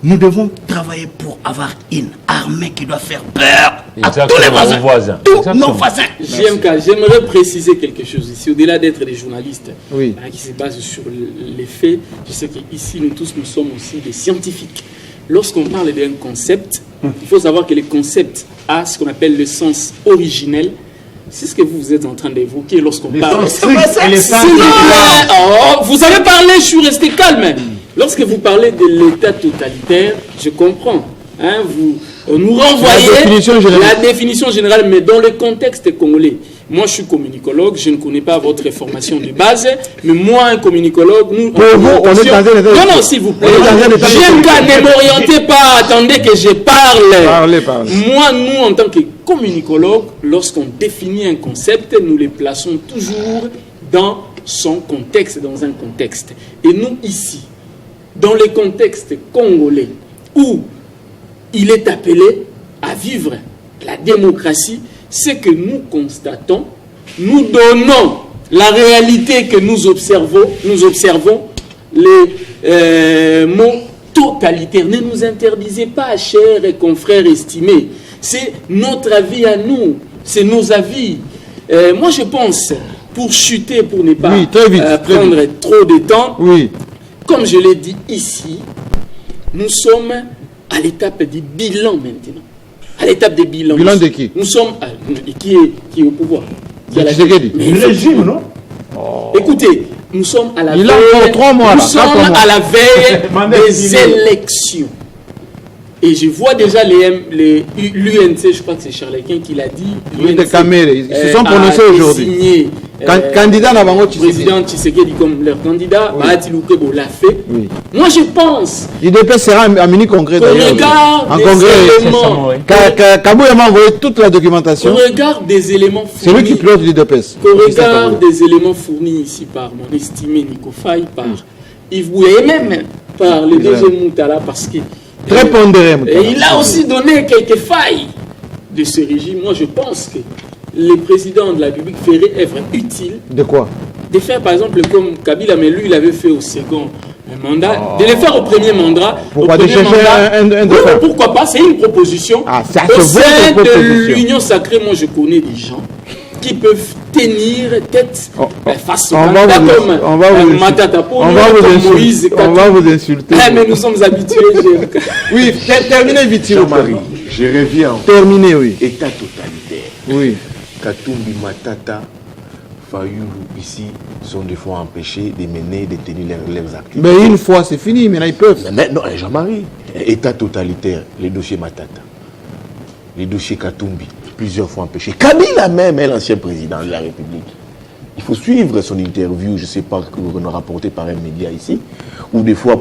Nous devons travailler pour avoir une armée qui doit faire peur à tous les voisins. Tous nos voisins. JMK, j'aimerais préciser quelque chose ici, au-delà d'être des journalistes qui se basent sur les faits. Je sais qu'ici, nous tous, nous sommes aussi des scientifiques. Lorsqu'on parle d'un concept, il faut savoir que le concept a ce qu'on appelle le sens originel. C'est ce que vous êtes en train d'évoquer lorsqu'on parle. Vous avez parlé, je suis resté calme. Lorsque vous parlez de l'État totalitaire, je comprends. Vous nous renvoyez la définition générale, mais dans le contexte congolais. Moi, je suis communicologue, je ne connais pas votre formation de base, mais moi, un communicologue, nous... Pour vous, on est dans un état... Non, s'il vous plaît. Ne m'orientez pas, attendez que je parle. Parlez. Moi, nous, en tant que communicologue, lorsqu'on définit un concept, nous le plaçons toujours dans son contexte, dans un contexte. Et nous, ici, dans le contexte congolais, où il est appelé à vivre la démocratie, c'est que nous constatons, nous donnons la réalité que nous observons les mots totalitaires. Ne nous interdisez pas, chers et confrères estimés. C'est notre avis à nous, c'est nos avis. Moi, je pense, pour chuter, pour ne pas prendre trop de temps, comme je l'ai dit ici, nous sommes à l'étape du bilan maintenant. À l'étape des bilans. Bilan de qui? Nous sommes... qui est au pouvoir? Le régime, non? Écoutez, nous sommes à la veille... Nous sommes à la veille des élections. Et je vois déjà l'UNC, je crois que c'est Charlequin qui l'a dit. Ils se sont prononcés aujourd'hui. Candidat Nabango Tshisekedi. Président Tshisekedi comme leur candidat, Bahati Lukebo l'a fait. Moi je pense. L'IDP sera un mini-congrès d'ailleurs. En congrès. Kabouya m'a envoyé toute la documentation. Au regard des éléments fournis. C'est lui qui pilote l'IDP. Au regard des éléments fournis ici par mon estimé Nico Faye, par Yves Bouya et même par le DG Moutala, parce que. Très pondéré. Et il a aussi donné quelques failles de ce régime. Moi, je pense que le président de la République ferait œuvre utile. De quoi? De faire, par exemple, comme Kabila, mais lui, il avait fait au second mandat, de le faire au premier mandat. Pourquoi de chercher pourquoi pas? C'est une proposition. Au sein de l'Union sacrée, moi, je connais des gens qui peuvent tenir tête face au candidat comme Matata Ponyo, comme Moïse. On va vous insulter. Mais nous sommes habitués. Oui, terminez vite, Marie. Je reviens. Terminez, oui. État totalitaire. Oui. Katumbi, Matata, Fayulu, ici, sont des fois empêchés de mener, de tenir leurs activités. Mais une fois, c'est fini. Maintenant, ils peuvent. Mais non, Jean-Marie. État totalitaire, les dossiers Matata, les dossiers Katumbi, plusieurs fois empêchés. Kabila même est l'ancien président de la République. Il faut suivre son interview, je ne sais pas, qu'on a rapporté par un média ici, ou des fois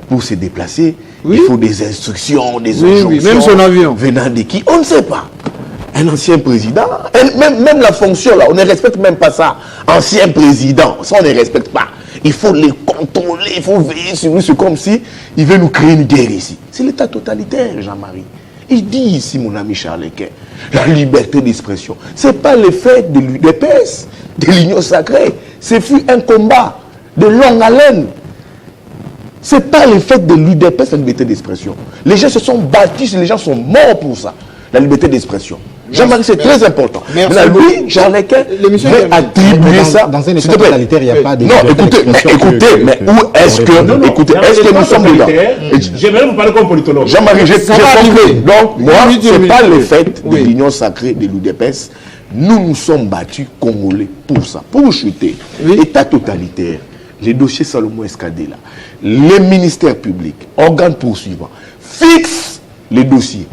pour se déplacer, il faut des instructions, des injonctions. Oui, même son avion. Venant de qui? On ne sait pas. Un ancien président, même la fonction là, on ne respecte même pas ça. Ancien président, ça on ne respecte pas. Il faut les contrôler, il faut veiller sur lui. C'est comme si il veut nous créer une guerre ici. C'est l'état totalitaire, Jean-Marie. Il dit ici, mon ami Charlequin, la liberté d'expression. Ce n'est pas le fait de l'UDPS, de l'Union sacrée. Ce fut un combat de longue haleine. Ce n'est pas le fait de l'UDPS, la liberté d'expression. Les gens se sont battus, les gens sont morts pour ça. La liberté d'expression. Jean-Marie, c'est très important. Maintenant, lui, Charlequin, veut attribuer ça. Dans un état totalitaire, il n'y a pas de. Non, écoutez, mais où est-ce que. Écoutez, est-ce que nous sommes dedans? J'aimerais vous parler comme politologue. Jean-Marie, j'ai compris. Donc, moi, ce n'est pas le fait de l'Union sacrée de l'UDPS. Nous nous sommes battus Congolais pour ça, pour chuter. État totalitaire, les dossiers Salomon Escadé, là, les ministères publics, organes poursuivants, fixent les dossiers.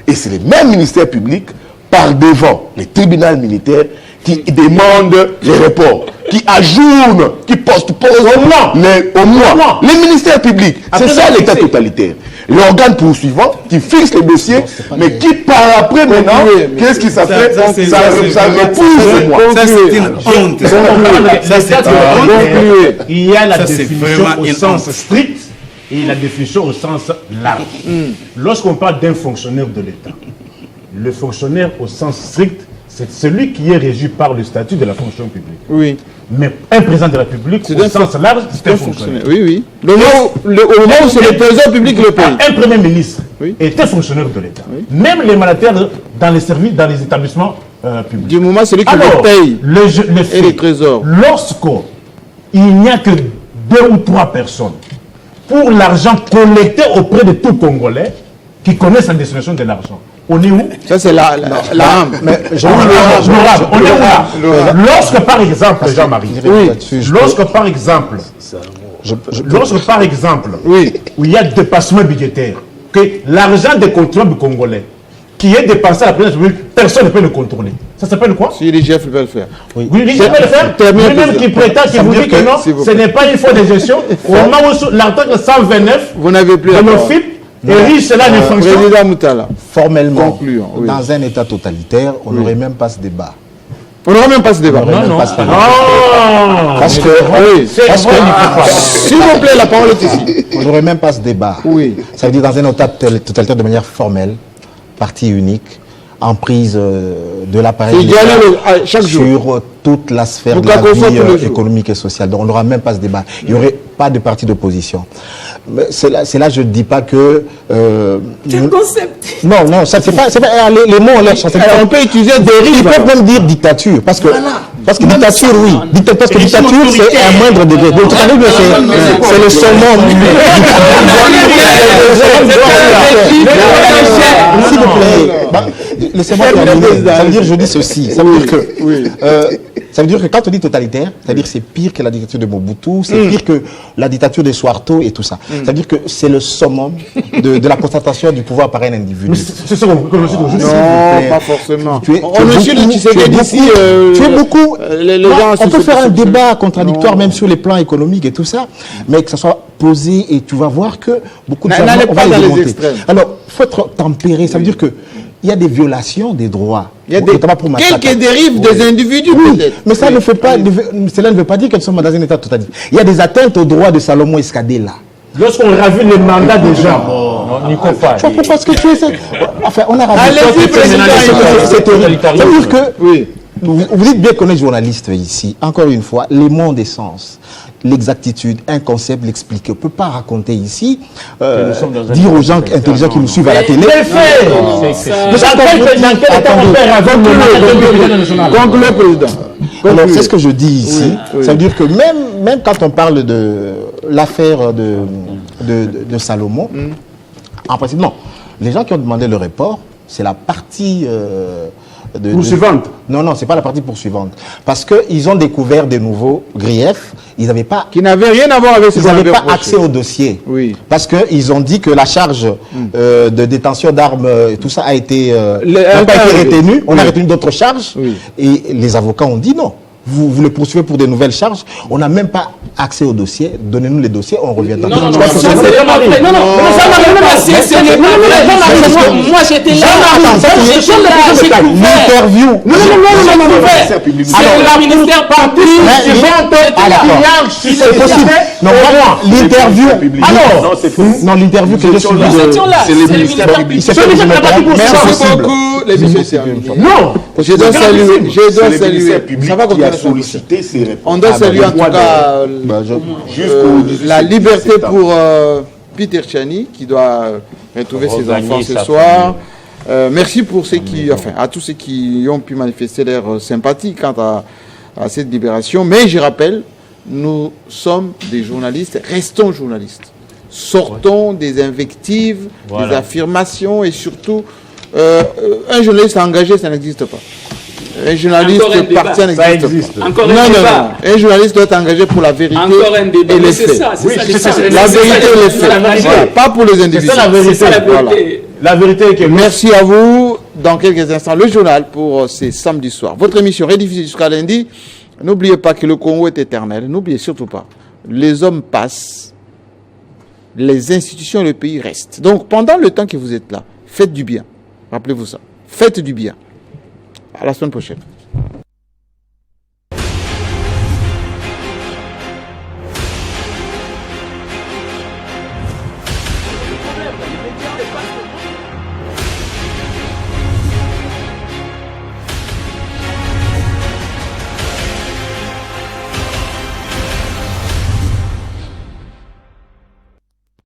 Et c'est les mêmes ministères publics, par devant les tribunaux militaires, qui demandent les reports, qui ajournent, qui postposent au mois les ministères publics. C'est ça l'État totalitaire. L'organe poursuivant qui fixe les dossiers, mais qui par après maintenant, qu'est-ce qui s'appelle? Ça repousse le mois. Ça, c'est une honte. Ça, c'est une honte. Il y a la définition au sens strict et la définition au sens large. Lorsqu'on parle d'un fonctionnaire de l'État, le fonctionnaire au sens strict, c'est celui qui est régi par le statut de la fonction publique. Oui. Mais un président de la République, au sens large, c'est un fonctionnaire. Oui, oui. Au moment où c'est le président public qui le paye. Un premier ministre est un fonctionnaire de l'État. Même les mandataires dans les services, dans les établissements publics. Du moment, c'est lui qui le paye. Et le trésor. Lorsqu'il n'y a que 2 ou 3 personnes pour l'argent collecté auprès de tout Congolais qui connaissent la destination de l'argent, on est où? Ça, c'est la âme. On est où là? Lorsque, par exemple, Jean-Marie, lorsque, par exemple, où il y a dépassement budgétaire, que l'argent des contribuables congolais qui est dépensé à la présidence publique, personne ne peut le contrôler. Ça s'appelle quoi? Si l'IGF peut le faire. Oui, l'IGF peut le faire. Lui-même qui prétend, qui vous dit que non, ce n'est pas une faute de gestion. Au moment où l'article 129 vous n'avez plus de l'OFIP érige cela des fonctions. Président Moutala. Formellement, dans un État totalitaire, on n'aurait même pas ce débat. On n'aura même pas ce débat. Non. Parce que, s'il vous plaît, la parole est ici. On n'aurait même pas ce débat. Oui. Ça veut dire dans un État totalitaire de manière formelle, parti unique, emprise de l'appareil chaque jour sur toute la sphère de la vie économique et sociale. Donc on n'aura même pas ce débat. Il n'y aurait pas de parti d'opposition. C'est là je ne dis pas que... c'est un concept. Non, ça c'est pas les mots, on peut utiliser dérive. Ils peuvent même dire dictature, parce que dictature, oui. Parce que dictature, c'est un moindre degré. Donc, c'est le summum. S'il vous plaît, laissez-moi terminer. Ça veut dire, je dis ceci. Ça veut dire que... Ça veut dire que quand on dit totalitaire, c'est-à-dire que c'est pire que la dictature de Mobutu, c'est pire que la dictature de Suharto et tout ça. C'est-à-dire que c'est le summum de la concentration du pouvoir par un individu. C'est ça qu'on non, pas forcément. Tu es beaucoup. On peut faire un débat contradictoire même sur les plans économiques et tout ça, mais que ça soit posé et tu vas voir que beaucoup de gens vont les démonter. Alors, il faut être tempéré. Ça veut dire que il y a des violations des droits. Il y a quelques dérives des individus, peut-être. Mais ça ne fait pas, cela ne veut pas dire qu'elles sont dans un état totalitaire. Il y a des atteintes aux droits de Salomon Escadé là. Lorsqu'on ravit les mandats des gens, Nico Faye. Je comprends ce que tu es. Enfin, on a ravi. C'est terrible. Ça veut dire que vous dites bien qu'on est journaliste ici. Encore une fois, les mots des sens, l'exactitude, un concept, l'expliquer. On ne peut pas raconter ici, dire aux gens intelligents qui nous suivent à la télé. C'est fait. Concluez, président. Alors, c'est ce que je dis ici. Ça veut dire que même quand on parle de l'affaire de Salomon, en principe, non. Les gens qui ont demandé le report, c'est la partie... poursuivante. Non, c'est pas la partie poursuivante. Parce qu'ils ont découvert de nouveaux griefs. Ils n'avaient pas... Qui n'avaient rien à voir avec ce qu'ils n'avaient pas accès au dossier. Oui. Parce qu'ils ont dit que la charge de détention d'armes, tout ça a été... n'a pas été retenu. On a retenu d'autres charges. Oui. Et les avocats ont dit non. Vous le poursuivez pour de nouvelles charges. On n'a même pas accès au dossier. Donnez-nous les dossiers, on reviendra. Non, moi j'étais là. L'interview. C'est la ministère parti. C'est possible. Non, l'interview. Non, l'interview que j'ai suivie. C'est le ministère public. Merci beaucoup, les ministères. Non. Je dois saluer. Ça va continuer. Solliciter ces réponses. On doit saluer en tout cas la liberté pour Peter Tchani qui doit retrouver ses enfants ce soir. Merci pour ceux qui, à tous ceux qui ont pu manifester leur sympathie quant à cette libération. Mais je rappelle, nous sommes des journalistes, restons journalistes. Sortons des invectives, des affirmations et surtout, un journaliste engagé, ça n'existe pas. Un journaliste parti n'existe pas. Encore un débat. Un journaliste doit être engagé pour la vérité. Encore un débat. Et les faits. La vérité et les faits. Pas pour les individus. C'est ça la vérité. La vérité est que... Merci à vous. dans quelques instants le journal pour ces samedis soirs. Votre émission rediffusée jusqu'à lundi. N'oubliez pas que le Congo est éternel. N'oubliez surtout pas. Les hommes passent, les institutions et le pays restent. Donc, pendant le temps que vous êtes là, faites du bien. Rappelez-vous ça. Faites du bien. À la semaine prochaine.